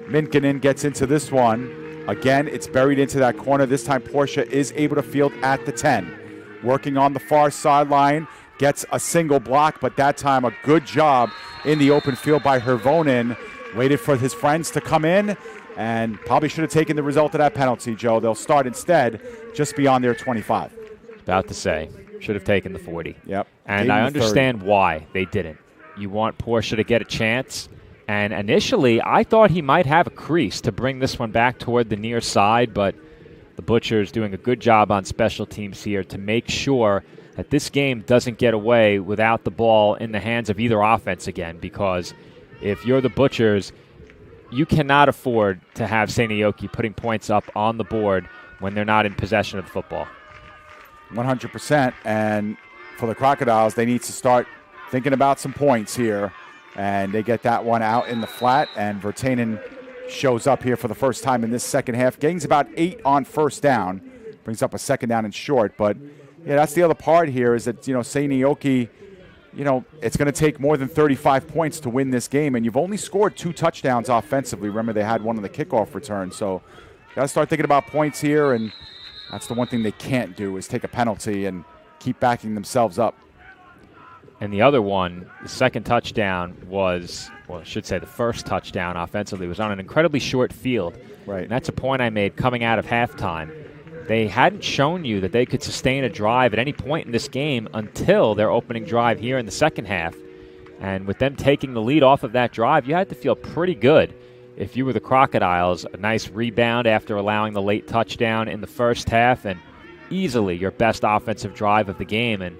Minkinen gets into this one. Again, it's buried into that corner. This time, Portia is able to field at the 10. Working on the far sideline, gets a single block, but that time a good job in the open field by Hervonen. Waited for his friends to come in and probably should have taken the result of that penalty, Joe. They'll start instead just beyond their 25. About to say, should have taken the 40. Yep. And I understand why they didn't. You want Portia to get a chance. And initially, I thought he might have a crease to bring this one back toward the near side, but the Butchers doing a good job on special teams here to make sure that this game doesn't get away without the ball in the hands of either offense again, because if you're the Butchers, you cannot afford to have Seinäjoki putting points up on the board when they're not in possession of the football. 100%. And for the Crocodiles, they need to start thinking about some points here. And they get that one out in the flat, and Virtanen shows up here for the first time in this second half. Gains about 8 on first down. Brings up a second down and short. But, yeah, that's the other part here is that, Seinäjoki, it's going to take more than 35 points to win this game, and you've only scored 2 touchdowns offensively. Remember, they had one on the kickoff return. So got to start thinking about points here, and that's the one thing they can't do is take a penalty and keep backing themselves up. And the other one, the second touchdown was, well, I should say the first touchdown offensively was on an incredibly short field. Right. And that's a point I made coming out of halftime. They hadn't shown you that they could sustain a drive at any point in this game until their opening drive here in the second half. And with them taking the lead off of that drive, you had to feel pretty good. If you were the Crocodiles, a nice rebound after allowing the late touchdown in the first half, and easily your best offensive drive of the game. And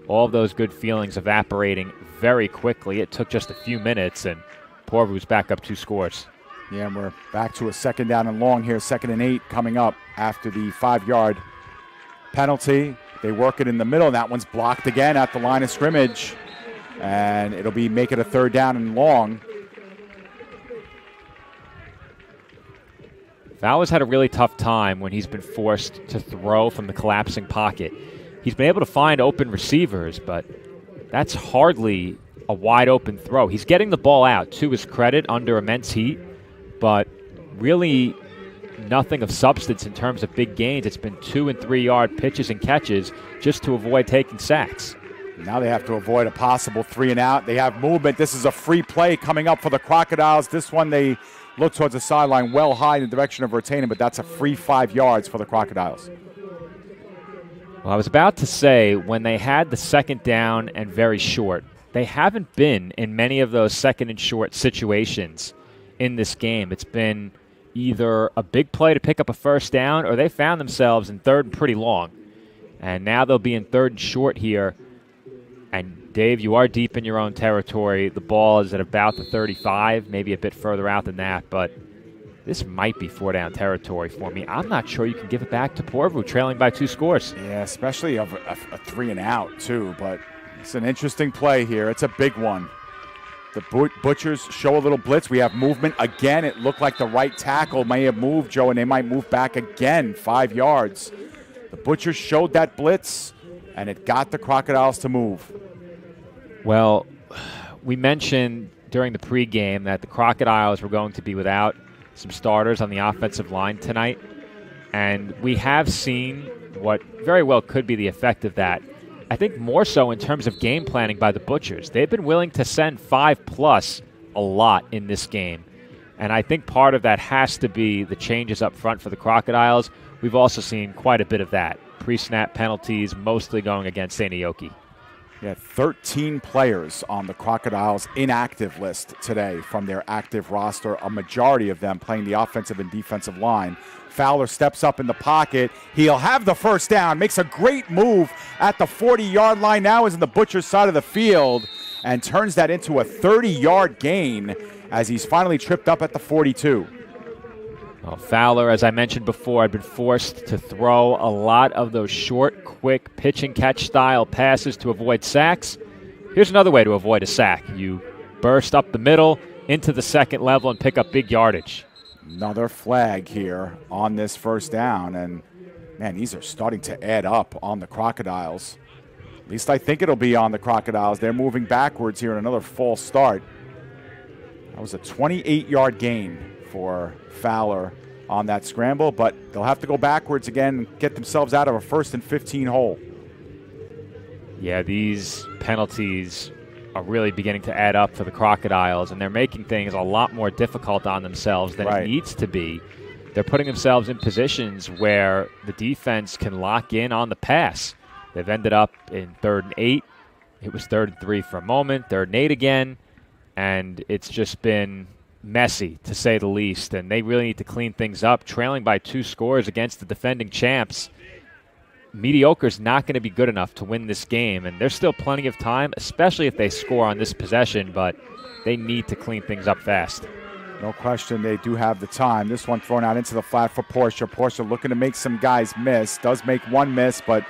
all of those good feelings evaporating very quickly. It took just a few minutes, and Porvoo's back up 2 scores. Yeah, and we're back to a second down and long here, 2nd and 8 coming up after the 5-yard penalty. They work it in the middle, and that one's blocked again at the line of scrimmage, and it'll be make it a 3rd down and long. Fowler's had a really tough time when he's been forced to throw from the collapsing pocket. He's been able to find open receivers, but that's hardly a wide-open throw. He's getting the ball out, to his credit, under immense heat, but really nothing of substance in terms of big gains. It's been 2- and 3-yard pitches and catches just to avoid taking sacks. Now they have to avoid a possible 3-and-out. They have movement. This is a free play coming up for the Crocodiles. This one they look towards the sideline well high in the direction of Virtanen, but that's a free 5 yards for the Crocodiles. Well, I was about to say, when they had the second down and very short, they haven't been in many of those second and short situations in this game. It's been either a big play to pick up a first down, or they found themselves in 3rd and pretty long. And now they'll be in 3rd and short here. And, Dave, you are deep in your own territory. The ball is at about the 35, maybe a bit further out than that, but this might be 4-down territory for me. I'm not sure you can give it back to Porvoo, trailing by 2 scores. Yeah, especially a 3-and-out, too. But it's an interesting play here. It's a big one. The Butchers show a little blitz. We have movement again. It looked like the right tackle may have moved, Joe, and they might move back again 5 yards. The Butchers showed that blitz, and it got the Crocodiles to move. Well, we mentioned during the pregame that the Crocodiles were going to be without some starters on the offensive line tonight, and we have seen what very well could be the effect of that. I think more so in terms of game planning by the Butchers. They've been willing to send 5+ a lot in this game, and I think part of that has to be the changes up front for the Crocodiles. We've also seen quite a bit of that. Pre-snap penalties mostly going against Seinäjoki. Yeah, 13 players on the Crocodiles' inactive list today from their active roster, a majority of them playing the offensive and defensive line. Fowler steps up in the pocket. He'll have the first down, makes a great move at the 40-yard line, now is in the Butchers' side of the field, and turns that into a 30-yard gain as he's finally tripped up at the 42. Well, Fowler, as I mentioned before, had been forced to throw a lot of those short, quick pitch-and-catch style passes to avoid sacks. Here's another way to avoid a sack. You burst up the middle into the second level and pick up big yardage. Another flag here on this first down, and Man, these are starting to add up on the Crocodiles. At least I think it'll be on the Crocodiles. They're moving backwards here in another false start. That was a 28-yard gain for Fowler on that scramble, but they'll have to go backwards again and get themselves out of a 1st and 15 hole. Yeah, these penalties are really beginning to add up for the Crocodiles, and they're making things a lot more difficult on themselves than it needs to be. They're putting themselves in positions where the defense can lock in on the pass. They've ended up in 3rd and 8. It was 3rd and 3 for a moment, 3rd and 8 again, and it's just been messy, to say the least, and they really need to clean things up. Trailing by 2 scores against the defending champs, mediocre is not going to be good enough to win this game, and there's still plenty of time, especially if they score on this possession, but they need to clean things up fast. No question, they do have the time. This one thrown out into the flat for Porsche. Porsche looking to make some guys miss. Does make one miss, but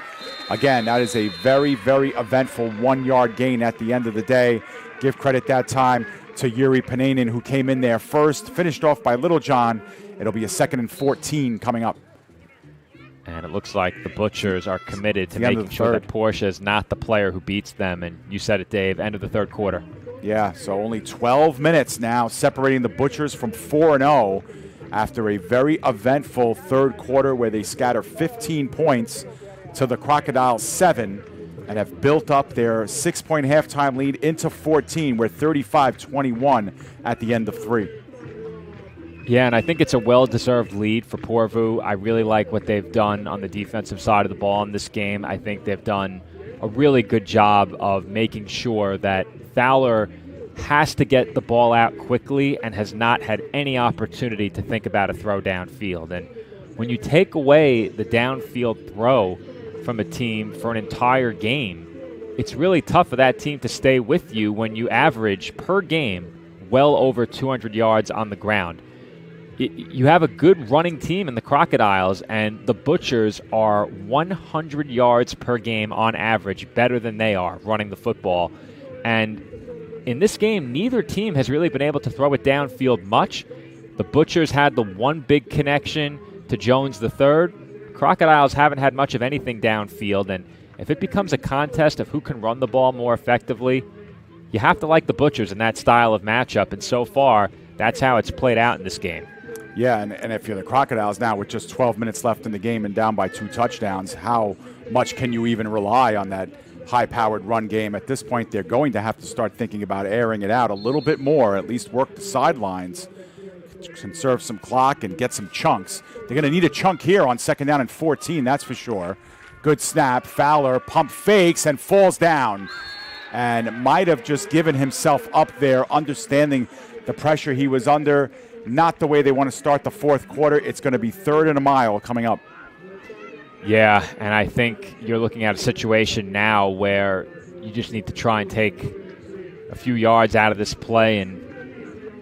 again, that is a very, very eventful 1-yard gain at the end of the day. Give credit that time to Yuri Pananin, who came in there first, finished off by Littlejohn. It'll be a 2nd and 14 coming up. And it looks like the Butchers are committed to making sure that Porsche is not the player who beats them. And you said it, Dave, end of the 3rd quarter. Yeah, so only 12 minutes now separating the Butchers from 4-0 after a very eventful 3rd quarter where they scatter 15 points to the Crocodiles 7 and have built up their 6-point halftime lead into 14. We're 35-21 at the end of 3. Yeah, and I think it's a well-deserved lead for Porvoo. I really like what they've done on the defensive side of the ball in this game. I think they've done a really good job of making sure that Fowler has to get the ball out quickly and has not had any opportunity to think about a throw downfield. And when you take away the downfield throw from a team for an entire game, it's really tough for that team to stay with you when you average per game well over 200 yards on the ground. You have a good running team in the Crocodiles, and the Butchers are 100 yards per game on average better than they are running the football. And in this game, neither team has really been able to throw it downfield much. The Butchers had the one big connection to Jones III. Crocodiles haven't had much of anything downfield, and if it becomes a contest of who can run the ball more effectively, you have to like the Butchers in that style of matchup, and so far, that's how it's played out in this game. Yeah, and if you're the Crocodiles now with just 12 minutes left in the game and down by 2 touchdowns, how much can you even rely on that high-powered run game? At this point, they're going to have to start thinking about airing it out a little bit more, at least work the sidelines, conserve some clock, and get some chunks. They're going to need a chunk here on 2nd down and 14, that's for sure. Good snap. Fowler pump fakes and falls down, and might have just given himself up there, understanding the pressure he was under. Not the way they want to start the 4th quarter. It's going to be 3rd and a mile coming up. Yeah, and I think you're looking at a situation now where you just need to try and take a few yards out of this play and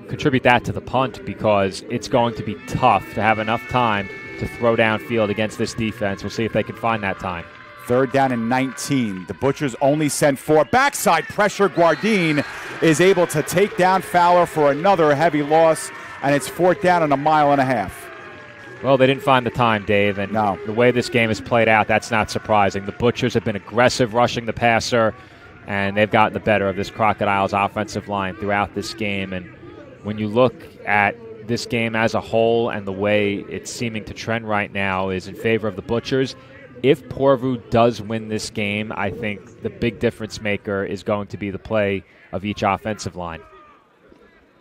contribute that to the punt, because it's going to be tough to have enough time to throw downfield against this defense. We'll see if they can find that time. 3rd down and 19. The Butchers only send 4. Backside pressure. Guardine is able to take down Fowler for another heavy loss, and it's 4th down and a mile and a half. Well, they didn't find the time, Dave, and the way this game has played out, that's not surprising. The Butchers have been aggressive rushing the passer, and they've gotten the better of this Crocodiles offensive line throughout this game. And when you look at this game as a whole and the way it's seeming to trend right now is in favor of the Butchers. If Porvoo does win this game, I think the big difference maker is going to be the play of each offensive line.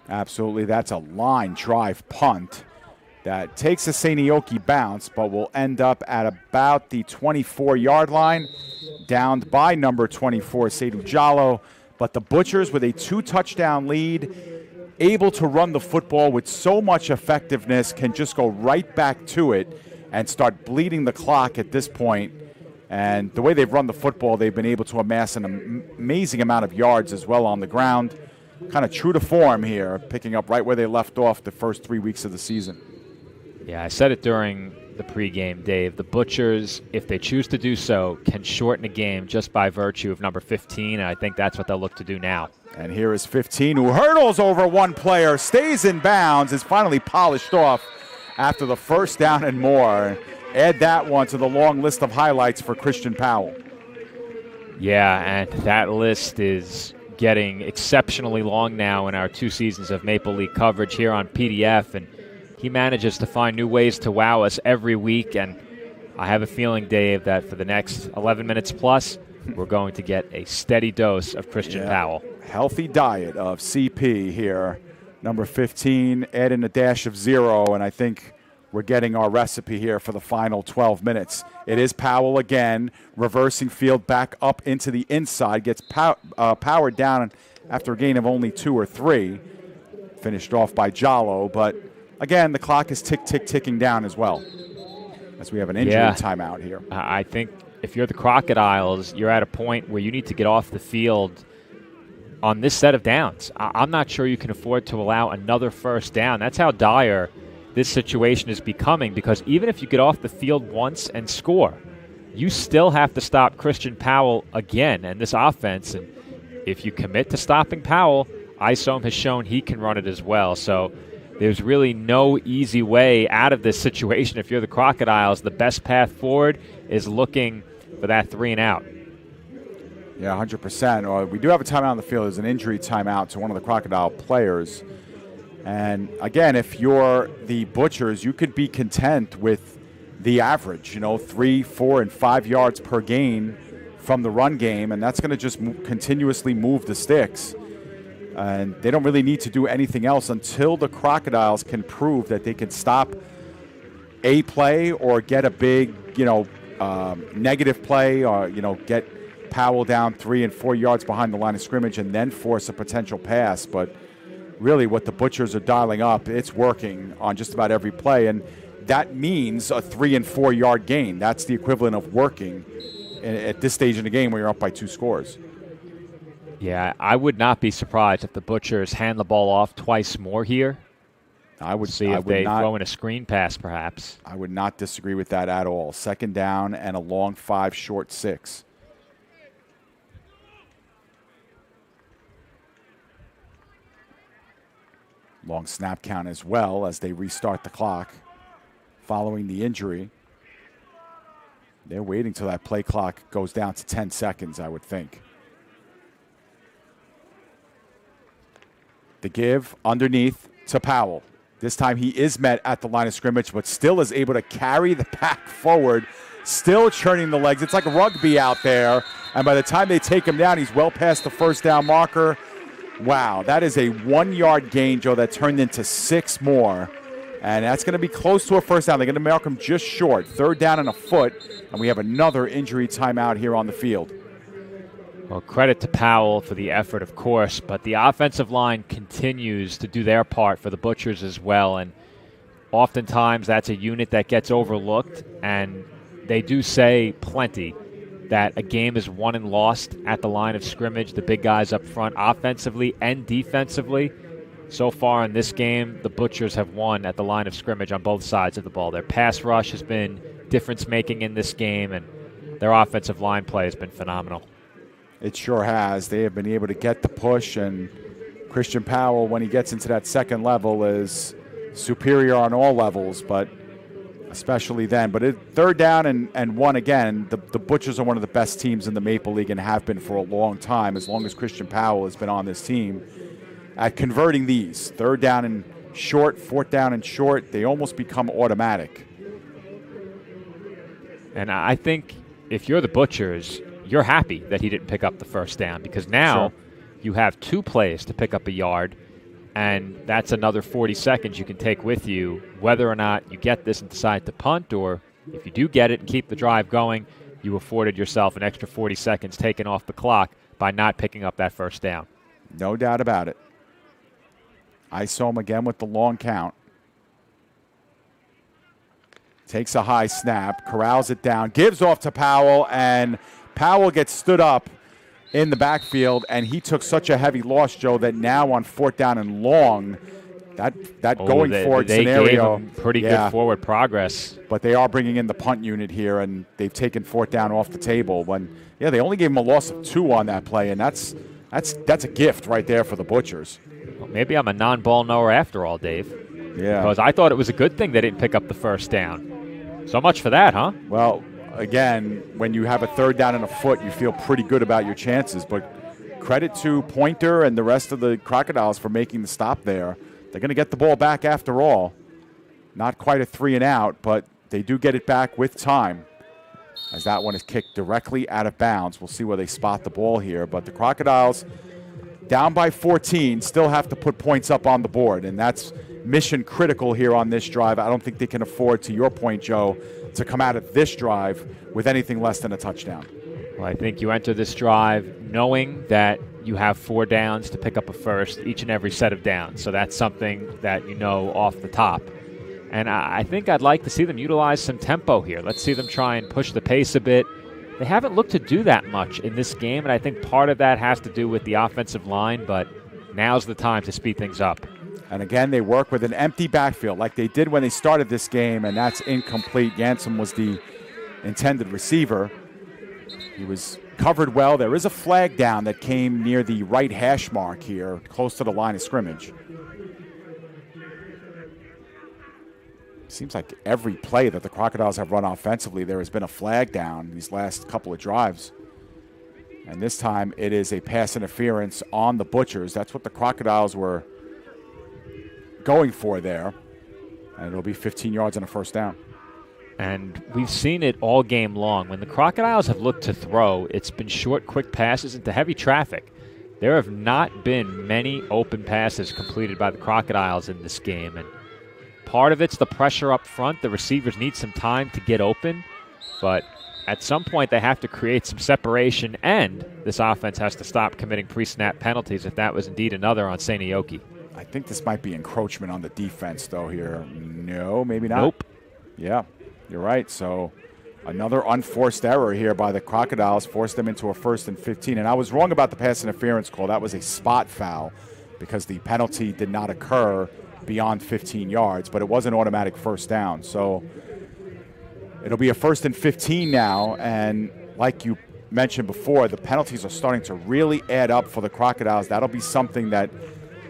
Absolutely. That's a line drive punt that takes a Seinäjoki bounce, but will end up at about the 24-yard line, downed by number 24, Seydou Diallo. But the Butchers, with a 2-touchdown lead, able to run the football with so much effectiveness, can just go right back to it and start bleeding the clock at this point. And the way they've run the football, they've been able to amass an amazing amount of yards as well on the ground. Kind of true to form here, picking up right where they left off the first 3 weeks of the season. Yeah, I said it during the pregame, Dave. The Butchers, if they choose to do so, can shorten a game just by virtue of number 15, and I think that's what they'll look to do now. And here is 15, who hurdles over one player, stays in bounds, is finally polished off after the first down and more. add that one to the long list of highlights for Christian Powell. Yeah, and that list is getting exceptionally long now in our 2 seasons of Maple Leaf coverage here on PDF, and he manages to find new ways to wow us every week, and I have a feeling, Dave, that for the next 11 minutes plus, we're going to get a steady dose of Christian Powell. Healthy diet of CP here. Number 15, add in a dash of 0, and I think we're getting our recipe here for the final 12 minutes. It is Powell again, reversing field back up into the inside, gets powered down after a gain of only 2 or 3. Finished off by Jallo, but again, the clock is ticking down as well, as we have an injury timeout here. I think if you're the Crocodiles, you're at a point where you need to get off the field on this set of downs. I'm not sure you can afford to allow another first down. That's how dire this situation is becoming, because even if you get off the field once and score, you still have to stop Christian Powell again. And this offense, and if you commit to stopping Powell, Isom has shown he can run it as well. So there's really no easy way out of this situation. If you're the Crocodiles, the best path forward is looking for that 3 and out. Yeah, 100%. We do have a timeout on the field. There's an injury timeout to one of the Crocodile players. And again, if you're the Butchers, you could be content with the average, 3, 4, and 5 yards per gain from the run game, and that's going to just continuously move the sticks. And they don't really need to do anything else until the Crocodiles can prove that they can stop a play or get a big, negative play, or, get Powell down 3 and 4 yards behind the line of scrimmage and then force a potential pass. But really what the Butchers are dialing up, it's working on just about every play, and that means a 3 and 4 yard gain. That's the equivalent of working at this stage in the game where you're up by 2 scores. Yeah, I would not be surprised if the Butchers hand the ball off twice more here. I would see if they throw in a screen pass, perhaps. I would not disagree with that at all. 2nd down and a long 5, short 6. Long snap count as well as they restart the clock following the injury. They're waiting till that play clock goes down to 10 seconds, I would think. The give underneath to Powell. This time he is met at the line of scrimmage, but still is able to carry the pack forward, still churning the legs. It's like rugby out there, and by the time they take him down, he's well past the first down marker. Wow, that is a 1 yard gain, Joe, that turned into 6 more. And that's going to be close to a first down. They're going to mark him just short. 3rd down and a foot, and we have another injury timeout here on the field. Well, credit to Powell for the effort, of course, but the offensive line continues to do their part for the Butchers as well. And oftentimes that's a unit that gets overlooked, and they do say plenty that a game is won and lost at the line of scrimmage. The big guys up front, offensively and defensively. So far in this game, the Butchers have won at the line of scrimmage on both sides of the ball. Their pass rush has been difference-making in this game, and their offensive line play has been phenomenal. It sure has. They have been able to get the push, and Christian Powell, when he gets into that second level, is superior on all levels, but especially then. But 3rd down and 1 again, the Butchers are one of the best teams in the Maple League and have been for a long time, as long as Christian Powell has been on this team, at converting these. 3rd down and short, 4th down and short, they almost become automatic. And I think if you're the Butchers, you're happy that he didn't pick up the first down, because now you have 2 plays to pick up a yard, and that's another 40 seconds you can take with you, whether or not you get this and decide to punt, or if you do get it and keep the drive going, you afforded yourself an extra 40 seconds taken off the clock by not picking up that first down. No doubt about it. I saw him again with the long count. Takes a high snap, corrals it down, gives off to Powell, and Powell gets stood up in the backfield, and he took such a heavy loss, Joe, that now on 4th down and long, that going forward scenario. They gave him pretty good forward progress. But they are bringing in the punt unit here, and they've taken 4th down off the table. They only gave him a loss of 2 on that play, and that's a gift right there for the Butchers. Well, maybe I'm a non-ball knower after all, Dave. Yeah. Because I thought it was a good thing they didn't pick up the first down. So much for that, huh? Well, again, when you have a third down and a foot, you feel pretty good about your chances. But credit to Pointer and the rest of the Crocodiles for making the stop there. They're going to get the ball back after all. Not quite a 3 and out, but they do get it back with time, as that one is kicked directly out of bounds. We'll see where they spot the ball here. But the Crocodiles, down by 14, still have to put points up on the board, and that's mission critical here on this drive. I don't think they can afford, to your point, Joe, to come out of this drive with anything less than a touchdown. Well, I think you enter this drive knowing that you have 4 downs to pick up a first each and every set of downs. So that's something that you know off the top. And I think I'd like to see them utilize some tempo here. Let's see them try and push the pace a bit. They haven't looked to do that much in this game, and I think part of that has to do with the offensive line, but now's the time to speed things up. And again, they work with an empty backfield like they did when they started this game, and that's incomplete. Jansen was the intended receiver. He was covered well. There is a flag down that came near the right hash mark here, close to the line of scrimmage. Seems like every play that the Crocodiles have run offensively, there has been a flag down these last couple of drives. And this time it is a pass interference on the Butchers. That's what the Crocodiles were going for there. And it'll be 15 yards and a first down. And we've seen it all game long. When the Crocodiles have looked to throw, it's been short, quick passes into heavy traffic. There have not been many open passes completed by the Crocodiles in this game. And part of it's the pressure up front. The receivers need some time to get open. But at some point, they have to create some separation. And this offense has to stop committing pre-snap penalties if that was indeed another on Seinäjoki. I think this might be encroachment on the defense, though, here. No, maybe not. Nope. Yeah. You're right. So another unforced error here by the Crocodiles forced them into a 1st and 15. And I was wrong about the pass interference call. That was a spot foul because the penalty did not occur beyond 15 yards, but it was an automatic first down. So it'll be a 1st and 15 now. And like you mentioned before, the penalties are starting to really add up for the Crocodiles. That'll be something that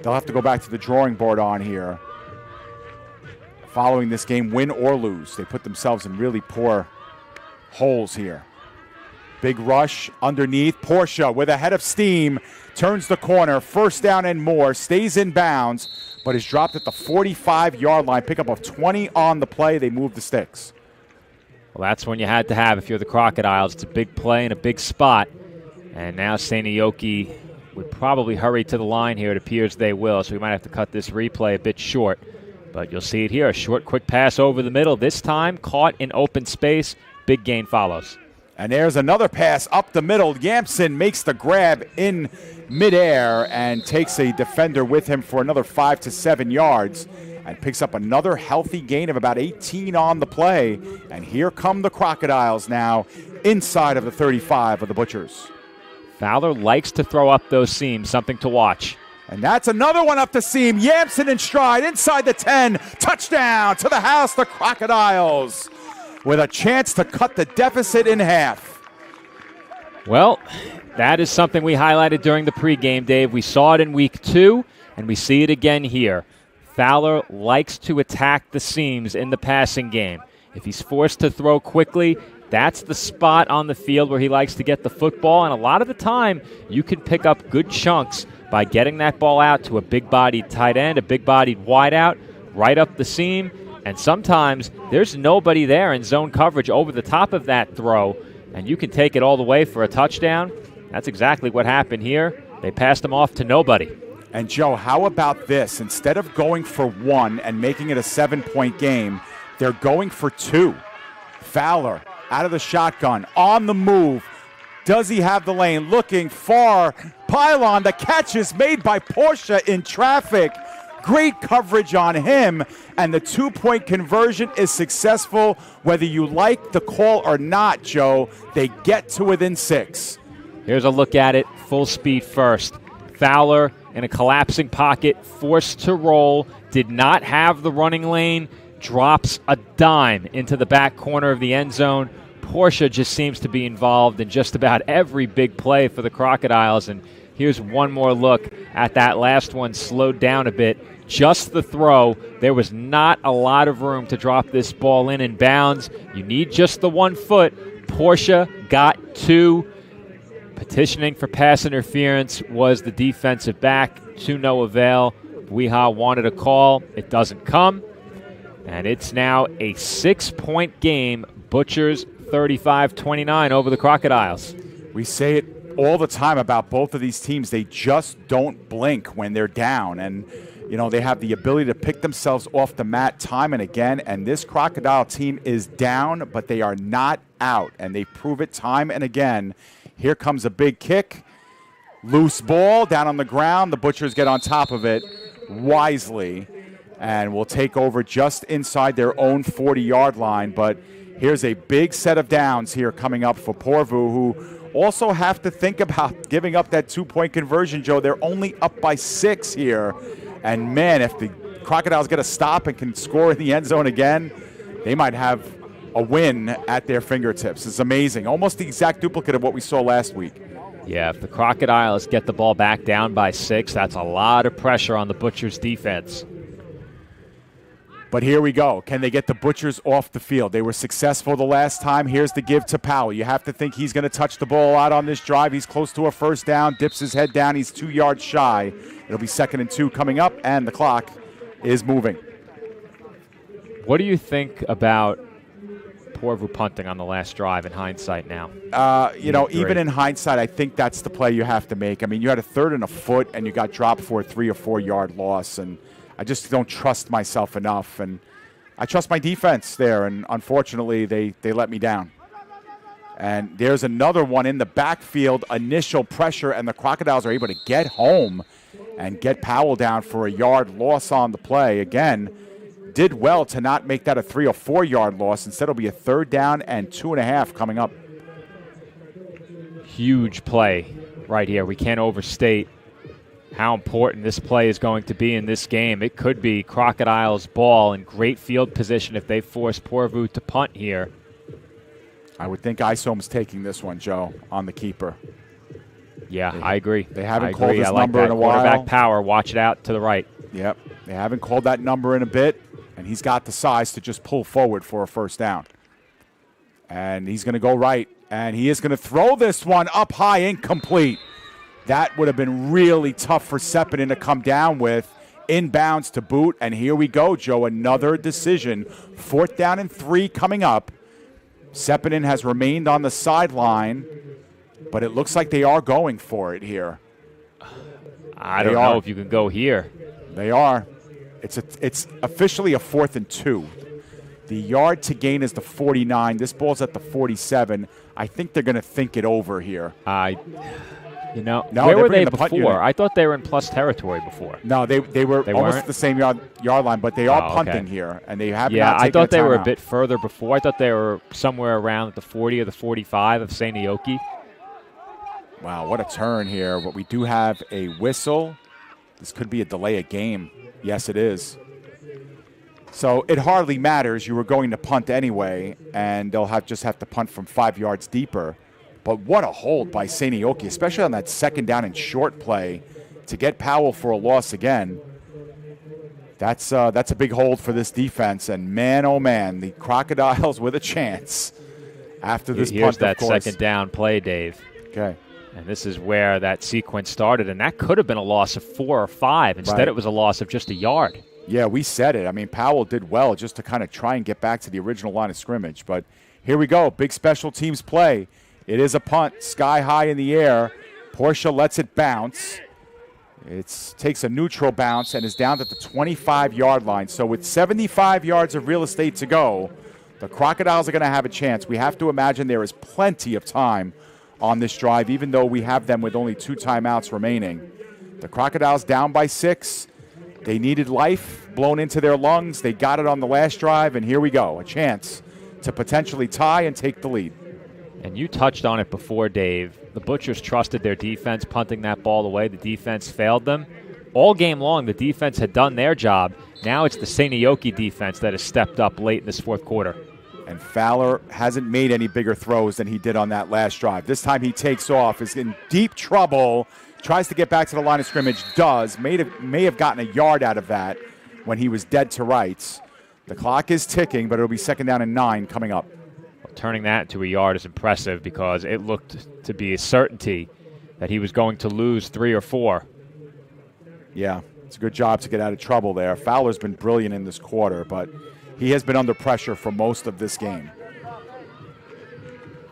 they'll have to go back to the drawing board on here. Following this game, win or lose, they put themselves in really poor holes here. Big rush underneath. Portia with a head of steam turns the corner. First down and more. Stays in bounds, but is dropped at the 45-yard line. Pickup of 20 on the play. They move the sticks. Well, that's when you had to have if you're the Crocodiles. It's a big play and a big spot. And now Seinäjoki would probably hurry to the line here. It appears they will, so we might have to cut this replay a bit short. But you'll see it here, a short, quick pass over the middle. This time, caught in open space. Big gain follows. And there's another pass up the middle. Yamson makes the grab in midair and takes a defender with him for another 5 to 7 yards and picks up another healthy gain of about 18 on the play. And here come the Crocodiles now inside of the 35 of the Butchers. Fowler likes to throw up those seams, something to watch. And that's another one up the seam. Yamson in stride inside the 10. Touchdown to the house, the Crocodiles, with a chance to cut the deficit in half. Well, that is something we highlighted during the pregame, Dave. We saw it in week 2, and we see it again here. Fowler likes to attack the seams in the passing game. If he's forced to throw quickly, that's the spot on the field where he likes to get the football. And a lot of the time, you can pick up good chunks by getting that ball out to a big-bodied tight end, a big-bodied wideout, right up the seam. And sometimes there's nobody there in zone coverage over the top of that throw, and you can take it all the way for a touchdown. That's exactly what happened here. They passed him off to nobody. And, Joe, how about this? Instead of going for 1 and making it a 7-point game, they're going for 2. Fowler out of the shotgun, on the move. Does he have the lane? Looking far. Pylon, the catch is made by Portia in traffic. Great coverage on him, and the 2-point conversion is successful. Whether you like the call or not, Joe, they get to within 6. Here's a look at it, full speed first. Fowler in a collapsing pocket, forced to roll, did not have the running lane, drops a dime into the back corner of the end zone. Portia just seems to be involved in just about every big play for the Crocodiles, and here's one more look at that last one slowed down a bit. Just the throw. There was not a lot of room to drop this ball in bounds. You need just the 1 foot. Portia got 2. Petitioning for pass interference was the defensive back, to no avail. Weha wanted a call. It doesn't come. And it's now a 6-point game. Butchers 35-29 over the Crocodiles. We say it all the time about both of these teams. They just don't blink when they're down. And, they have the ability to pick themselves off the mat time and again. And this Crocodile team is down, but they are not out. And they prove it time and again. Here comes a big kick. Loose ball down on the ground. The Butchers get on top of it wisely and will take over just inside their own 40-yard line. But here's a big set of downs here coming up for Porvoo, who also have to think about giving up that 2-point conversion, Joe. They're only up by 6 here. And, man, if the Crocodiles get a stop and can score in the end zone again, they might have a win at their fingertips. It's amazing. Almost the exact duplicate of what we saw last week. Yeah, if the Crocodiles get the ball back down by 6, that's a lot of pressure on the Butchers' defense. But here we go. Can they get the Butchers off the field? They were successful the last time. Here's the give to Powell. You have to think he's going to touch the ball a lot on this drive. He's close to a first down, dips his head down. He's 2 yards shy. It'll be 2nd and 2 coming up, and the clock is moving. What do you think about Porvoo punting on the last drive in hindsight now? Even in hindsight, I think that's the play you have to make. I mean, you had a 3rd and a foot, and you got dropped for a 3 or 4 yard loss, and I just don't trust myself enough, and I trust my defense there, and unfortunately they let me down. And there's another one in the backfield, initial pressure, and the Crocodiles are able to get home and get Powell down for a yard loss on the play. Again, did well to not make that a 3 or 4 yard loss. Instead, it'll be a 3rd down and 2.5 coming up. Huge play right here. We can't overstate how important this play is going to be in this game. It could be Crocodiles' ball in great field position if they force Porvoo to punt here. I would think Isom's taking this one, Joe, on the keeper. Yeah, I agree. They haven't called this number in a while. Quarterback power, watch it out to the right. Yep, they haven't called that number in a bit, and he's got the size to just pull forward for a first down. And he's going to go right, and he is going to throw this one up high, incomplete. That would have been really tough for Sepinen to come down with. Inbounds to boot, and here we go, Joe. Another decision. 4th down and 3 coming up. Sepinen has remained on the sideline, but it looks like they are going for it here. I don't know if you can go here. They are. It's officially a 4th and 2. The yard to gain is the 49. This ball's at the 47. I think they're going to think it over here. No, where were they before? I thought they were in plus territory before. No, they were almost weren't? at the same yard line, but they are punting here, and they have not taken I thought they were a timeout. bit further before. I thought they were somewhere around the 40 or the 45 of Seinäjoki. Wow, what a turn here. But we do have a whistle. This could be a delay of game. Yes, it is. So it hardly matters. You were going to punt anyway, and they'll just have to punt from 5 yards deeper. But what a hold by Seinäjoki, especially on that 2nd down and short play to get Powell for a loss again. That's a big hold for this defense. And man, oh man, the Crocodiles with a chance after this punt, Here's that of course. 2nd down play, Dave. Okay. And this is where that sequence started, and that could have been a loss of 4 or 5. Instead, Right. It was a loss of just a yard. Yeah, we said it. I mean, Powell did well just to kind of try and get back to the original line of scrimmage. But here we go, big special teams play. It is a punt, sky high in the air. Portia lets it bounce. It takes a neutral bounce and is down at the 25-yard line. So with 75 yards of real estate to go, the Crocodiles are going to have a chance. We have to imagine there is plenty of time on this drive, even though we have them with only 2 timeouts remaining. The Crocodiles down by 6. They needed life blown into their lungs. They got it on the last drive, and here we go, a chance to potentially tie and take the lead. And you touched on it before, Dave. The Butchers trusted their defense, punting that ball away. The defense failed them. All game long, the defense had done their job. Now it's the Seinäjoki defense that has stepped up late in this 4th quarter. And Fowler hasn't made any bigger throws than he did on that last drive. This time he takes off, is in deep trouble, Tries to get back to the line of scrimmage, does. May have gotten a yard out of that when he was dead to rights. The clock is ticking, but it'll be 2nd down and 9 coming up. Well, turning that into a yard is impressive because it looked to be a certainty that he was going to lose 3 or 4. Yeah, it's a good job to get out of trouble there. Fowler's been brilliant in this quarter, but he has been under pressure for most of this game.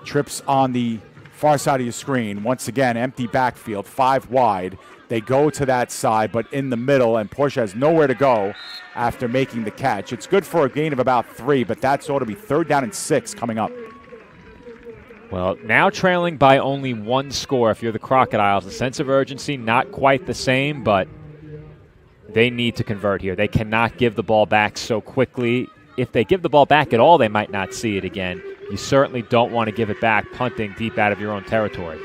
Trips on the far side of your screen. Once again, empty backfield, 5 wide. They go to that side, but in the middle, and Porsche has nowhere to go after making the catch. It's good for a gain of about 3, but that's ought to be 3rd down and 6 coming up. Well, now trailing by only 1 score if you're the Crocodiles. The sense of urgency, not quite the same, but they need to convert here. They cannot give the ball back so quickly. If they give the ball back at all, they might not see it again. You certainly don't want to give it back punting deep out of your own territory.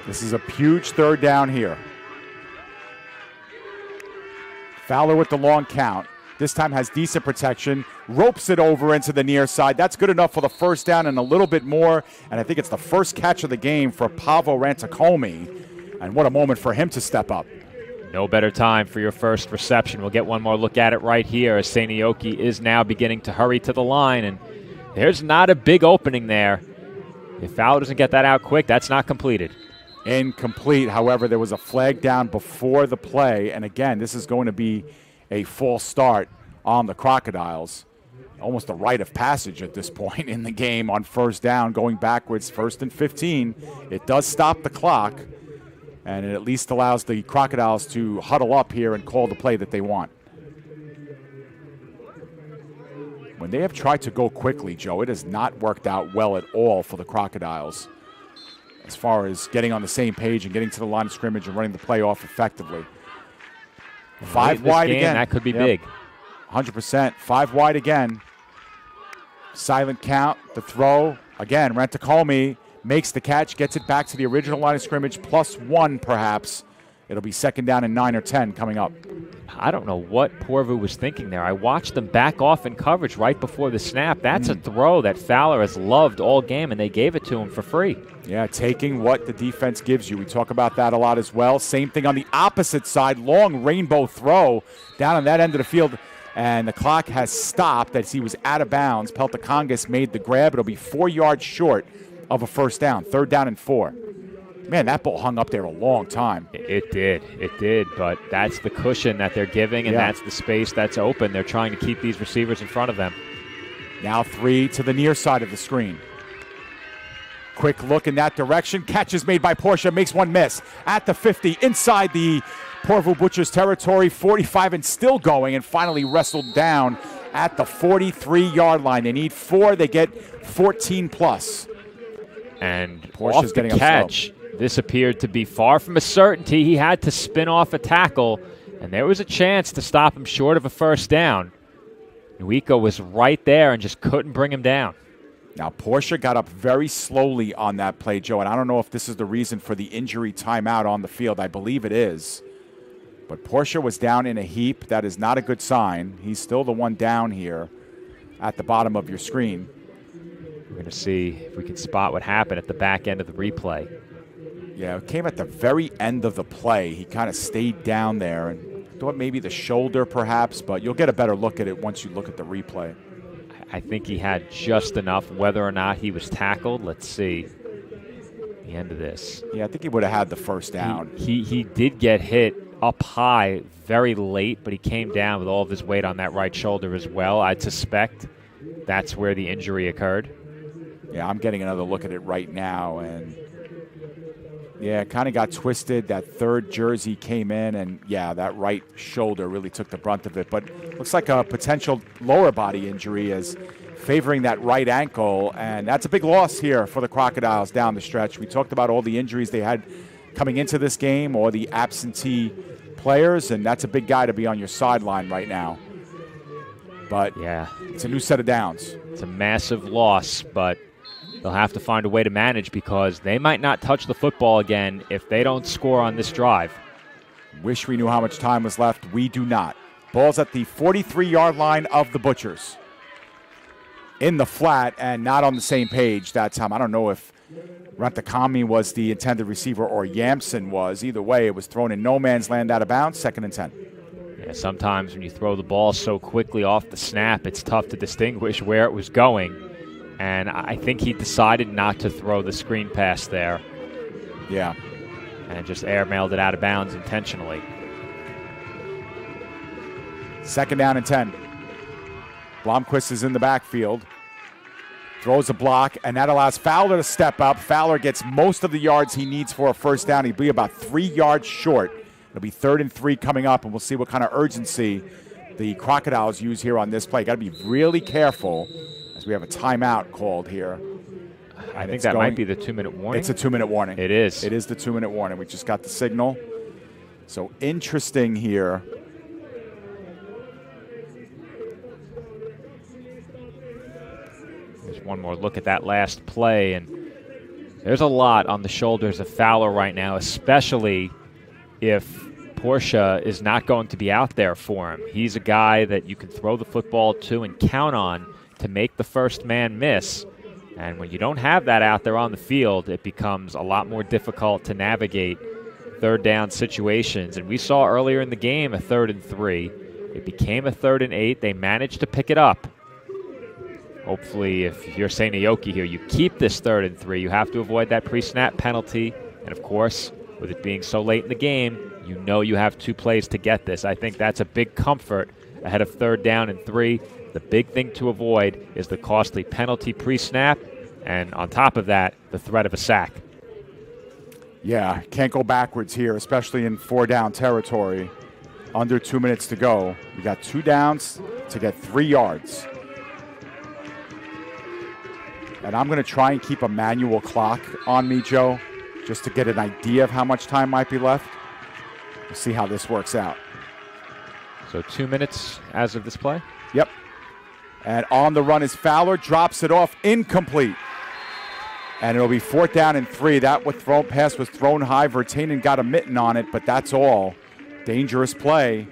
This is a huge 3rd down here. Fowler with the long count. This time has decent protection. Ropes it over into the near side. That's good enough for the 1st down and a little bit more. And I think it's the first catch of the game for Paavo Rantakomi. And what a moment for him to step up. No better time for your first reception. We'll get one more look at it right here as Seinäjoki is now beginning to hurry to the line. And there's not a big opening there. If Fowler doesn't get that out quick, that's not completed. Incomplete. However, there was a flag down before the play. And again, this is going to be a false start on the Crocodiles. Almost a rite of passage at this point in the game on 1st down, going backwards, 1st and 15. It does stop the clock, and it at least allows the Crocodiles to huddle up here and call the play that they want. When they have tried to go quickly, Joe, it has not worked out well at all for the Crocodiles as far as getting on the same page and getting to the line of scrimmage and running the play off effectively. 5 wide again. That could be big. 100%. 5 wide again. Silent count. The throw. Again, Rantakomi makes the catch, gets it back to the original line of scrimmage, +1 perhaps. It'll be 2nd down and 9 or 10 coming up. I don't know what Porvoo was thinking there. I watched them back off in coverage right before the snap. That's a throw that Fowler has loved all game, and they gave it to him for free. Yeah, taking what the defense gives you. We talk about that a lot as well. Same thing on the opposite side. Long rainbow throw down on that end of the field. And the clock has stopped as he was out of bounds. Peltakongas made the grab. It'll be 4 yards short of a 1st down. 3rd down and 4. Man, that ball hung up there a long time. It did, but that's the cushion that they're giving, and that's the space that's open. They're trying to keep these receivers in front of them. Now 3 to the near side of the screen. Quick look in that direction. Catch is made by Porsche, makes one miss. At the 50, inside the Porvoo Butchers territory, 45 and still going, and finally wrestled down at the 43-yard line. They need 4, they get 14 plus. And Porsche's off the catch, this appeared to be far from a certainty. He had to spin off a tackle, and there was a chance to stop him short of a 1st down. Nuiko was right there and just couldn't bring him down. Now, Porsche got up very slowly on that play, Joe, and I don't know if this is the reason for the injury timeout on the field. I believe it is. But Porsche was down in a heap. That is not a good sign. He's still the one down here at the bottom of your screen. We're going to see if we can spot what happened at the back end of the replay. Yeah, it came at the very end of the play. He kind of stayed down there and thought maybe the shoulder perhaps, but you'll get a better look at it once you look at the replay. I think he had just enough. Whether or not he was tackled, let's see. The end of this. Yeah, I think he would have had the 1st down. He did get hit up high very late, but he came down with all of his weight on that right shoulder as well. I'd suspect that's where the injury occurred. Yeah, I'm getting another look at it right now, and yeah, kind of got twisted. That 3rd jersey came in, and yeah, that right shoulder really took the brunt of it. But looks like a potential lower body injury is favoring that right ankle, and that's a big loss here for the Crocodiles down the stretch. We talked about all the injuries they had coming into this game, or the absentee players, and that's a big guy to be on your sideline right now. But yeah, it's a new set of downs. It's a massive loss, but they'll have to find a way to manage because they might not touch the football again if they don't score on this drive. Wish we knew how much time was left. We do not. Ball's at the 43-yard line of the Butchers. in the flat and not on the same page that time. I don't know if Rantakami was the intended receiver or Yamson was. Either way, it was thrown in no man's land out of bounds, 2nd and 10. Yeah, sometimes when you throw the ball so quickly off the snap, it's tough to distinguish where it was going. And I think he decided not to throw the screen pass there. Yeah. And just airmailed it out of bounds intentionally. 2nd down and 10. Blomqvist is in the backfield. Throws a block, and that allows Fowler to step up. Fowler gets most of the yards he needs for a first down. He'll be about 3 yards short. It'll be 3rd and 3 coming up, and we'll see what kind of urgency the Crocodiles use here on this play. Got to be really careful as we have a timeout called here. I think that might be the 2-minute warning. It's a 2-minute warning. It is. It is the 2-minute warning. We just got the signal. So interesting here. There's one more look at that last play, and there's a lot on the shoulders of Fowler right now, especially if Portia is not going to be out there for him. He's a guy that you can throw the football to and count on to make the first man miss. And when you don't have that out there on the field, it becomes a lot more difficult to navigate 3rd down situations. And we saw earlier in the game a 3rd and 3. It became a 3rd and 8. They managed to pick it up. Hopefully, if you're Seinäjoki here, you keep this 3rd and 3. You have to avoid that pre-snap penalty. And, of course, with it being so late in the game, you know you have 2 plays to get this. I think that's a big comfort ahead of 3rd down and 3. The big thing to avoid is the costly penalty pre-snap, and on top of that, the threat of a sack. Yeah, can't go backwards here, especially in 4-down territory. Under 2 minutes to go. We got 2 downs to get 3 yards. And I'm going to try and keep a manual clock on me, Joe, just to get an idea of how much time might be left. We'll see how this works out. So 2 minutes as of this play? Yep. And on the run is Fowler, drops it off, incomplete. And it'll be 4th down and 3. That pass was thrown high. Virtanen got a mitten on it, but that's all. Dangerous play.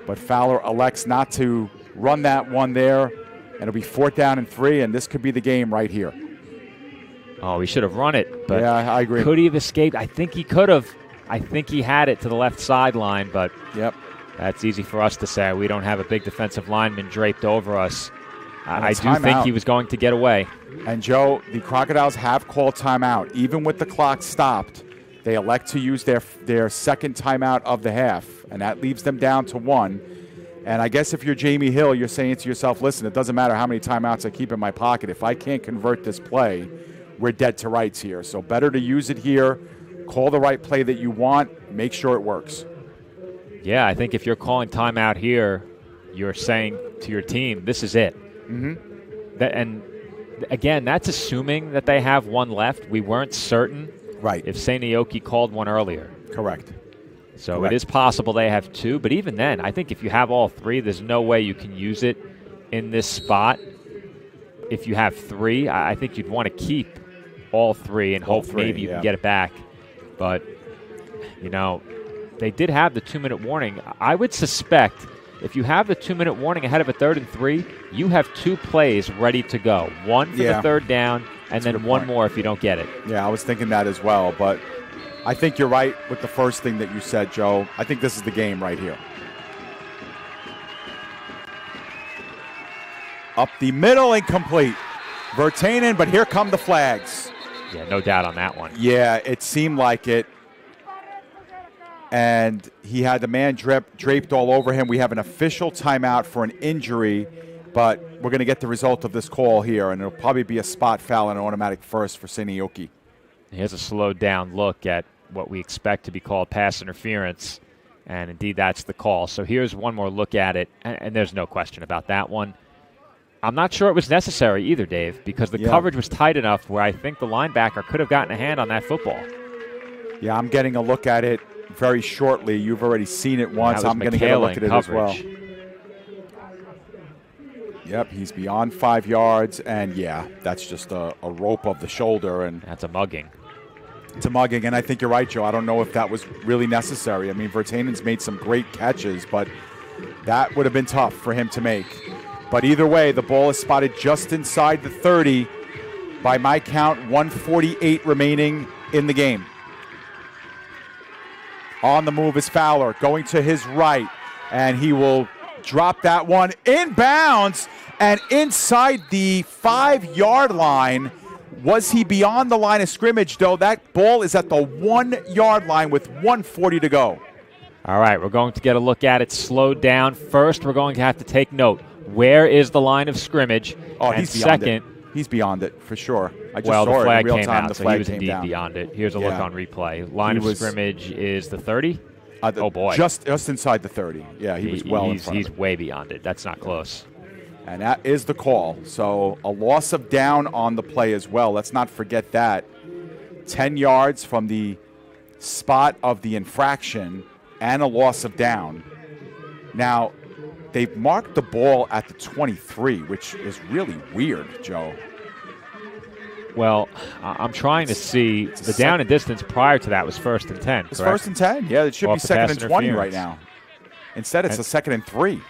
But Fowler elects not to run that one there. And it'll be 4th down and 3, and this could be the game right here. Oh, he should have run it. But yeah, I agree. Could he have escaped? I think he could have. I think he had it to the left sideline, but yep. That's easy for us to say. We don't have a big defensive lineman draped over us. I do think timeout. he was going to get away. And, Joe, the Crocodiles have called timeout. Even with the clock stopped, they elect to use their 2nd timeout of the half, and that leaves them down to 1. And I guess if you're Jamie Hill, you're saying to yourself, listen, it doesn't matter how many timeouts I keep in my pocket. If I can't convert this play, we're dead to rights here. So better to use it here, call the right play that you want, make sure it works. Yeah, I think if you're calling timeout here, you're saying to your team, this is it. Mm-hmm. And again, that's assuming that they have 1 left. We weren't certain right. if Seinäjoki called one earlier. Correct. So It is possible they have 2, but even then, I think if you have all 3, there's no way you can use it in this spot. If you have 3, I think you'd want to keep all 3 and hope maybe you can get it back. But, you know, they did have the 2-minute warning. I would suspect if you have the 2-minute warning ahead of a 3rd and 3, you have 2 plays ready to go. 1 for the 3rd down, and then 1 more if you don't get it. Yeah, I was thinking that as well, but I think you're right with the first thing that you said, Joe. I think this is the game right here. Up the middle, incomplete. Virtanen, but here come the flags. Yeah, no doubt on that one. Yeah, it seemed like it. And he had the man draped all over him. We have an official timeout for an injury, but we're going to get the result of this call here, and it'll probably be a spot foul and an automatic first for Seinäjoki. Here's a slowed down look at what we expect to be called pass interference, and indeed that's the call. So here's one more look at it, and there's no question about that one. I'm not sure it was necessary either, Dave, because the coverage was tight enough where I think the linebacker could have gotten a hand on that football. Yeah, I'm getting a look at it very shortly. You've already seen it once. I'm going to get a look at it as well. Yep, he's beyond 5 yards, and yeah, that's just a rope of the shoulder. And that's a mugging. It's a mugging, and I think you're right, Joe. I don't know if that was really necessary. I mean, Virtanen's made some great catches, but that would have been tough for him to make. But either way, the ball is spotted just inside the 30. By my count, 1:48 remaining in the game. On the move is Fowler, going to his right, and he will drop that one inbounds and inside the 5-yard line. Was he beyond the line of scrimmage, though? That ball is at the 1-yard line with 1:40 to go. All right, we're going to get a look at it slowed down. First, we're going to have to take note. Where is the line of scrimmage? Oh, and he's beyond second, it. He's beyond it, for sure. I just well, saw the it flag in real came time. out, The so flag he was came indeed down. beyond it. Here's a look on replay. Line of scrimmage is the 30? Oh, boy. Just inside the 30. Yeah, he was well in front of He's way beyond it. That's not close. And that is the call. So a loss of down on the play as well. Let's not forget that. 10 yards from the spot of the infraction and a loss of down. Now, they've marked the ball at the 23, which is really weird, Joe. Well, I'm trying to see. The down and distance prior to that was 1st and 10, It's correct? 1st and 10. Yeah, it should be 2nd and 20 right now. Instead, it's a 2nd and 3.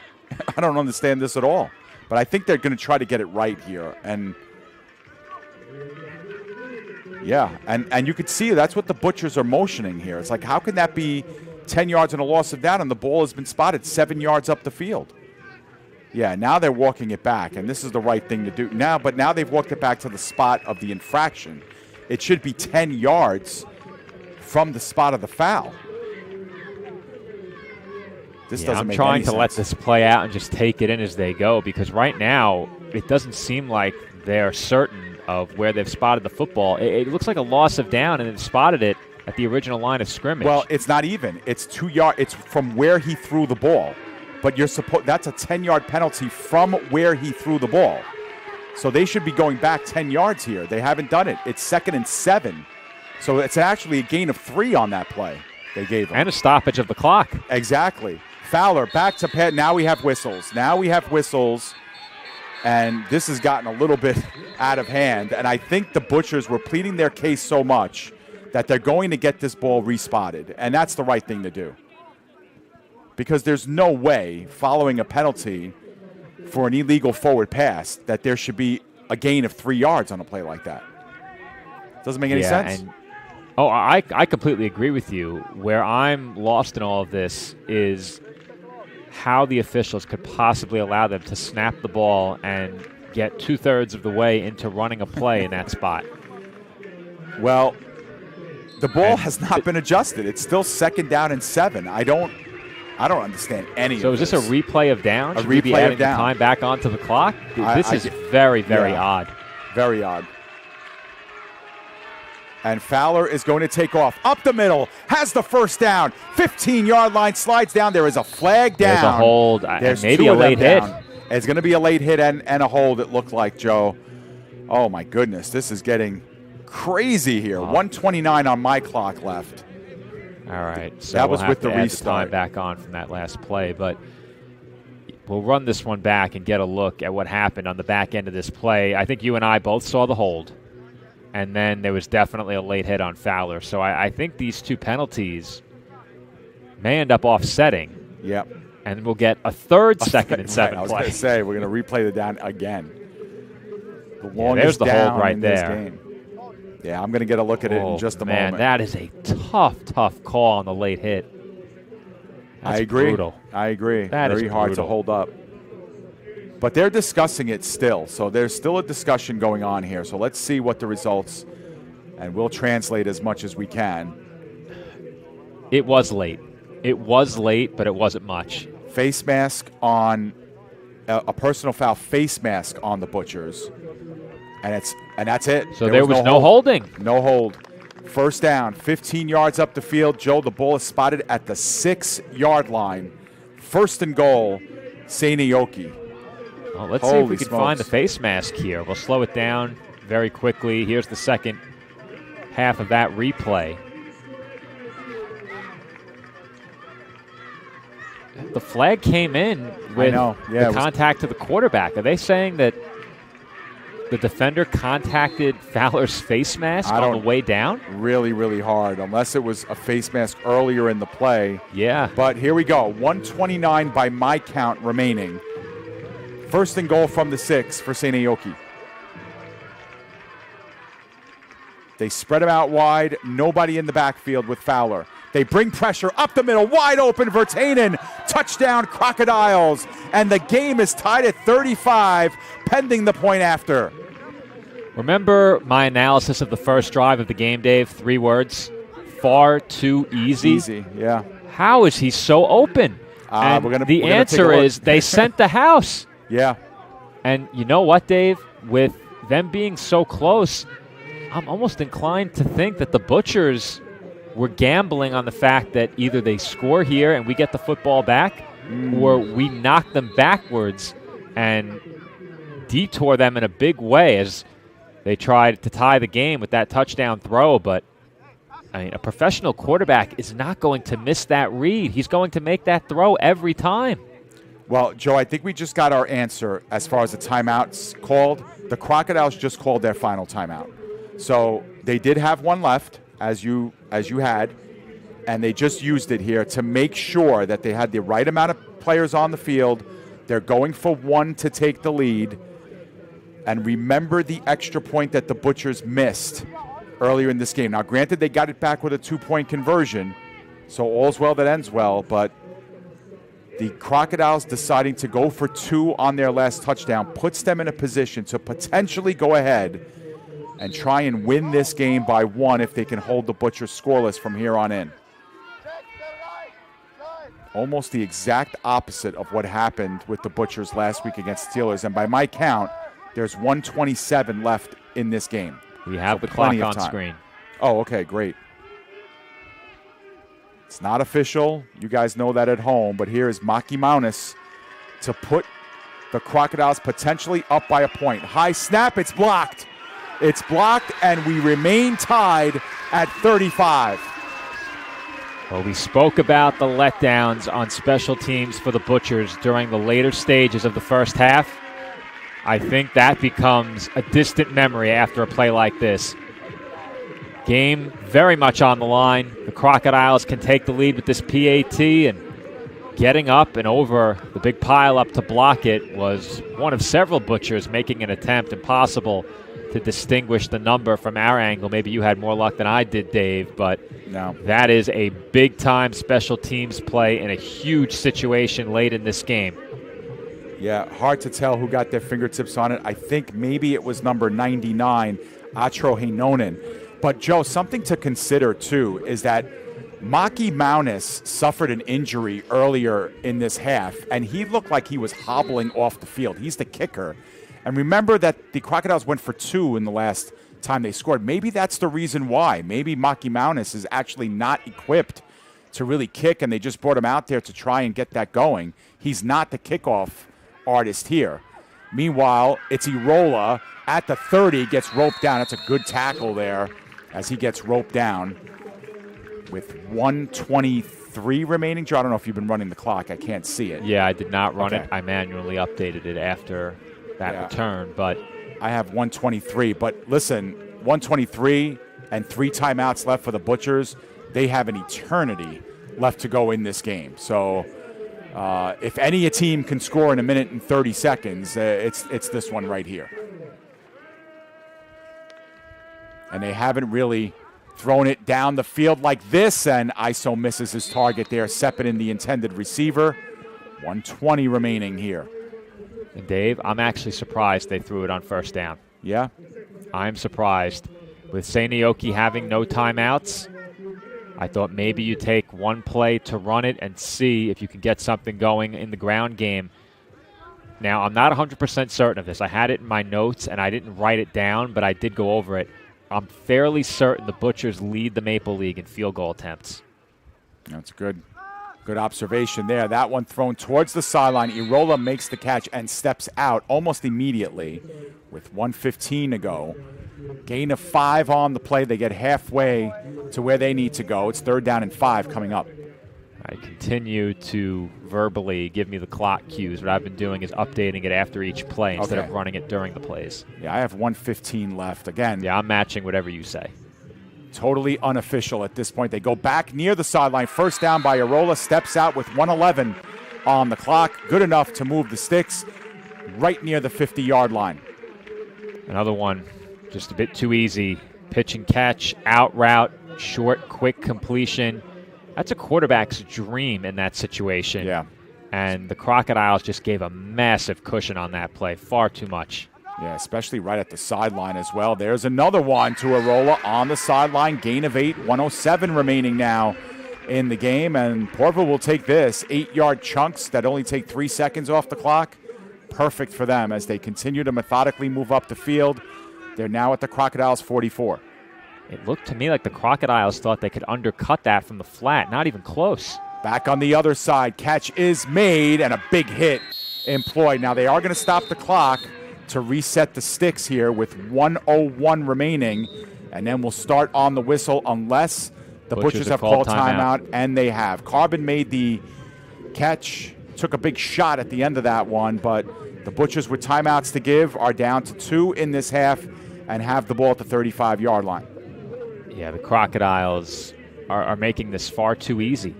I don't understand this at all. But I think they're going to try to get it right here. And, yeah, and you could see that's what the Butchers are motioning here. It's like, how can that be 10 yards and a loss of down, and the ball has been spotted 7 yards up the field? Yeah, now they're walking it back, and this is the right thing to do now. But now they've walked it back to the spot of the infraction. It should be 10 yards from the spot of the foul. This doesn't make any sense. I'm trying to let this play out and just take it in as they go, because right now it doesn't seem like they're certain of where they've spotted the football. It looks like a loss of down, and they've spotted it at the original line of scrimmage. Well, it's not even. It's 2 yards. It's from where he threw the ball. But that's a 10-yard penalty from where he threw the ball. So they should be going back 10 yards here. They haven't done it. It's 2nd and 7. So it's actually a gain of 3 on that play they gave him. And a stoppage of the clock. Exactly. Fowler back to Pat. Now we have whistles. And this has gotten a little bit out of hand. And I think the Butchers were pleading their case so much that they're going to get this ball respotted. And that's the right thing to do. Because there's no way, following a penalty for an illegal forward pass, that there should be a gain of 3 yards on a play like that. Doesn't make any sense. And, I completely agree with you. Where I'm lost in all of this is how the officials could possibly allow them to snap the ball and get 2/3 of the way into running a play in that spot. Well, the ball has not been adjusted. It's still 2nd down and 7. I don't understand any of this. So is this a replay of down? Should we be replay adding of down. the time back onto the clock? This is very, very odd. Very odd. And Fowler is going to take off. Up the middle. Has the first down. 15-yard line. Slides down. There is a flag down. There's a hold. There's maybe 2 a of them late hit. down. It's going to be a late hit and a hold, it looked like, Joe. Oh, my goodness. This is getting crazy here. 1:29 on my clock left. All right. So that was we'll with the have to add restart. the time back on from that last play. But we'll run this one back and get a look at what happened on the back end of this play. I think you and I both saw the hold. And then there was definitely a late hit on Fowler. So I think these 2 penalties may end up offsetting. Yep. And we'll get a third 2nd and 7 I was play. going to say, we're going to replay the down again. The Yeah, longest there's the down hold right in this there. game. Yeah, I'm going to get a look at it in just a man, moment. that is a tough call on the late hit. That's I agree. brutal. I agree. That is Very hard to brutal. hold up. But they're discussing it still. So there's still a discussion going on here. So let's see what the results, and we'll translate as much as we can. It was late. It was late, but it wasn't much. Face mask on a personal foul face mask on the Butchers. And that's it. So there was no holding. No hold. First down, 15 yards up the field. Joe, the ball is spotted at the 6-yard line. 1st and goal, Seinäjoki. Well, let's see if we can find the face mask here. We'll slow it down very quickly. Here's the second half of that replay. The flag came in with the contact to the quarterback. Are they saying that the defender contacted Fowler's face mask on the way down? Really, really hard, unless it was a face mask earlier in the play. Yeah. But here we go. 1:29 by my count remaining. First and goal from the 6 for Seinäjoki. They spread him out wide. Nobody in the backfield with Fowler. They bring pressure up the middle. Wide open. Virtanen. Touchdown, Crocodiles. And the game is tied at 35, pending the point after. Remember my analysis of the first drive of the game, Dave? 3 words. Far too easy. Easy, yeah. How is he so open? The answer is they sent the house. Yeah. And you know what, Dave? With them being so close, I'm almost inclined to think that the Butchers were gambling on the fact that either they score here and we get the football back, or we knock them backwards and detour them in a big way as they tried to tie the game with that touchdown throw. But I mean, a professional quarterback is not going to miss that read. He's going to make that throw every time. Well, Joe, I think we just got our answer as far as the timeouts called. The Crocodiles just called their final timeout. So they did have one left, as you had, and they just used it here to make sure that they had the right amount of players on the field. They're going for one to take the lead. And remember the extra point that the Butchers missed earlier in this game. Now, granted, they got it back with a 2-point conversion, so all's well that ends well, but the Crocodiles deciding to go for 2 on their last touchdown puts them in a position to potentially go ahead and try and win this game by 1 if they can hold the Butchers scoreless from here on in. Almost the exact opposite of what happened with the Butchers last week against Steelers, and by my count, there's 1:27 left in this game. We have the clock on screen. Oh, okay, great. It's not official. You guys know that at home, but here is Maki Maunis to put the Crocodiles potentially up by a point. High snap, it's blocked. It's blocked, and we remain tied at 35. Well, we spoke about the letdowns on special teams for the Butchers during the later stages of the first half. I think that becomes a distant memory after a play like this. Game very much on the line. The Crocodiles can take the lead with this PAT, and getting up and over the big pile up to block it was one of several Butchers making an attempt. Impossible to distinguish the number from our angle. Maybe you had more luck than I did, Dave, but no. That is a big-time special teams play in a huge situation late in this game. Yeah, hard to tell who got their fingertips on it. I think maybe it was number 99, Atro Heinonen. But, Joe, something to consider, too, is that Maki Maunis suffered an injury earlier in this half, and he looked like he was hobbling off the field. He's the kicker. And remember that the Crocodiles went for 2 in the last time they scored. Maybe that's the reason why. Maybe Maki Maunis is actually not equipped to really kick, and they just brought him out there to try and get that going. He's not the kickoff artist here. Meanwhile, it's Irola at the 30, gets roped down. That's a good tackle there as he gets roped down with 1:23 remaining. Joe, I don't know if you've been running the clock. I can't see it. Yeah, I did not run it. I manually updated it after that return, but I have 1:23. But listen, 1:23 and 3 timeouts left for the Butchers. They have an eternity left to go in this game. So if any team can score in 1 minute and 30 seconds, it's this one right here. And they haven't really thrown it down the field like this, and Iso misses his target there. Sepinen, the intended receiver. 1:20 remaining here. And Dave, I'm actually surprised they threw it on first down. Yeah? I'm surprised. With Seinäjoki having no timeouts, I thought maybe you take one play to run it and see if you can get something going in the ground game. Now, I'm not 100% certain of this. I had it in my notes, and I didn't write it down, but I did go over it. I'm fairly certain the Butchers lead the Maple League in field goal attempts. That's good. Good observation there. That one thrown towards the sideline. Irola makes the catch and steps out almost immediately with 1:15 to go. Gain of 5 on the play. They get halfway to where they need to go. It's 3rd down and 5 coming up. I continue to verbally give me the clock cues. What I've been doing is updating it after each play instead of running it during the plays. Yeah, I have 1:15 left. Again. Yeah, I'm matching whatever you say. Totally unofficial at this point. They go back near the sideline. First down by Irola. Steps out with 1:11 on the clock. Good enough to move the sticks. right near the 50-yard line. Another one, just a bit too easy. Pitch and catch, out route, short, quick completion. That's a quarterback's dream in that situation. Yeah. And the Crocodiles just gave a massive cushion on that play, far too much. Yeah, especially right at the sideline as well. There's another one to Irola on the sideline. Gain of 8, 107 remaining now in the game. And Porvoo will take this. 8-yard chunks that only take 3 seconds off the clock. Perfect for them as they continue to methodically move up the field. They're now at the Crocodiles 44. It looked to me like the Crocodiles thought they could undercut that from the flat. Not even close. Back on the other side. Catch is made and a big hit employed. Now they are going to stop the clock to reset the sticks here with 1:01 remaining. And then we'll start on the whistle unless the Butchers have called timeout, and they have. Carbon made the catch, took a big shot at the end of that one, but the Butchers with timeouts to give are down to 2 in this half and have the ball at the 35-yard line. Yeah, the Crocodiles are making this far too easy.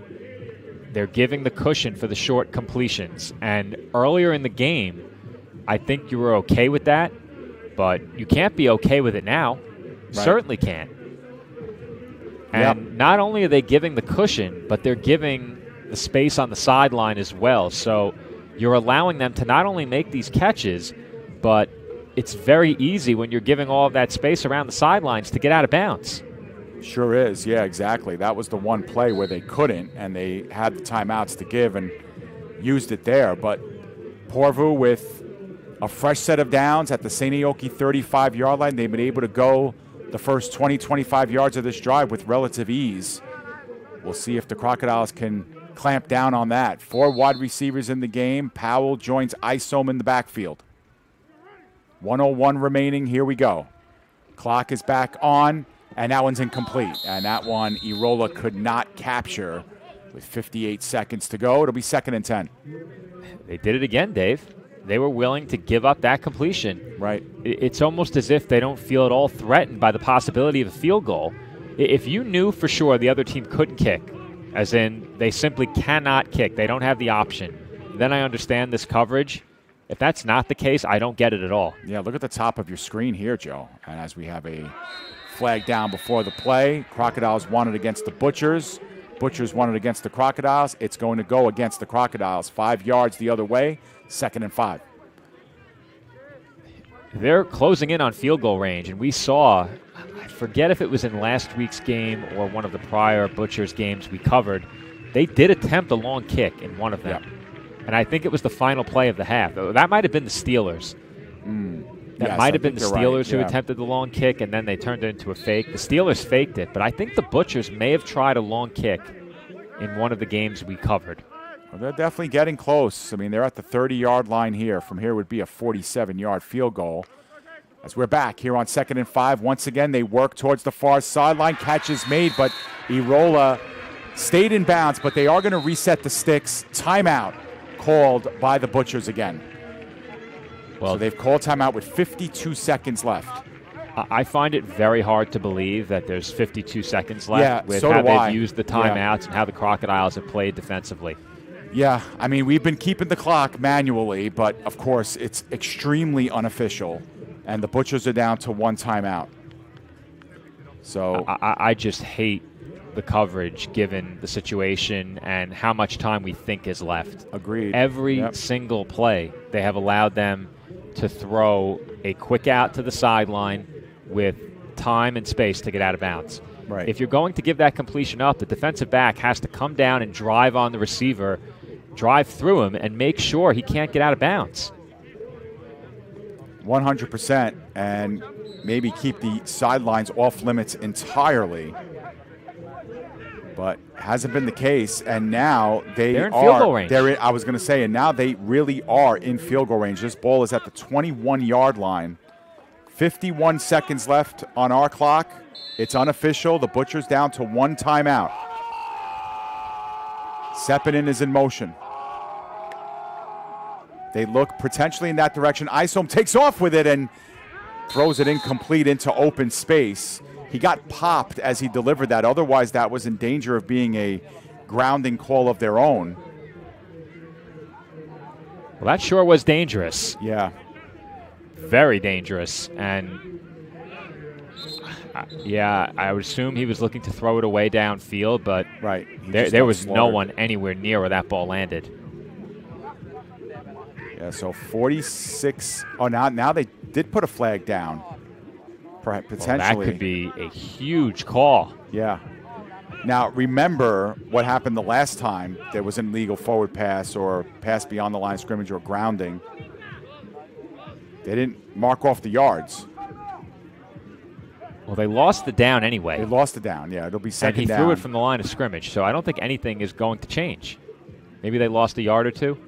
They're giving the cushion for the short completions. And earlier in the game, I think you were okay with that, but you can't be okay with it now. Right. Certainly can't. And not only are they giving the cushion, but they're giving the space on the sideline as well. So you're allowing them to not only make these catches, but it's very easy when you're giving all of that space around the sidelines to get out of bounds. Sure is. Yeah, exactly. That was the one play where they couldn't, and they had the timeouts to give and used it there. But Porvoo with a fresh set of downs at the Seinäjoki 35-yard line. They've been able to go the first 20, 25 yards of this drive with relative ease. We'll see if the Crocodiles can clamp down on that. 4 wide receivers in the game. Powell joins Isom in the backfield. 1:01 remaining. Here we go. Clock is back on, and that one's incomplete. And that one Irola could not capture with 58 seconds to go. It'll be 2nd and 10. They did it again, Dave. They were willing to give up that completion. Right. It's almost as if they don't feel at all threatened by the possibility of a field goal. If you knew for sure the other team couldn't kick, as in they simply cannot kick, they don't have the option, then I understand this coverage. If that's not the case, I don't get it at all. Yeah, look at the top of your screen here, Joe. And as we have a flag down before the play, Crocodiles won it against the Butchers. Butchers won it against the Crocodiles. It's going to go against the Crocodiles. 5 yards the other way, 2nd and 5. They're closing in on field goal range, and we saw, I forget if it was in last week's game or one of the prior Butchers games we covered, they did attempt a long kick in one of them. Yep. And I think it was the final play of the half. That might have been the Steelers. That might have been the Steelers who attempted the long kick, and then they turned it into a fake. The Steelers faked it, but I think the Butchers may have tried a long kick in one of the games we covered. Well, they're definitely getting close. I mean, they're at the 30-yard line here. From here would be a 47-yard field goal. As we're back here on 2nd and 5, once again, they work towards the far sideline. Catch is made, but Irola stayed in bounds, but they are going to reset the sticks. Timeout called by the Butchers again. Well, so they've called timeout with 52 seconds left. I find it very hard to believe that there's 52 seconds left with how they've used the timeouts and how the Crocodiles have played defensively. Yeah, I mean, we've been keeping the clock manually, but of course it's extremely unofficial, and the Butchers are down to 1 timeout. So I just hate the coverage given the situation and how much time we think is left. Agreed. Every single play, they have allowed them to throw a quick out to the sideline with time and space to get out of bounds. Right. If you're going to give that completion up, the defensive back has to come down and drive on the receiver, drive through him, and make sure he can't get out of bounds. 100%, and maybe keep the sidelines off limits entirely. But hasn't been the case, and now they're in field goal range. I was going to say, and now they really are in field goal range. This ball is at the 21-yard line. 51 seconds left on our clock. It's unofficial. The Butchers down to 1 timeout. Sepinen is in motion. They look potentially in that direction. Isom takes off with it and throws it incomplete into open space. He got popped as he delivered that. Otherwise, that was in danger of being a grounding call of their own. Well, that sure was dangerous. Yeah. Very dangerous. And, I would assume he was looking to throw it away downfield, but right. there was no one anywhere near where that ball landed. Yeah, so 46. Oh, now they did put a flag down. Potentially. Well, that could be a huge call. Yeah. Now, remember what happened the last time there was an illegal forward pass or pass beyond the line of scrimmage or grounding. They didn't mark off the yards. Well, they lost the down anyway. They lost the down, yeah. It'll be second down. And he down. threw it from the line of scrimmage, so I don't think anything is going to change. Maybe they lost a yard or two?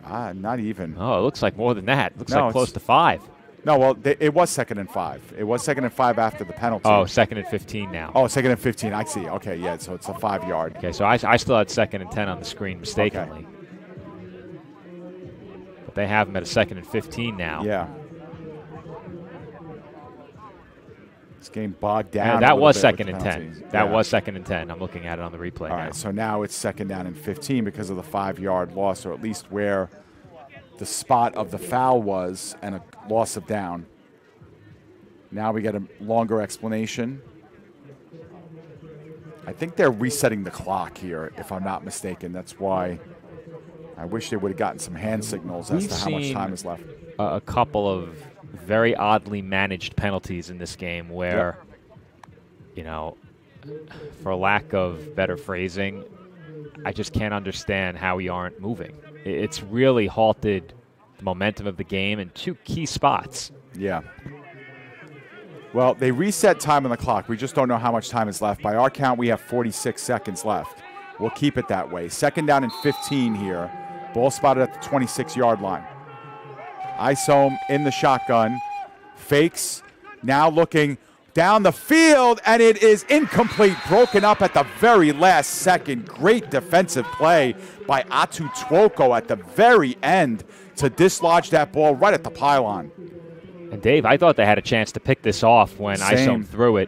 Not even. Oh, it looks like more than that. It looks like close to 5. No, well, it was 2nd and 5. It was 2nd and 5 after the penalty. Oh, 2nd and 15 now. Oh, 2nd and 15. I see. Okay, yeah, so it's a 5-yard. Okay, so I still had 2nd and 10 on the screen mistakenly. Okay. But they have him at a 2nd and 15 now. Yeah. This game bogged down. That was 2nd and 10. That was 2nd and 10. I'm looking at it on the replay now. All right, so now it's 2nd down and 15 because of the 5-yard loss, or at least where the spot of the foul was and a loss of down. Now we get a longer explanation. I think they're resetting the clock here, if I'm not mistaken. That's why I wish they would have gotten some hand signals as to how much time is left. A couple of very oddly managed penalties in this game where, for lack of better phrasing, I just can't understand how we aren't moving. It's really halted the momentum of the game in 2 key spots. Yeah. Well, they reset time on the clock. We just don't know how much time is left. By our count, we have 46 seconds left. We'll keep it that way. 2nd down and 15 here. Ball spotted at the 26-yard line. Isom in the shotgun. Fakes. Now looking down the field, and it is incomplete. Broken up at the very last second. Great defensive play by Atu Twoko at the very end to dislodge that ball right at the pylon. And Dave, I thought they had a chance to pick this off when Isom threw it.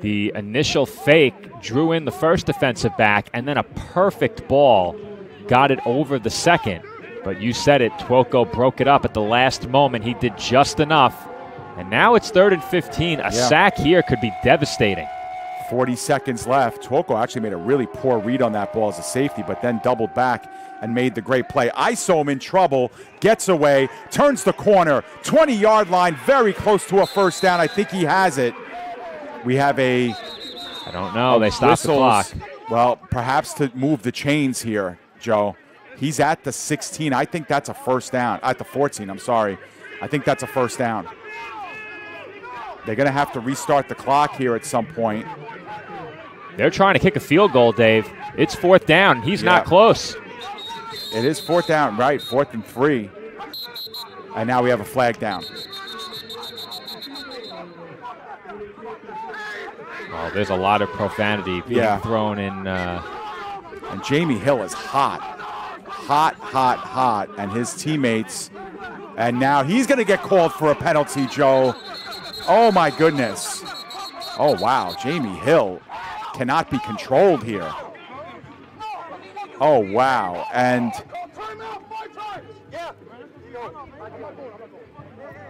The initial fake drew in the first defensive back, and then a perfect ball got it over the second. But you said it, Twoko broke it up at the last moment. He did just enough. And now it's 3rd and 15. A sack here could be devastating. 40 seconds left. Twoko actually made a really poor read on that ball as a safety, but then doubled back and made the great play. Isom in trouble, gets away, turns the corner, 20-yard line, very close to a first down. I think he has it. We have I don't know. They stopped the clock. Well, perhaps to move the chains here, Joe. He's at the 16. I think that's a first down. At the 14, I'm sorry. I think that's a first down. They're going to have to restart the clock here at some point. They're trying to kick a field goal, Dave. It's 4th down. He's not close. It is 4th down, right, 4th and 3. And now we have a flag down. Oh, there's a lot of profanity being thrown in. And Jamie Hill is hot. Hot. And his teammates. And now he's going to get called for a penalty, Joe. Oh, my goodness. Oh, wow. Jamie Hill cannot be controlled here. Oh, wow. And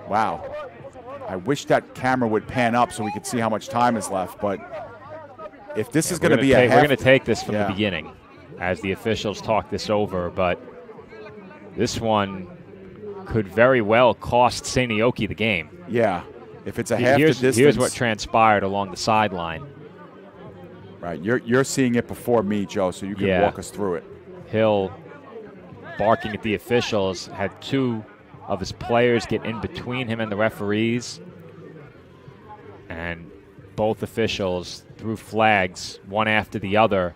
wow. I wish that camera would pan up so we could see how much time is left. But if this is going to be we're going to take this from the beginning as the officials talk this over. But this one could very well cost Seinäjoki the game. Yeah. If it's a half the distance. Here's what transpired along the sideline. Right. You're seeing it before me, Joe, so you can walk us through it. Hill barking at the officials, had 2 of his players get in between him and the referees. And both officials threw flags one after the other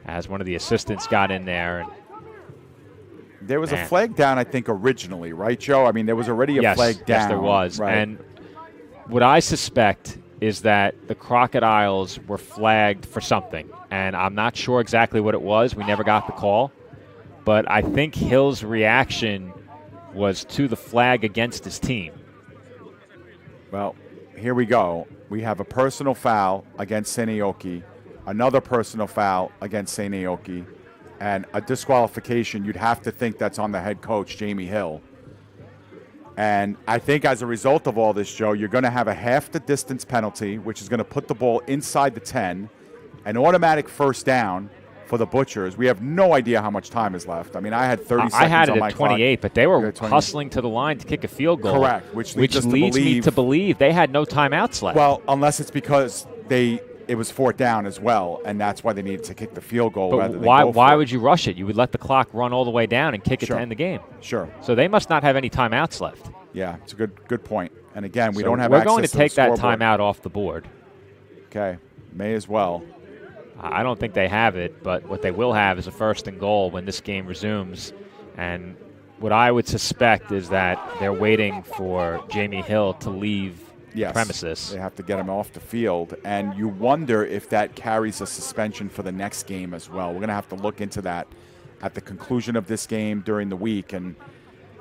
as one of the assistants got in there. And there was a flag down, I think, originally, right, Joe? I mean, there was already a flag down. Yes, there was. Right. And what I suspect is that the Crocodiles were flagged for something. And I'm not sure exactly what it was. We never got the call. But I think Hill's reaction was to the flag against his team. Well, here we go. We have a personal foul against Seinäjoki, another personal foul against Seinäjoki, And a disqualification, you'd have to think that's on the head coach, Jamie Hill. And I think as a result of all this, Joe, you're going to have a half the distance penalty, which is going to put the ball inside the 10, an automatic first down for the Butchers. We have no idea how much time is left. I mean, I had 30 seconds I had it on my at 28, clock. but they were hustling to the line to kick a field goal. Correct, which leads me to believe they had no timeouts left. Well, unless it's because it was fourth down as well, and that's why they needed to kick the field goal but rather than why would you rush it? You would let the clock run all the way down and kick it to end the game. Sure. So they must not have any timeouts left. Yeah, it's a good point. And again, we So don't have we're access going to take the that scoreboard. timeout off the board. Okay, may as well. I don't think they have it, but what they will have is a first and goal when this game resumes. And what I would suspect is that they're waiting for Jamie Hill to leave the premises. They have to get him off the field. And you wonder if that carries a suspension for the next game as well. We're going to have to look into that at the conclusion of this game during the week and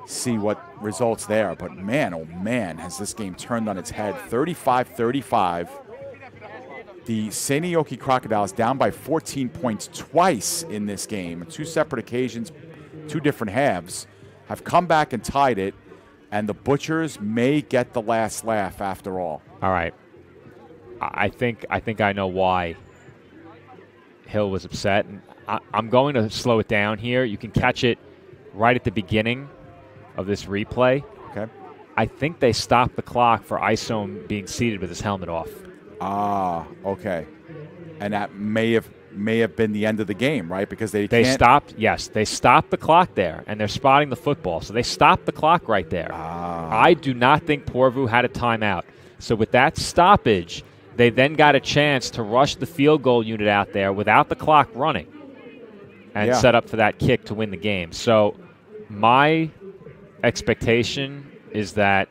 see what results there. But man, oh man, has this game turned on its head. 35-35. The Seinäjoki Crocodiles down by 14 points twice in this game. Two separate occasions, two different halves, have come back and tied it, and the Butchers may get the last laugh after all. All right. I think I know why Hill was upset. And I'm going to slow it down here. You can catch it right at the beginning of this replay. Okay. I think they stopped the clock for Isom being seated with his helmet off. Ah, okay. And that may have been the end of the game, right? Because they stopped the clock there, and they're spotting the football. So they stopped the clock right there. I do not think Porvoo had a timeout. So with that stoppage, they then got a chance to rush the field goal unit out there without the clock running and set up for that kick to win the game. So my expectation is that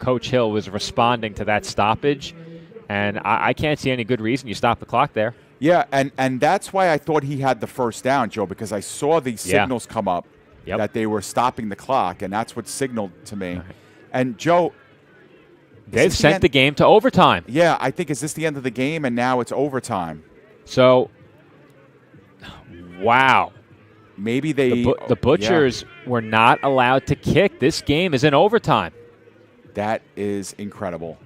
Coach Hill was responding to that stoppage, and I can't see any good reason you stop the clock there. Yeah, and that's why I thought he had the first down, Joe, because I saw these signals come up that they were stopping the clock, and that's what signaled to me. Right. And, Joe, they've sent the game to overtime. Yeah, I think, is this the end of the game, and now it's overtime? So, wow. Maybe they the Butchers were not allowed to kick. This game is in overtime. That is incredible.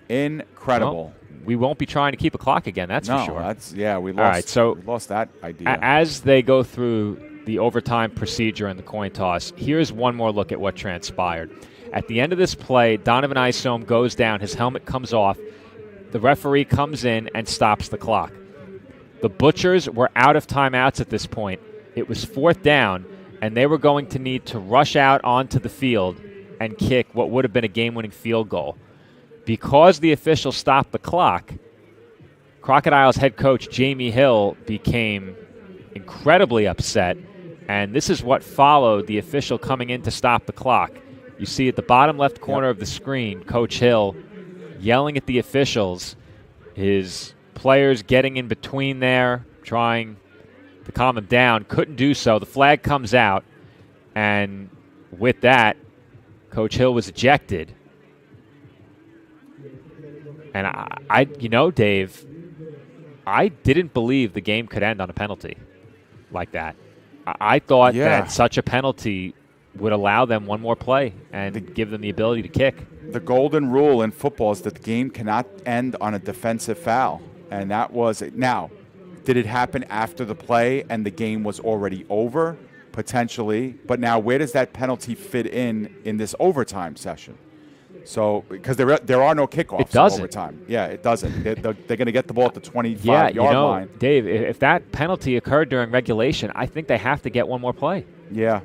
Incredible. Well, we won't be trying to keep a clock again, that's for sure. We lost, all right, so we lost that idea. As they go through the overtime procedure and the coin toss, here's one more look at what transpired. At the end of this play, Donovan Isom goes down. His helmet comes off. The referee comes in and stops the clock. The Butchers were out of timeouts at this point. It was fourth down, and they were going to need to rush out onto the field and kick what would have been a game-winning field goal. Because the official stopped the clock, Crocodiles head coach Jamie Hill became incredibly upset, and this is what followed the official coming in to stop the clock. You see at the bottom left corner of the screen, Coach Hill yelling at the officials, his players getting in between there, trying to calm him down, couldn't do so. The flag comes out, and with that, Coach Hill was ejected. And Dave, I didn't believe the game could end on a penalty like that. I thought that such a penalty would allow them one more play and give them the ability to kick. The golden rule in football is that the game cannot end on a defensive foul. And that was it. Now, did it happen after the play and the game was already over? Potentially. But now where does that penalty fit in this overtime session? So, because there are no kickoffs in overtime. Yeah, it doesn't. They're going to get the ball at the 25-yard line. Dave, if that penalty occurred during regulation, I think they have to get one more play. Yeah.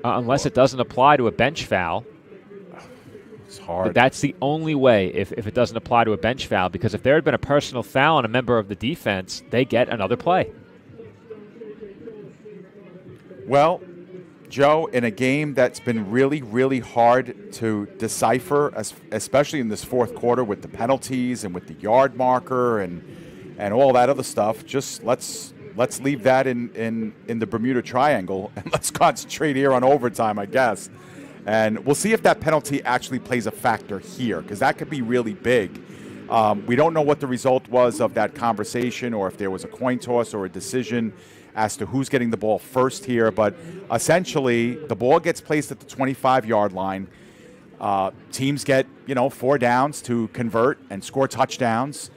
Unless it doesn't apply to a bench foul. It's hard. But that's the only way if it doesn't apply to a bench foul, because if there had been a personal foul on a member of the defense, they get another play. Well, Joe, in a game that's been really, really hard to decipher, especially in this fourth quarter with the penalties and with the yard marker and all that other stuff, just let's leave that in the Bermuda Triangle and let's concentrate here on overtime, I guess. And we'll see if that penalty actually plays a factor here, because that could be really big. We don't know what the result was of that conversation or if there was a coin toss or a decision as to who's getting the ball first here. But essentially, the ball gets placed at the 25-yard line. Teams get, 4 downs to convert and score touchdowns.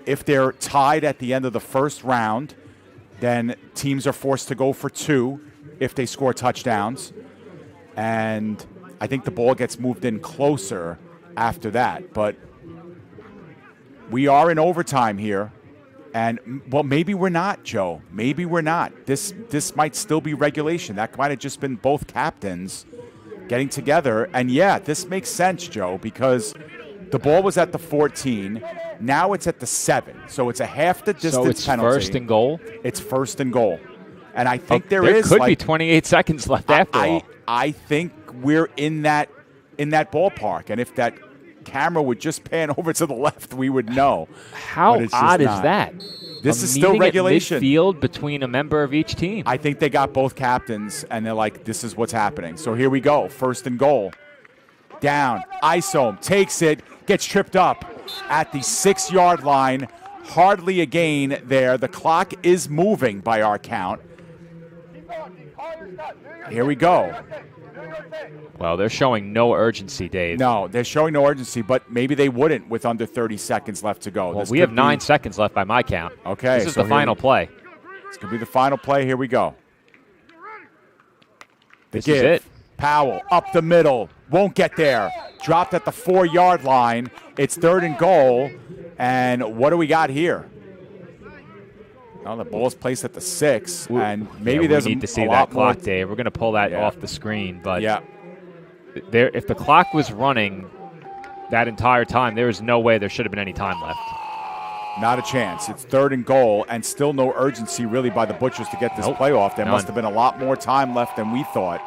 If they're tied at the end of the first round, then teams are forced to go for 2 if they score touchdowns. And I think the ball gets moved in closer after that. But we are in overtime here. And, well, maybe we're not, Joe. Maybe we're not. This might still be regulation. That might have just been both captains getting together. And, yeah, this makes sense, Joe, because the ball was at the 14. Now it's at the 7. So it's a half the distance penalty. So it's first and goal? It's first and goal. And I think there could be 28 seconds left after all. I think we're in that ballpark. And if that camera would just pan over to the left, we would know. How odd is that? This is still regulation. At midfield between a member of each team. I think they got both captains, and they're like, this is what's happening. So here we go. First and goal. Down. Isom takes it, gets tripped up at the 6-yard line. Hardly a gain there. The clock is moving by our count. Here we go. Well, they're showing no urgency, Dave. No, they're showing no urgency, but maybe they wouldn't with under 30 seconds left to go. Well, we have 9 seconds left by my count. Okay. This is the final play. It's going to be the final play. Here we go. This is it. Powell up the middle. Won't get there. Dropped at the 4-yard line. It's 3rd and goal. And what do we got here? Well, the ball's placed at the 6, and maybe there's we need to see that clock, Dave. We're going to pull that off the screen, but if the clock was running that entire time, there is no way there should have been any time left. Not a chance. It's 3rd and goal, and still no urgency really by the Butchers to get this play off. There must have been a lot more time left than we thought.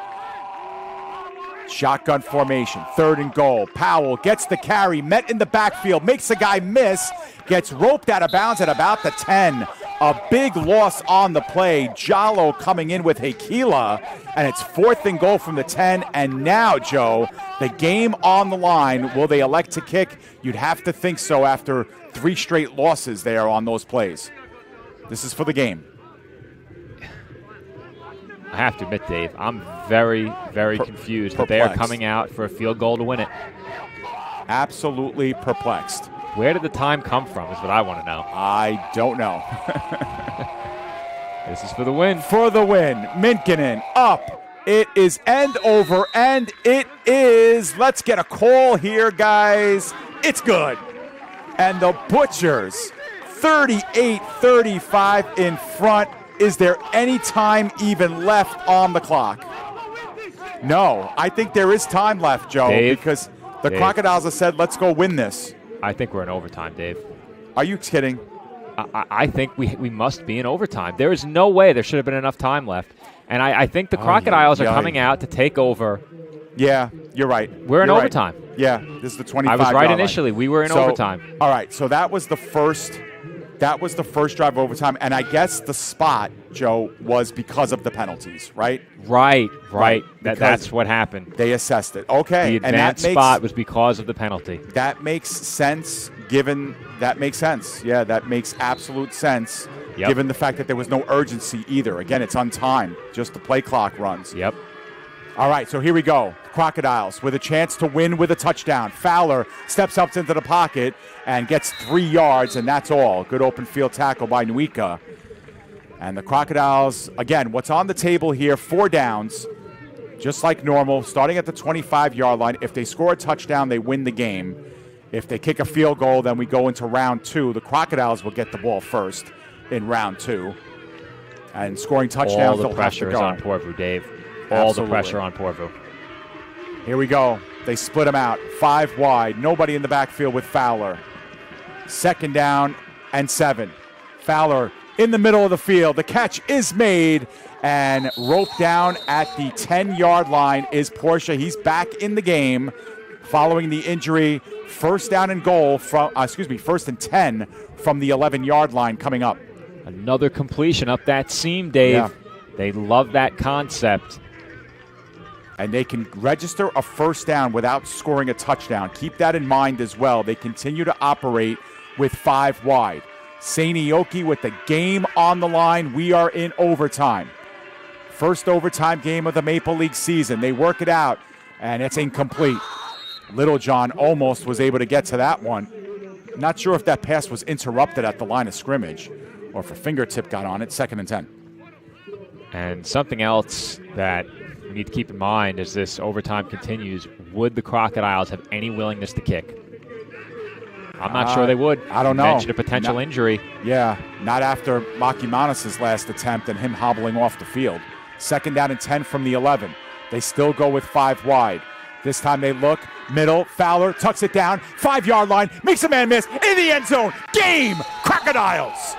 Shotgun formation, 3rd and goal. Powell gets the carry, met in the backfield, makes a guy miss, gets roped out of bounds at about the 10. A big loss on the play. Jallo coming in with Hakila, and it's 4th and goal from the 10. And now, Joe, the game on the line. Will they elect to kick? You'd have to think so after 3 straight losses there on those plays. This is for the game. I have to admit, Dave, I'm very, very confused that they are coming out for a field goal to win it. Absolutely perplexed. Where did the time come from is what I want to know. I don't know. This is for the win. For the win. Minkkinen up. It is end over, and it is. Let's get a call here, guys. It's good. And the Butchers, 38-35 in front. Is there any time even left on the clock? No, I think there is time left, Joe, because the Crocodiles have said, let's go win this. I think we're in overtime, Dave. Are you kidding? I think we must be in overtime. There is no way there should have been enough time left. And I think the Crocodiles are coming out to take over. Yeah, you're right. We're in overtime. Right. Yeah, this is the 25. I was right initially. We were in overtime. All right, so that was the first drive of overtime, and I guess the spot, Joe, was because of the penalties, right? Right. That's what happened. They assessed it. Okay. The advanced spot was because of the penalty. That makes sense, that makes sense. Yeah, that makes absolute sense, given the fact that there was no urgency either. Again, it's untimed. Just the play clock runs. Yep. All right, so here we go. Crocodiles with a chance to win with a touchdown. Fowler steps up into the pocket and gets 3 yards, and that's all. Good open field tackle by Nuika. And the Crocodiles, again, what's on the table here, 4 downs, just like normal, starting at the 25-yard line. If they score a touchdown, they win the game. If they kick a field goal, then we go into round 2. The Crocodiles will get the ball first in round 2. And scoring touchdowns, all the pressure is on Porvoo, Dave. All the pressure on Porvoo. Here we go. They split them out. 5 wide. Nobody in the backfield with Fowler. 2nd down and 7. Fowler in the middle of the field. The catch is made and roped down at the 10-yard line is Portia. He's back in the game following the injury. 1st down and goal from, 1st and 10 from the 11-yard line coming up. Another completion up that seam, Dave. Yeah. They love that concept. and they can register a first down without scoring a touchdown. Keep that in mind as well. They continue to operate with 5 wide. Seinäjoki with the game on the line. We are in overtime. First overtime game of the Maple League season. They work it out, and it's incomplete. Littlejohn almost was able to get to that one. Not sure if that pass was interrupted at the line of scrimmage or if a fingertip got on it. 2nd and 10. And something else that we need to keep in mind as this overtime continues, would the Crocodiles have any willingness to kick? I'm not sure they would. I don't know. You mentioned a potential injury. Yeah, not after Makimanis' last attempt and him hobbling off the field. 2nd down and 10 from the 11. They still go with 5 wide. This time they look, middle, Fowler tucks it down, 5-yard line, makes a man miss, in the end zone. Game, Crocodiles!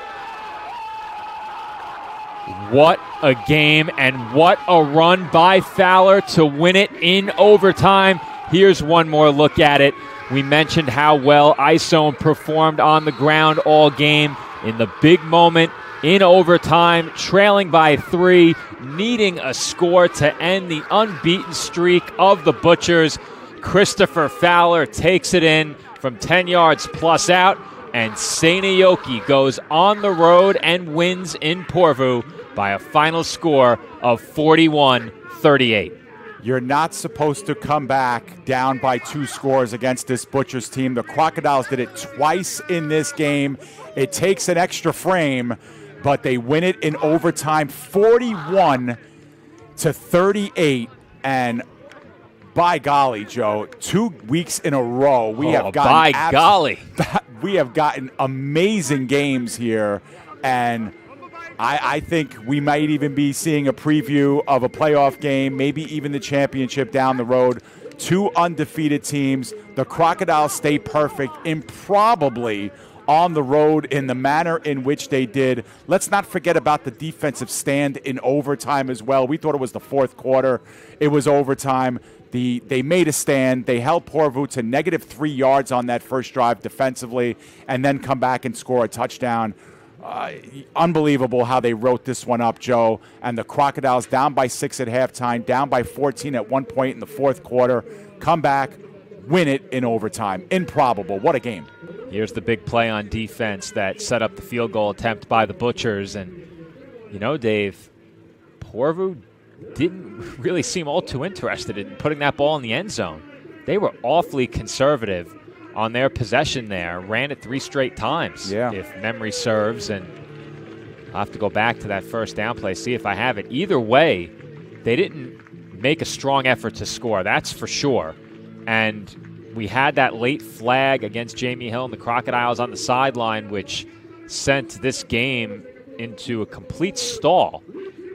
What a game and what a run by Fowler to win it in overtime. Here's one more look at it. We mentioned how well Isone performed on the ground all game. In the big moment, in overtime, trailing by 3, needing a score to end the unbeaten streak of the Butchers. Christopher Fowler takes it in from 10 yards plus out, and Seinajoki goes on the road and wins in Porvoo by a final score of 41-38. You're not supposed to come back down by 2 scores against this Butchers team. The Crocodiles did it twice in this game. It takes an extra frame, but they win it in overtime 41-38. And by golly, Joe, 2 weeks in a row, we have gotten amazing games here. And I think we might even be seeing a preview of a playoff game, maybe even the championship down the road. 2 undefeated teams. The Crocodiles stay perfect, improbably on the road in the manner in which they did. Let's not forget about the defensive stand in overtime as well. We thought it was the 4th quarter. It was overtime. They made a stand. They held Porvoo to -3 yards on that first drive defensively and then come back and score a touchdown. Unbelievable how they wrote this one up, Joe. And the Crocodiles down by 6 at halftime, down by 14 at one point in the 4th quarter, come back, win it in overtime. Improbable. What a game. Here's the big play on defense that set up the field goal attempt by the Butchers. And, you know, Dave, Porvoo didn't really seem all too interested in putting that ball in the end zone. They were awfully conservative on their possession there, ran it 3 straight times, if memory serves, and I'll have to go back to that first down play, see if I have it. Either way, they didn't make a strong effort to score, that's for sure. And we had that late flag against Jamie Hill and the Crocodiles on the sideline, which sent this game into a complete stall.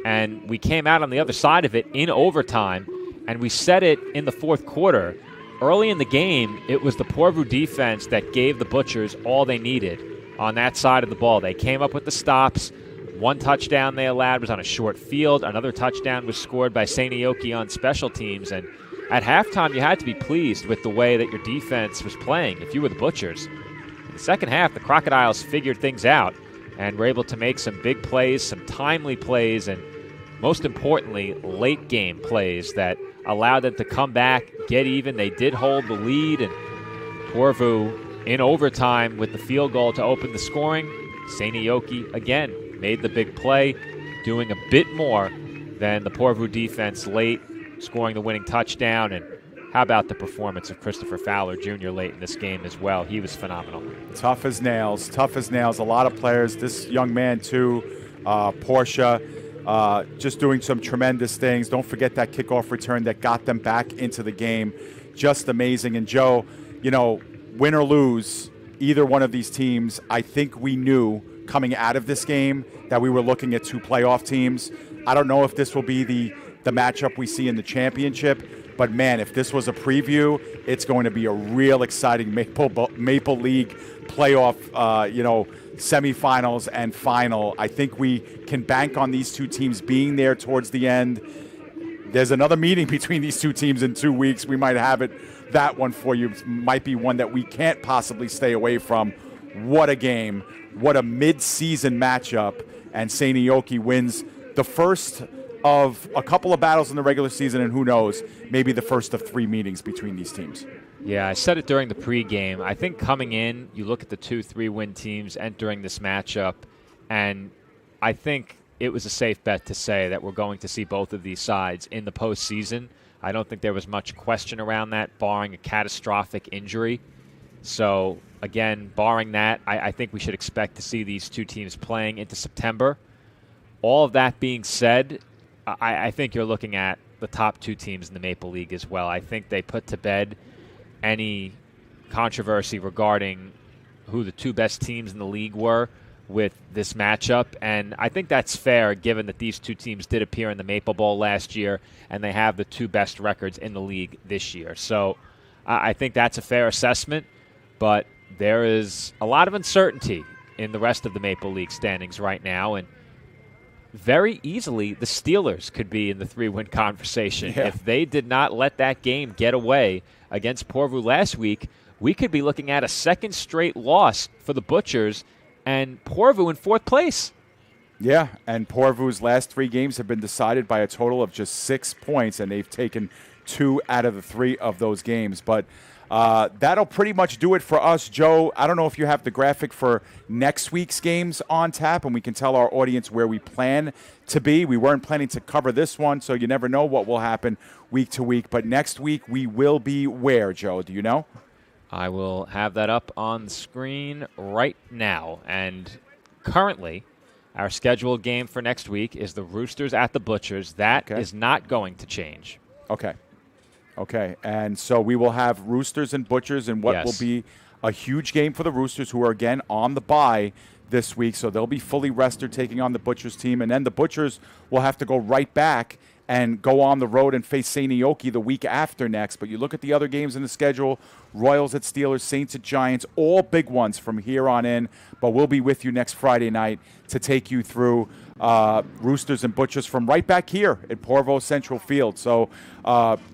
And we came out on the other side of it in overtime, and we said it in the 4th quarter. Early in the game, it was the Porvoo defense that gave the Butchers all they needed on that side of the ball. They came up with the stops. 1 touchdown they allowed was on a short field. Another touchdown was scored by Seinäjoki on special teams. And at halftime, you had to be pleased with the way that your defense was playing if you were the Butchers. In the second half, the Crocodiles figured things out and were able to make some big plays, some timely plays, and most importantly, late game plays that allowed them to come back, get even. They did hold the lead, and Porvoo in overtime with the field goal to open the scoring. Seinäjoki again made the big play, doing a bit more than the Porvoo defense late, scoring the winning touchdown. And how about the performance of Christopher Fowler Jr. late in this game as well? He was phenomenal. Tough as nails. A lot of players. This young man too, Portia, just doing some tremendous things. Don't forget that kickoff return that got them back into the game. Just amazing. And Joe, you know, win or lose, either one of these teams, I think we knew coming out of this game that we were looking at 2 playoff teams. I don't know if this will be the matchup we see in the championship, but man, if this was a preview, it's going to be a real exciting Maple League playoff, semifinals and final. I think we can bank on these 2 teams being there towards the end. There's another meeting between these 2 teams in 2 weeks. We might have that one for you. Might be one that we can't possibly stay away from. What a game. What a mid-season matchup. And Seinäjoki wins the first of a couple of battles in the regular season, and who knows, maybe the first of 3 meetings between these teams. Yeah, I said it during the pregame. I think coming in, you look at the 2-3 win teams entering this matchup, and I think it was a safe bet to say that we're going to see both of these sides in the postseason. I don't think there was much question around that, barring a catastrophic injury. So, again, barring that, I think we should expect to see these two teams playing into September. All of that being said, I think you're looking at the top 2 teams in the Maple League as well. I think they put to bed any controversy regarding who the 2 best teams in the league were with this matchup, and I think that's fair given that these 2 teams did appear in the Maple Bowl last year, and they have the 2 best records in the league this year. So I think that's a fair assessment, but there is a lot of uncertainty in the rest of the Maple League standings right now, and very easily the Steelers could be in the 3-win conversation. Yeah. If they did not let that game get away against Porvoo last week, we could be looking at a second straight loss for the Butchers and Porvoo in 4th place. Yeah, and Porvoo's last 3 games have been decided by a total of just 6 points, and they've taken 2 out of the 3 of those games. But that'll pretty much do it for us, Joe. I don't know if you have the graphic for next week's games on tap, and we can tell our audience where we plan to be. We weren't planning to cover this one, so you never know what will happen week to week. But next week we will be where, Joe? Do you know? I will have that up on the screen right now. And currently, our scheduled game for next week is the Roosters at the Butchers. That is not going to change. Okay. And so we will have Roosters and Butchers in what will be a huge game for the Roosters, who are, again, on the bye this week. So they'll be fully rested taking on the Butchers team. And then the Butchers will have to go right back and go on the road and face Seinäjoki the week after next. But you look at the other games in the schedule, Royals at Steelers, Saints at Giants, all big ones from here on in. But we'll be with you next Friday night to take you through Roosters and Butchers from right back here at Porvoo Central Field. So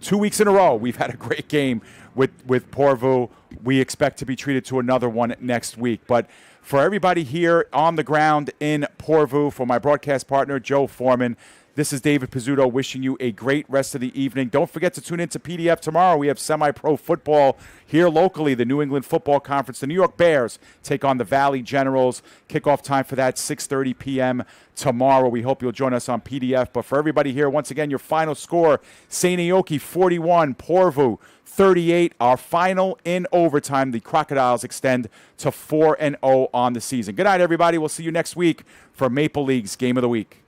2 weeks in a row, we've had a great game with Porvoo. We expect to be treated to another one next week. But for everybody here on the ground in Porvoo, for my broadcast partner, Joe Foreman, this is David Pizzuto wishing you a great rest of the evening. Don't forget to tune in to PDF tomorrow. We have semi-pro football here locally. The New England Football Conference. The New York Bears take on the Valley Generals. Kickoff time for that, 6:30 p.m. tomorrow. We hope you'll join us on PDF. But for everybody here, once again, your final score, Seinäjoki 41, Porvoo 38. Our final in overtime. The Crocodiles extend to 4-0 on the season. Good night, everybody. We'll see you next week for Maple League's Game of the Week.